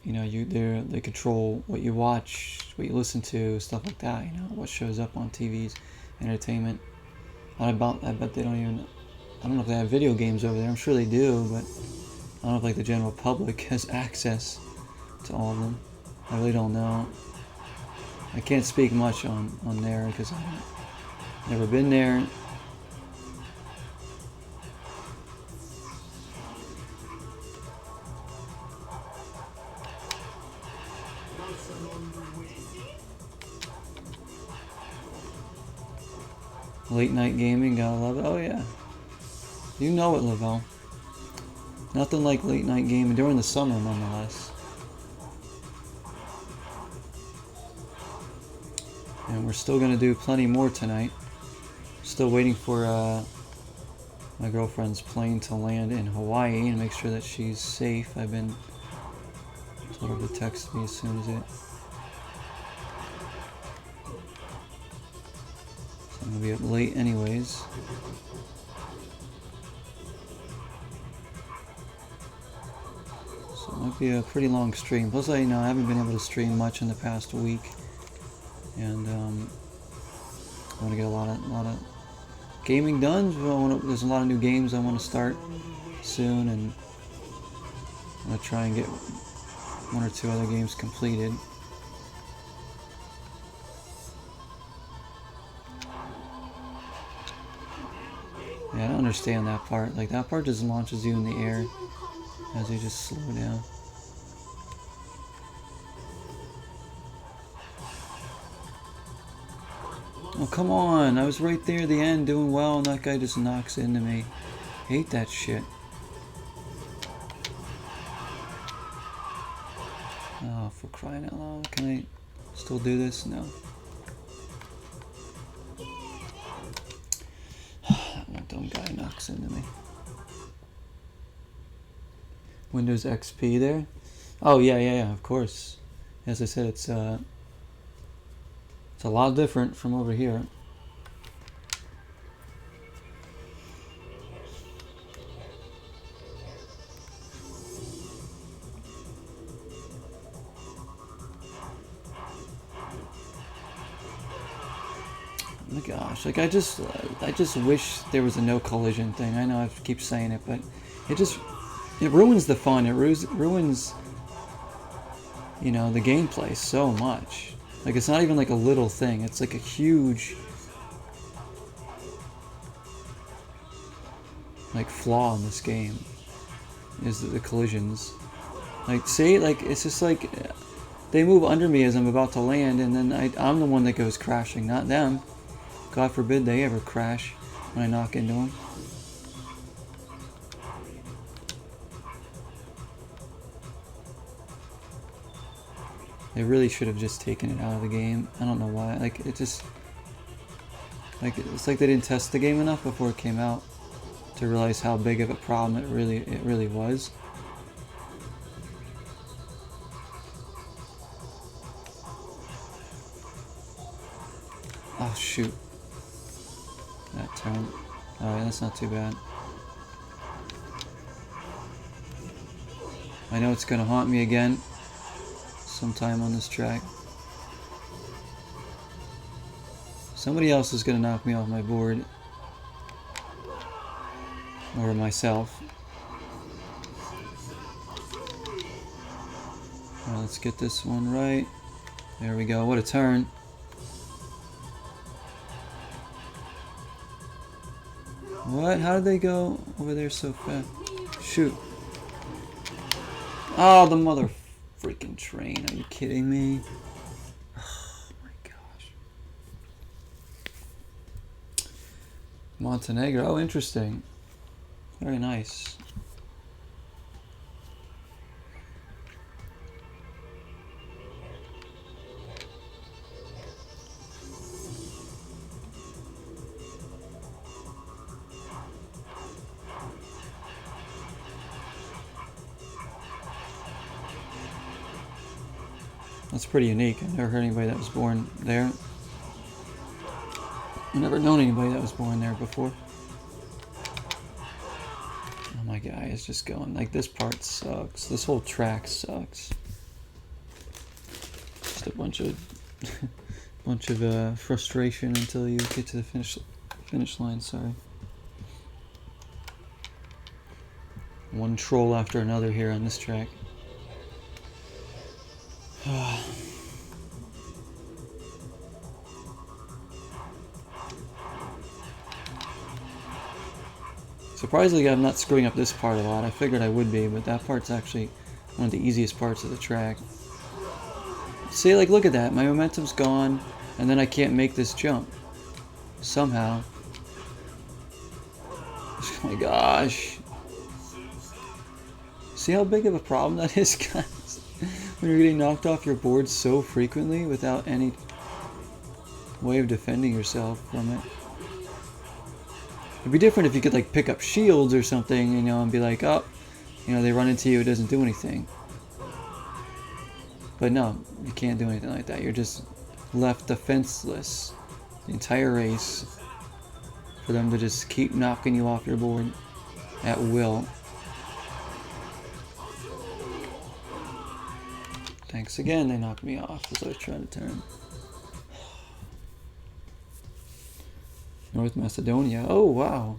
You know, they control what you watch, what you listen to, stuff like that. You know, what shows up on TVs, entertainment. I bet they don't even. I don't know if they have video games over there. I'm sure they do, but I don't know if like the general public has access to all of them. I really don't know. I can't speak much on there because I've never been there. Late night gaming, gotta love it. Oh yeah. You know it, Lavelle. Nothing like late night gaming during the summer, nonetheless. And we're still gonna do plenty more tonight. Still waiting for my girlfriend's plane to land in Hawaii and make sure that she's safe. I've been told her to text me as soon as it. So I'm gonna be up late anyways. So it might be a pretty long stream. Plus, I haven't been able to stream much in the past week, and I want to get a lot of gaming done. There's a lot of new games I want to start soon, and I'm gonna try and get one or two other games completed. Yeah, I don't understand that part. Like, that part just launches you in the air as you just slow down. Oh, come on. I was right there at the end doing well, and that guy just knocks into me. Hate that shit. Oh, for crying out loud. Can I still do this? No. That dumb guy knocks into me. Windows XP there? Oh, yeah, of course. As I said, it's a lot different from over here. Oh my gosh, like I just wish there was a no collision thing. I know I keep saying it, but it ruins the fun. It ruins the gameplay so much. Like, it's not even like a little thing. It's like a huge like flaw in this game is the collisions. Like, see, like it's just like they move under me as I'm about to land, and then I'm the one that goes crashing, not them. God forbid they ever crash when I knock into them. They really should have just taken it out of the game. I don't know why. Like, it's like they didn't test the game enough before it came out to realize how big of a problem it really was. Oh shoot. That turn. Alright, that's not too bad. I know it's gonna haunt me again sometime on this track. Somebody else is gonna knock me off my board. Or myself. Alright, let's get this one right. There we go. What a turn. What? How did they go over there so fast? Shoot. Oh, the mother freaking train. Are you kidding me? Oh my gosh. Montenegro. Oh, interesting. Very nice. That's pretty unique. I've never heard anybody that was born there. I've never known anybody that was born there before. Oh, my guy is just going, like, this part sucks. This whole track sucks. Just a bunch of frustration until you get to the finish line, sorry. One troll after another here on this track. Surprisingly, I'm not screwing up this part a lot. I figured I would be, but that part's actually one of the easiest parts of the track. See, like, look at that. My momentum's gone, and then I can't make this jump. Somehow. Oh my gosh. See how big of a problem that is, guys? When you're getting knocked off your board so frequently without any way of defending yourself from it. It'd be different if you could, like, pick up shields or something, you know, and be like, oh, you know, they run into you, it doesn't do anything. But no, you can't do anything like that. You're just left defenseless the entire race for them to just keep knocking you off your board at will. Thanks again, they knocked me off as I was trying to turn. North Macedonia. Oh, wow.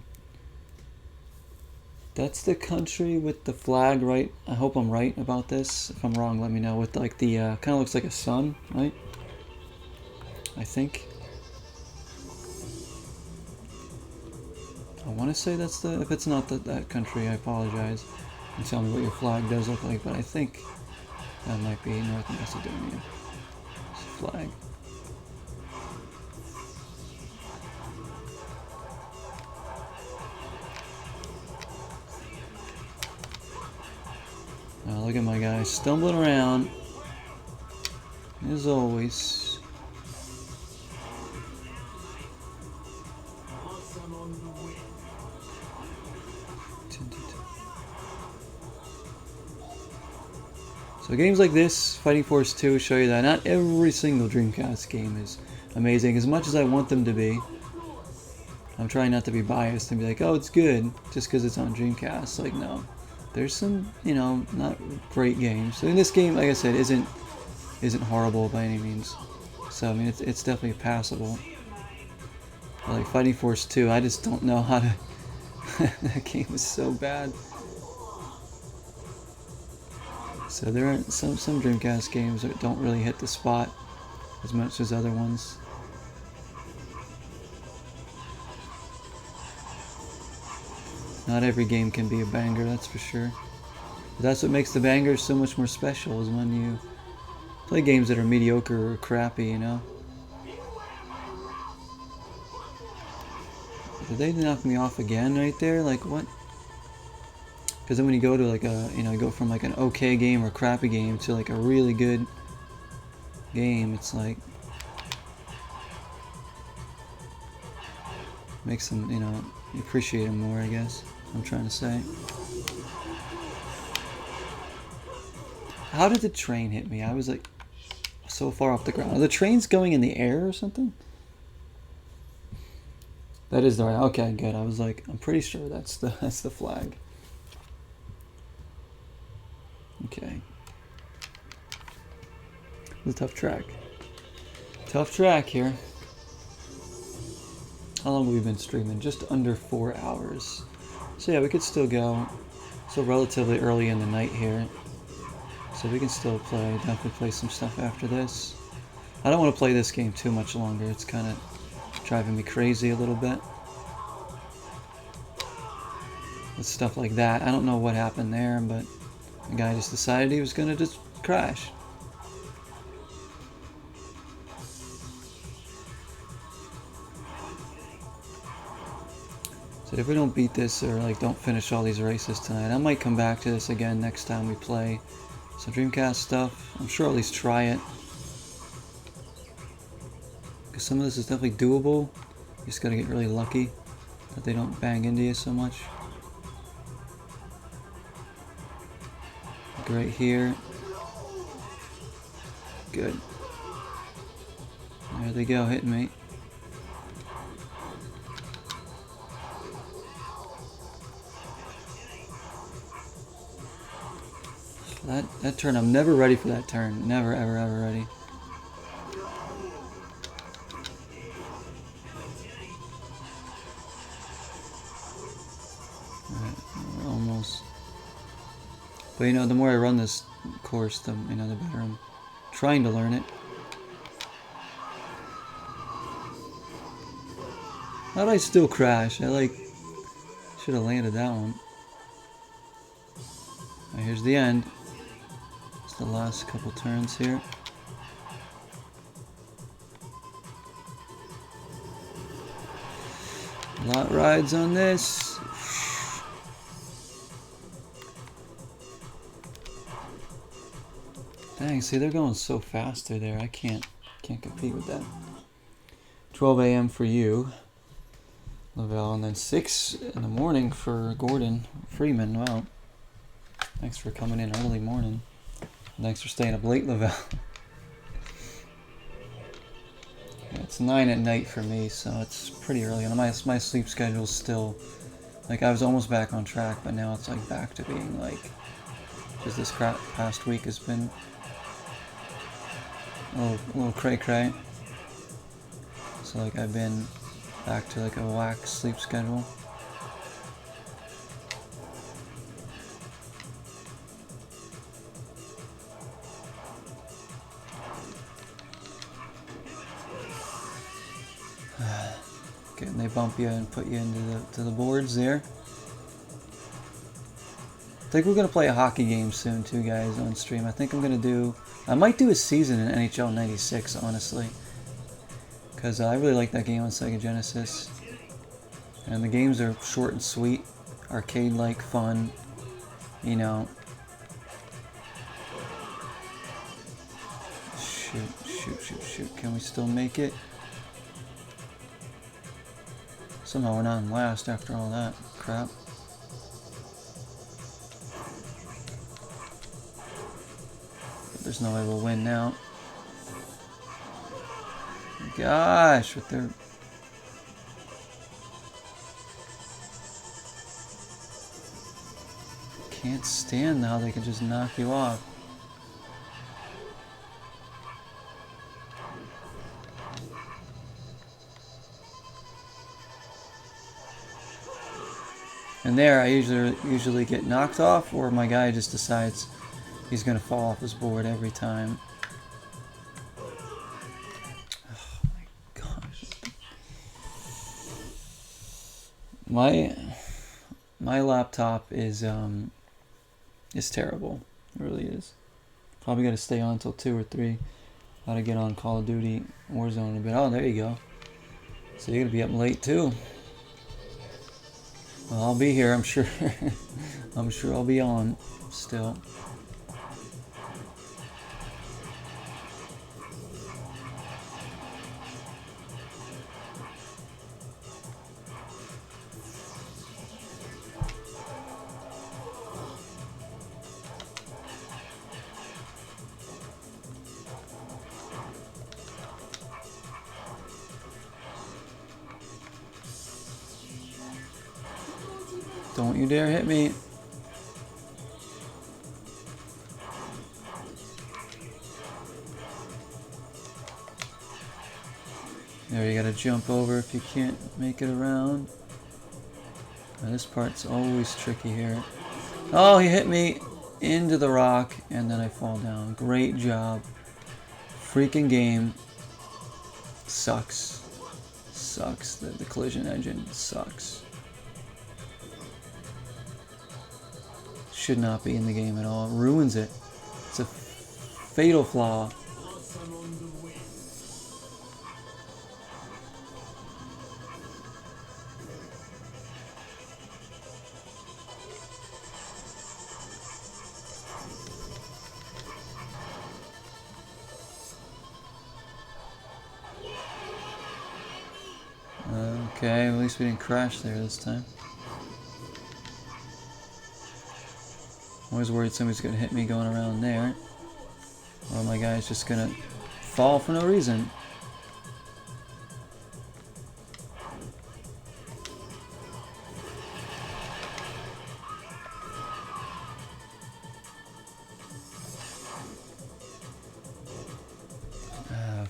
That's the country with the flag, right? I hope I'm right about this. If I'm wrong, let me know. With, like, the, kind of looks like a sun, right? I think. I want to say that's the... If it's not that country, I apologize. And tell me what your flag does look like, but I think that might be North Macedonia. It's a flag. Oh, look at my guy stumbling around, as always. So games like this, Fighting Force 2, show you that not every single Dreamcast game is amazing, as much as I want them to be. I'm trying not to be biased and be like, oh, it's good, just because it's on Dreamcast. Like, no. There's some, you know, not great games. So in this game, like I said, isn't horrible by any means. So I mean, it's definitely passable. But like Fighting Force 2, I just don't know how to. That game is so bad. So there are some Dreamcast games that don't really hit the spot as much as other ones. Not every game can be a banger, that's for sure. But that's what makes the bangers so much more special, is when you play games that are mediocre or crappy, you know? Did they knock me off again right there? Like, what? Because then when you go to like a, you know, you go from like an okay game or crappy game to like a really good game, it's like... makes them, you know, you appreciate them more, I guess. I'm trying to say. How did the train hit me? I was like so far off the ground. Are the trains going in the air or something? That is the right. Okay, good. I was like, I'm pretty sure that's the flag. Okay. It's a tough track. Tough track here. How long have we been streaming? Just under 4 hours. So yeah, we could still go. Still relatively early in the night here. So we can still play. Definitely play some stuff after this. I don't want to play this game too much longer. It's kind of driving me crazy a little bit. With stuff like that. I don't know what happened there, but the guy just decided he was going to just crash. So if we don't beat this or like don't finish all these races tonight, I might come back to this again next time we play some Dreamcast stuff. I'm sure I'll at least try it. Because some of this is definitely doable. You just gotta get really lucky that they don't bang into you so much. Like right here. good. There they go, hitting me. That turn, I'm never ready for that turn. Never, ever, ever ready. Alright, we're almost. But you know, the more I run this course, the better I'm trying to learn it. How did I still crash? I should have landed that one. Alright, here's the end. It's the last couple turns here. Lot rides on this. Dang, see, they're going so fast through there. I can't compete with that. 12 a.m. for you, Lavelle, and then 6 in the morning for Gordon Freeman. Wow. Thanks for coming in early morning. Thanks for staying up late, Lavelle. Yeah, it's 9 at night for me, so it's pretty early. And my sleep schedule's still, like, I was almost back on track, but now it's like back to being like, because this past week has been a little cray-cray. So like I've been back to like a whack sleep schedule. Okay, and they bump you and put you into the boards there. I think we're gonna play a hockey game soon too, guys, on stream. I think I might do a season in NHL 96, honestly. Because I really like that game on Sega Genesis. And the games are short and sweet, arcade-like fun, you know. Shoot. Can we still make it? Somehow we're not in last after all that crap. But there's no way we'll win now. Gosh, with their... Can't stand how they can just knock you off. And there, I usually get knocked off, or my guy just decides he's gonna fall off his board every time. My laptop is terrible. It really is. Probably got to stay on until 2 or 3. Gotta get on Call of Duty Warzone a bit. Oh, there you go. So you're gonna be up late too. Well, I'll be here. I'm sure. I'm sure I'll be on still. Don't you dare hit me. There, you gotta jump over if you can't make it around. Now, this part's always tricky here. Oh, he hit me into the rock and then I fall down. Great job. Freaking game. Sucks. Sucks. The collision engine sucks. Should not be in the game at all. It ruins it. It's a fatal flaw. Okay, at least we didn't crash there this time. I'm always worried somebody's gonna hit me going around there. Oh, my guy's just gonna fall for no reason.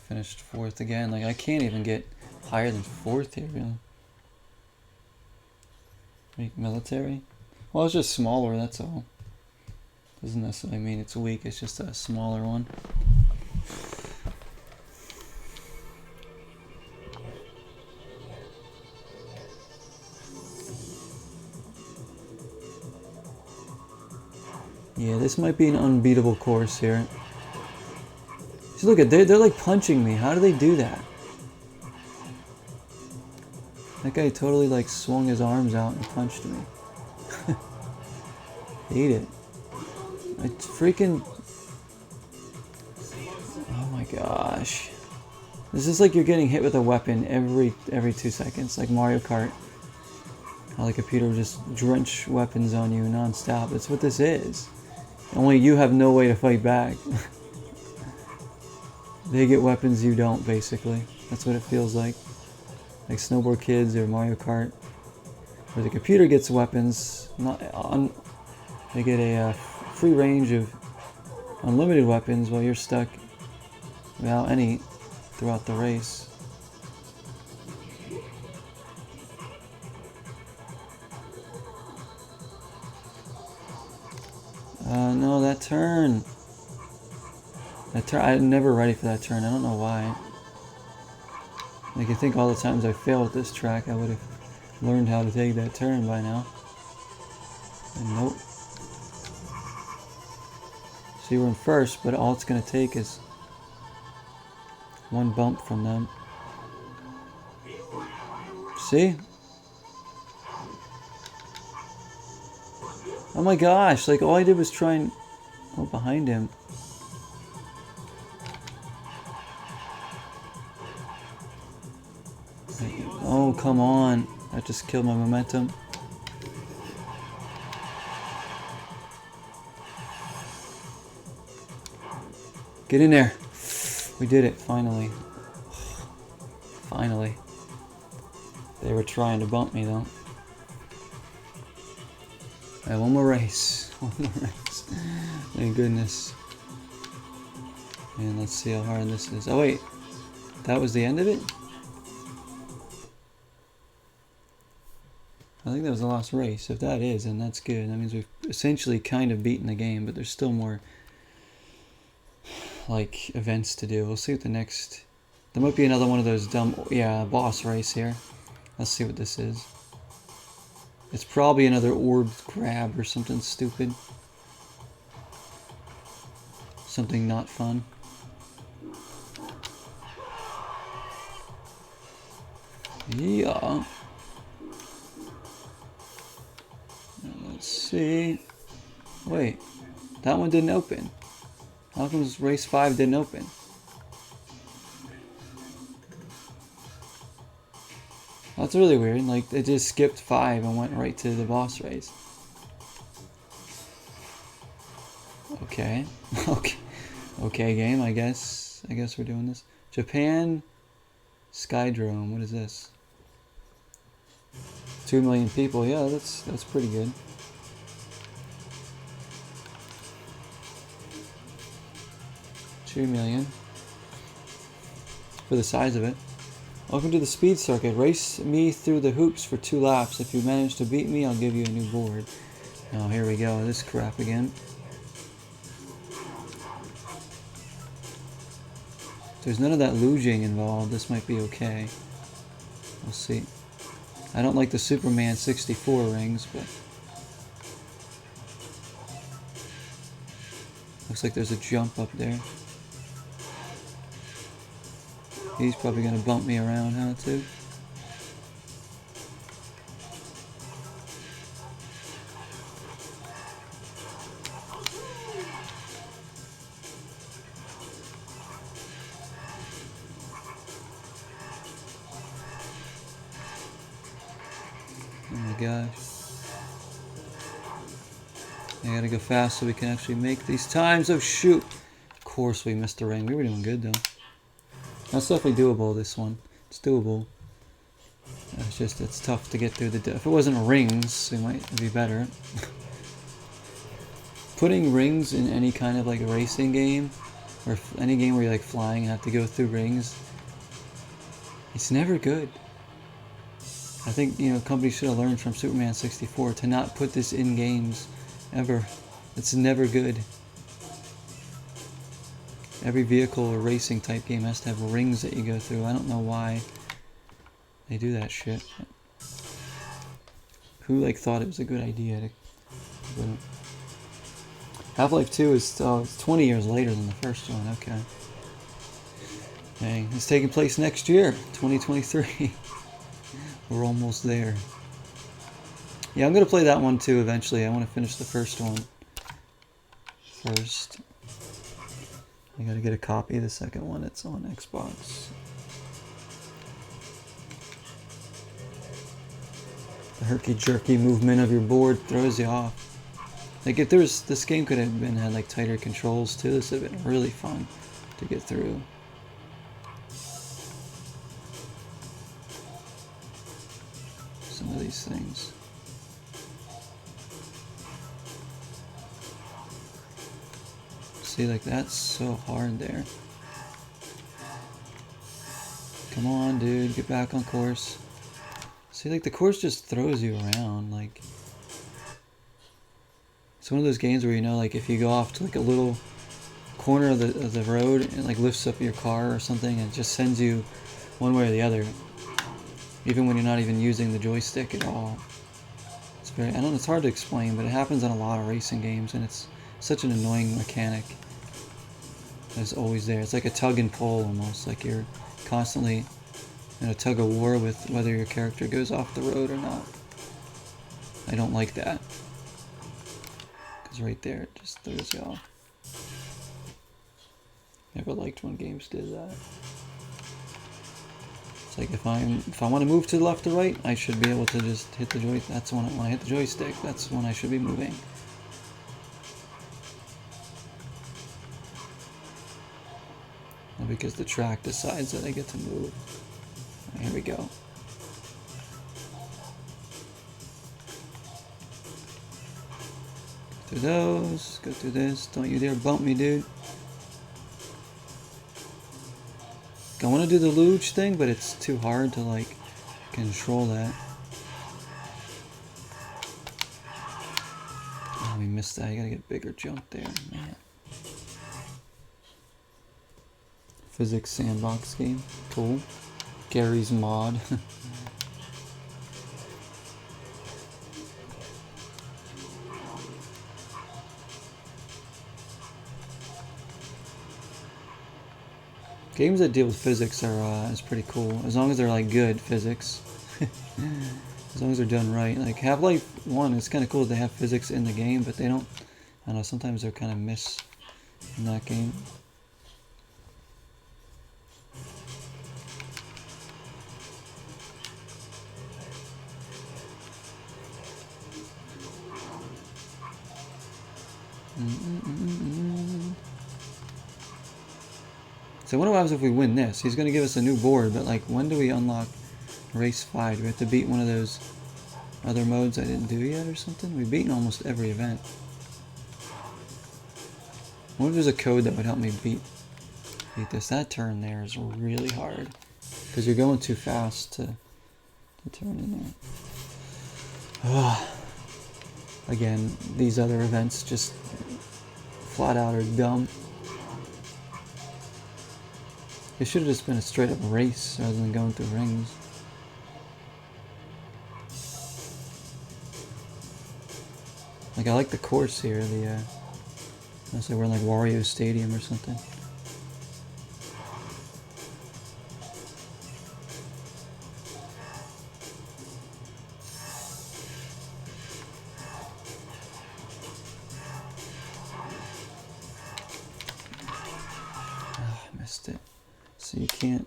Finished 4th again. Like, I can't even get higher than 4th here, really. Weak military? Well, it's just smaller, that's all. Doesn't necessarily mean it's weak, it's just a smaller one. Yeah, this might be an unbeatable course here. Just look at, they're like punching me. How do they do that? That guy totally like swung his arms out and punched me. Hate it. I freaking... Oh my gosh. This is like you're getting hit with a weapon every 2 seconds, like Mario Kart. How the computer will just drench weapons on you non-stop. That's what this is. Only you have no way to fight back. They get weapons you don't, basically. That's what it feels like. Like Snowboard Kids or Mario Kart. Where the computer gets weapons, they get a free range of unlimited weapons while you're stuck without any throughout the race. No, that turn. I'm never ready for that turn. I don't know why. Like, I think all the times I failed at this track, I would have learned how to take that turn by now. And nope. So you were in first, but all it's going to take is one bump from them. See? Oh my gosh, like all I did was try and... Oh, behind him. Oh, come on. That just killed my momentum. Get in there. We did it, finally. Finally. They were trying to bump me, though. Alright, one more race. One more race. Thank goodness. And let's see how hard this is. Oh, wait. That was the end of it? I think that was the last race. If that is, then that's good. That means we've essentially kind of beaten the game, but there's still more like events to do. We'll see what the next... There might be another one of those dumb... Yeah, boss race here. Let's see what this is. It's probably another orb grab or something stupid. Something not fun. Yeah. Let's see. Wait, that one didn't open. How come race 5 didn't open? That's really weird. Like, it just skipped 5 and went right to the boss race. Okay. Okay, game. I guess we're doing this. Japan Skydrome. What is this? 2 million people. Yeah, that's pretty good. $2 million for the size of it. Welcome to the speed circuit. Race me through the hoops for 2 laps. If you manage to beat me, I'll give you a new board. Oh, here we go. This crap again. If there's none of that luging involved, this might be okay. We'll see. I don't like the Superman 64 rings, but... Looks like there's a jump up there. He's probably going to bump me around, huh, too? Oh my gosh. I gotta go fast so we can actually make these times. Oh shoot! Of course we missed a ring. We were doing good though. That's definitely doable, this one. It's doable. It's just, it's tough to get through the... If it wasn't rings, it might be better. Putting rings in any kind of like a racing game, or any game where you're like flying and have to go through rings, it's never good. I think, you know, companies should have learned from Superman 64 to not put this in games ever. It's never good. Every vehicle or racing type game has to have rings that you go through. I don't know why they do that shit. Who like thought it was a good idea to put it? Half-Life 2 is it's 20 years later than the first one. Okay. Dang, it's taking place next year, 2023. We're almost there. Yeah, I'm gonna play that one too eventually. I want to finish the first one first. I gotta get a copy of the second one. It's on Xbox. The herky-jerky movement of your board throws you off. Like if there's, this game could have had like tighter controls too. This would have been really fun to get through. Some of these things. See, like that's so hard there. Come on, dude, get back on course. See, like the course just throws you around, like. It's one of those games where, you know, like if you go off to like a little corner of the road and like lifts up your car or something and just sends you one way or the other, even when you're not even using the joystick at all. It's very, I don't know, it's hard to explain, but it happens in a lot of racing games and it's such an annoying mechanic. It's always there. It's like a tug and pull almost, like you're constantly in a tug of war with whether your character goes off the road or not. I don't like that. Right there, it just throws you off. Never liked when games did that. It's like if I want to move to the left or right, I should be able to just hit the joystick. That's when I hit the joystick. That's when I should be moving. Not because the track decides that I get to move. Right, here we go. Through those, go through this. Don't you dare bump me, dude. I want to do the luge thing, but it's too hard to like control that. Oh, we missed that. You gotta get bigger jump there, man. Physics sandbox game, cool. Gary's mod. Games that deal with physics are is pretty cool, as long as they're like good physics. As long as they're done right. Like Half-Life 1, it's kind of cool that they have physics in the game, but they don't, I don't know, sometimes they're kind of miss in that game. So I wonder what happens if we win this. He's going to give us a new board, but like when do we unlock race 5? Do we have to beat one of those other modes I didn't do yet or something? We've beaten almost every event. I wonder if there's a code that would help me beat this. That turn there is really hard because you're going too fast to turn in there. Ugh. Again, these other events just flat out are dumb. It should have just been a straight up race rather than going through rings. Like I like the course here, unless we're in like Wario Stadium or something. Oh, I missed it. So you can't,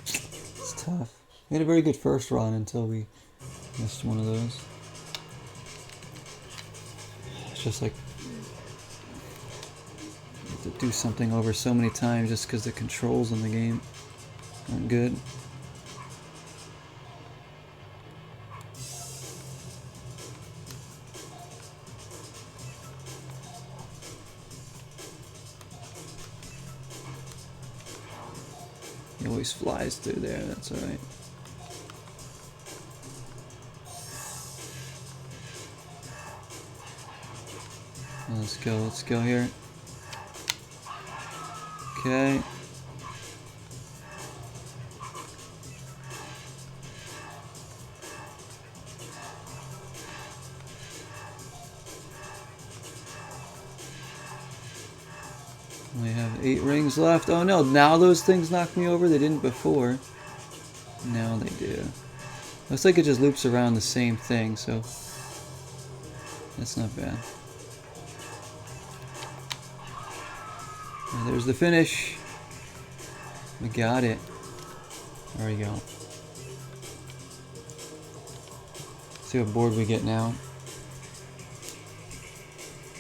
it's tough. We had a very good first run until we missed one of those. It's just like, To do something over so many times just because the controls in the game aren't good. He always flies through there, that's alright. Let's go here. Okay. We have 8 rings left. Oh no, now those things knock me over? They didn't before. Now they do. Looks like it just loops around the same thing, so that's not bad. And there's the finish. We got it. There we go. See what board we get now.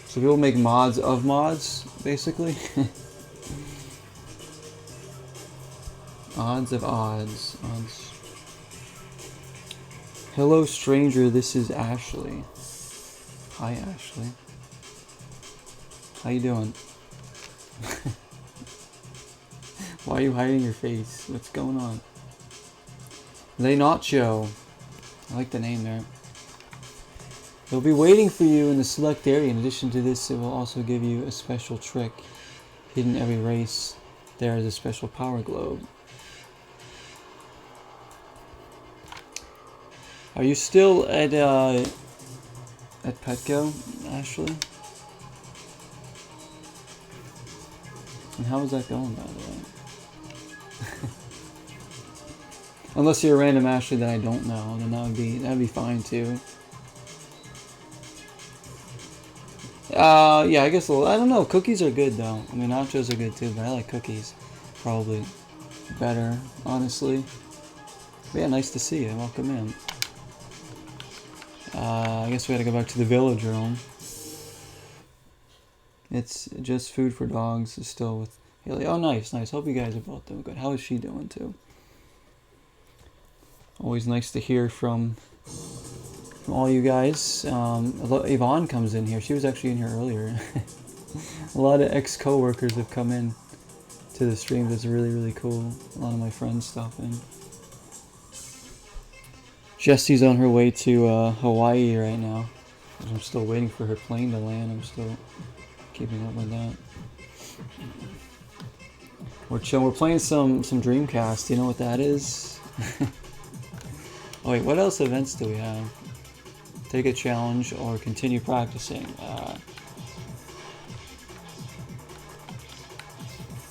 So people make mods of mods, basically. Odds of odds. Odds. Hello stranger, this is Ashley. Hi Ashley. How you doing? Why are you hiding your face? What's going on? Le Nacho. I like the name there. They'll be waiting for you in the select area. In addition to this, it will also give you a special trick. Hidden every race, there is a special power globe. Are you still at Petco, Ashley? And how is that going, by the way? Unless you're a random Ashley that I don't know, then that'd be fine too. Yeah, I guess I don't know. Cookies are good though. I mean, nachos are good too, but I like cookies probably better, honestly. But yeah, nice to see you. Welcome in. I guess we gotta go back to the village room. It's just food for dogs. Is still with Haley. Oh, nice. Hope you guys are both doing good. How is she doing too? Always nice to hear from all you guys. Yvonne comes in here. She was actually in here earlier. A lot of ex-co-workers have come in to the stream. That's really, really cool. A lot of my friends stop in. Jessie's on her way to Hawaii right now. I'm still waiting for her plane to land. I'm still keeping up with that. We're chilling. We're playing some Dreamcast. Do you know what that is? Oh wait, what else events do we have? Take a challenge or continue practicing.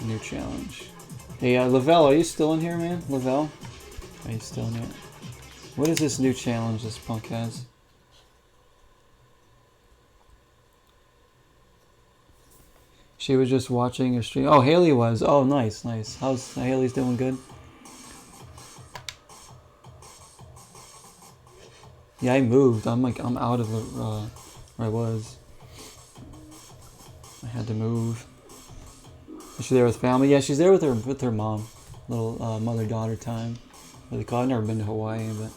New challenge. Hey, Lavelle, are you still in here, man? Lavelle? Are you still in here? What is this new challenge this punk has? She was just watching your stream. Oh, Haley was. Oh, nice. How's Haley's doing? Good? Yeah, I moved. I'm out of where I was. I had to move. Is she there with family? Yeah, she's there with her mom. Little mother-daughter time. What do they call it? I've never been to Hawaii, but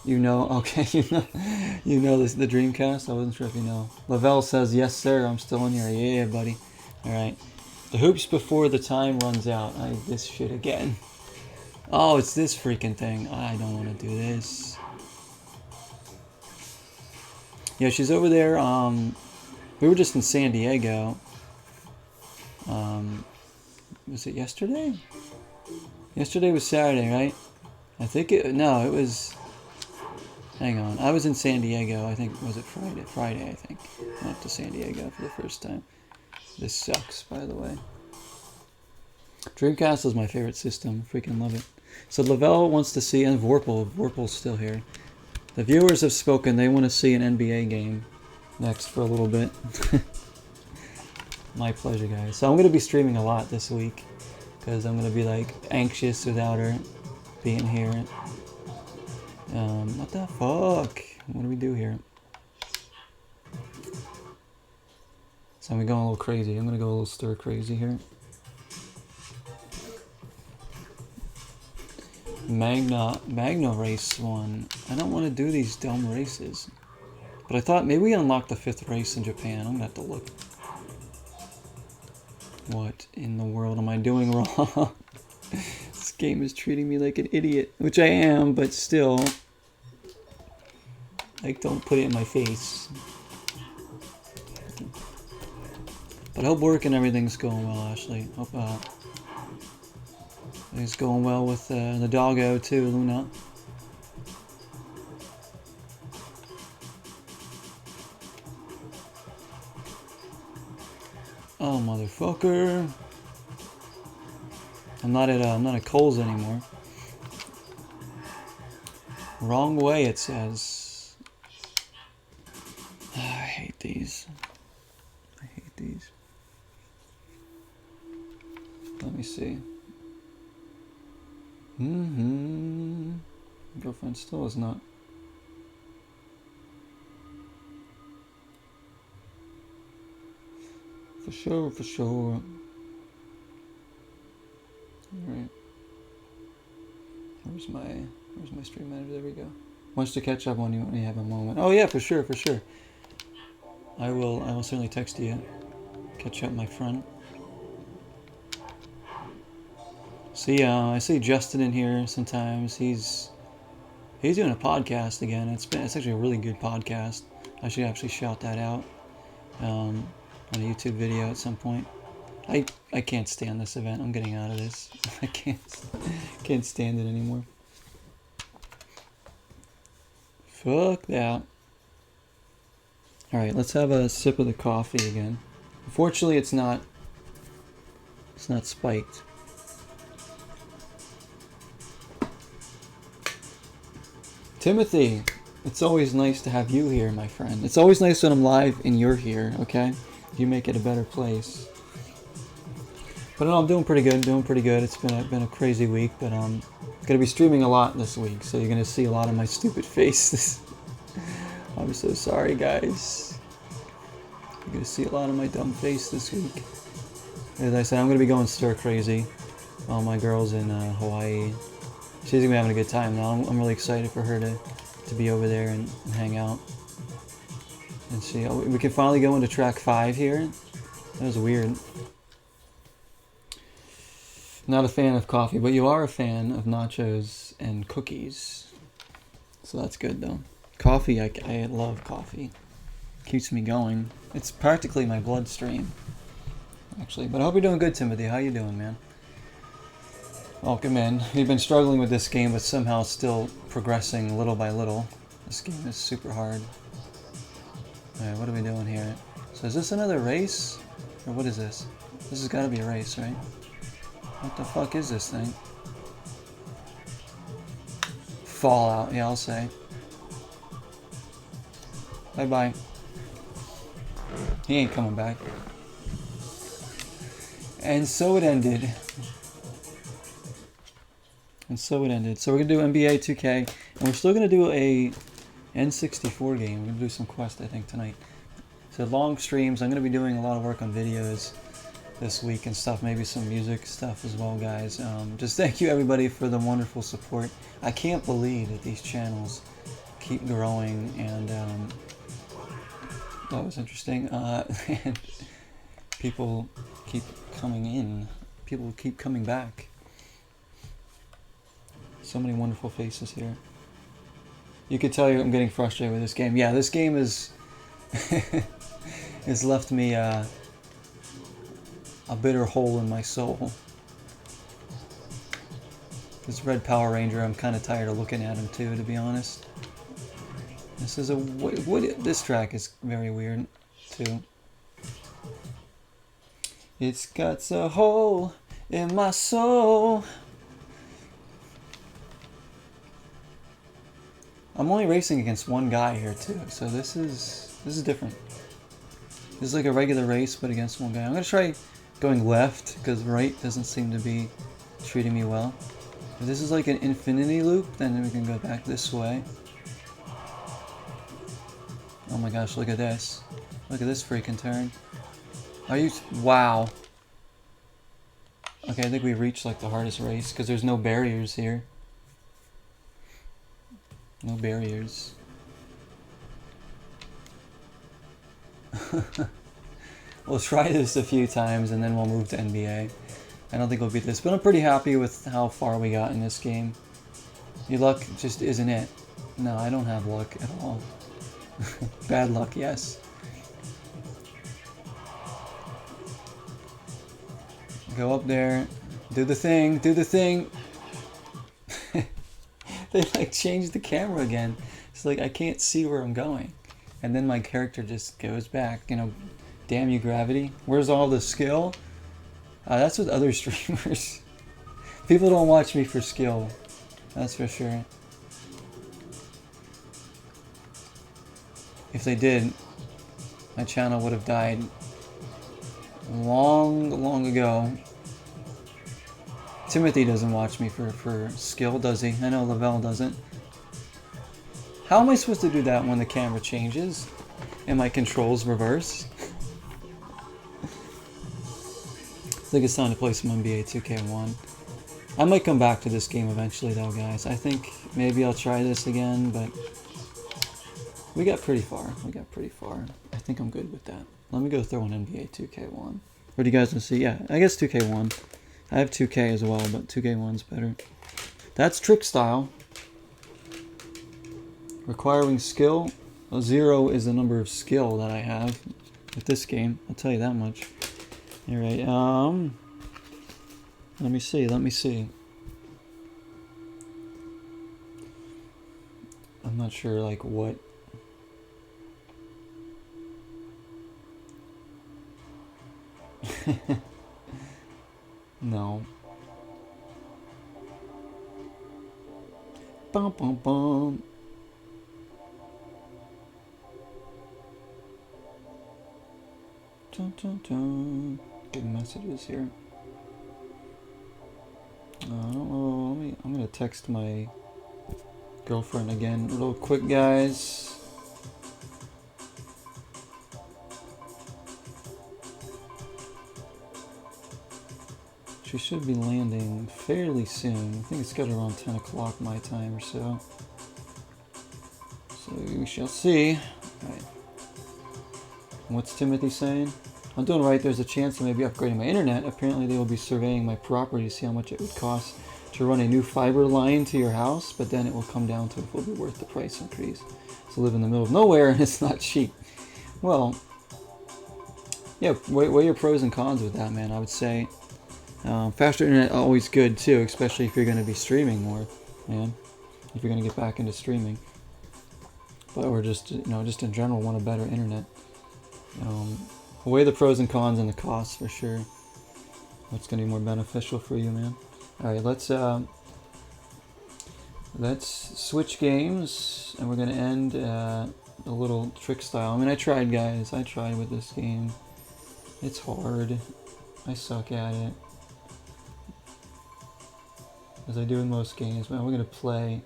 you know. Okay, you know this the Dreamcast. I wasn't sure if you know. Lavelle says yes, sir. I'm still in here. Yeah, buddy. All right. The hoops before the time runs out. This shit again. Oh, it's this freaking thing. I don't want to do this. Yeah, she's over there. We were just in San Diego. Was it yesterday? Yesterday was Saturday, right? I think it was... Hang on. I was in San Diego. I think, was it Friday? Friday, I think. I went to San Diego for the first time. This sucks, by the way. Dreamcast is my favorite system. Freaking love it. So Lavelle wants to see, and Vorpal's still here. The viewers have spoken. They want to see an NBA game next for a little bit. My pleasure, guys. So I'm going to be streaming a lot this week because I'm going to be like anxious without her being here. What the fuck? What do we do here? So I'm going a little crazy. I'm gonna go a little stir crazy here. Magna race 1. I don't want to do these dumb races. But I thought maybe we unlocked the 5th race in Japan. I'm gonna have to look. What in the world am I doing wrong? This game is treating me like an idiot, which I am, but still. Like, don't put it in my face. But I hope work and everything's going well, Ashley. Hope it's going well with the doggo too, Luna. Oh, motherfucker! I'm not at Kohl's anymore. Wrong way, it says. I hate these. I hate these. Let me see. Girlfriend still is not. For sure, for sure. Alright. Where's my stream manager? There we go. Wants to catch up when you have a moment. Oh yeah, for sure, for sure. I will certainly text you. Catch up, my friend. See, I see Justin in here sometimes. He's doing a podcast again. It's actually a really good podcast. I should actually shout that out on a YouTube video at some point. I can't stand this event. I'm getting out of this. I can't stand it anymore. Fuck that. All right, let's have a sip of the coffee again. Unfortunately, it's not spiked. Timothy, it's always nice to have you here, my friend. It's always nice when I'm live and you're here, okay? You make it a better place. But no, I'm doing pretty good, It's been a crazy week, but I'm going to be streaming a lot this week, so you're going to see a lot of my stupid faces. I'm so sorry, guys. You're going to see a lot of my dumb face this week. As I said, I'm going to be going stir crazy. All my girls in Hawaii. She's going to be having a good time now. I'm really excited for her to be over there and hang out. And see, we can finally go into track 5 here. That was weird. Not a fan of coffee, but you are a fan of nachos and cookies. So that's good, though. Coffee, I love coffee. Keeps me going. It's practically my bloodstream, actually. But I hope you're doing good, Timothy. How you doing, man? Welcome in. We've been struggling with this game, but somehow still progressing little by little. This game is super hard. Alright, what are we doing here? So is this another race? Or what is this? This has got to be a race, right? What the fuck is this thing? Fallout, yeah, I'll say. Bye-bye. He ain't coming back. And so it ended. So we're going to do NBA 2K, and we're still going to do a N64 game. We're going to do some quests, I think, tonight. So long streams. I'm going to be doing a lot of work on videos this week and stuff, maybe some music stuff as well, guys. Just thank you, everybody, for the wonderful support. I can't believe that these channels keep growing, and that was interesting. And people keep coming in. People keep coming back. So many wonderful faces here. You could tell I'm getting frustrated with this game. Yeah, this game is has left me a bitter hole in my soul. This red Power Ranger, I'm kind of tired of looking at him too, to be honest. This is this track is very weird too. It's got a hole in my soul. I'm only racing against one guy here too, so this is different. This is like a regular race, but against one guy. I'm gonna try going left because right doesn't seem to be treating me well. If this is like an infinity loop, then we can go back this way. Oh my gosh, look at this! Look at this freaking turn! Are you? Wow. Okay, I think we reached like the hardest race because there's no barriers here. No barriers. We'll try this a few times and then we'll move to NBA. I don't think we'll beat this, but I'm pretty happy with how far we got in this game. Your luck just isn't it. No, I don't have luck at all. Bad luck, yes. Go up there, do the thing, do the thing. They like changed the camera again. It's like I can't see where I'm going. And then my character just goes back, you know, damn you gravity. Where's all the skill? That's with other streamers. People don't watch me for skill, that's for sure. If they did, my channel would have died long ago. Timothy doesn't watch me for skill, does he? I know Lavelle doesn't. How am I supposed to do that when the camera changes and my controls reverse? I think it's time to play some NBA 2K1. I might come back to this game eventually though, guys. I think maybe I'll try this again, but we got pretty far. I think I'm good with that. Let me go throw an NBA 2K1. What do you guys want to see? Yeah, I guess 2K1. I have 2K as well, but 2K1's better. That's TRICKSTYLE. Requiring skill. A 0 is the number of skill that I have with this game. I'll tell you that much. Alright, let me see. I'm not sure, like, what... No. Bum bum bum. Dun, dun, dun. Getting messages here. I don't know. I'm gonna text my girlfriend again real quick, guys. She should be landing fairly soon. I think it's got around 10 o'clock my time or so. So we shall see. Alright. What's Timothy saying? I'm doing right. There's a chance of maybe upgrading my internet. Apparently they will be surveying my property to see how much it would cost to run a new fiber line to your house, but then it will come down to if it will be worth the price increase. So live in the middle of nowhere and it's not cheap. Well, yeah, weigh your pros and cons with that, man. I would say faster internet always good too, especially if you're going to be streaming more, man. If you're going to get back into streaming, but or just just in general want a better internet. Weigh the pros and cons and the costs for sure. What's going to be more beneficial for you, man? All right, let's switch games, and we're going to end a little TRICKSTYLE. I mean, I tried, guys. I tried with this game. It's hard. I suck at it, as I do in most games. Man, we're going to play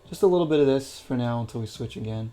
just a little bit of this for now until we switch again.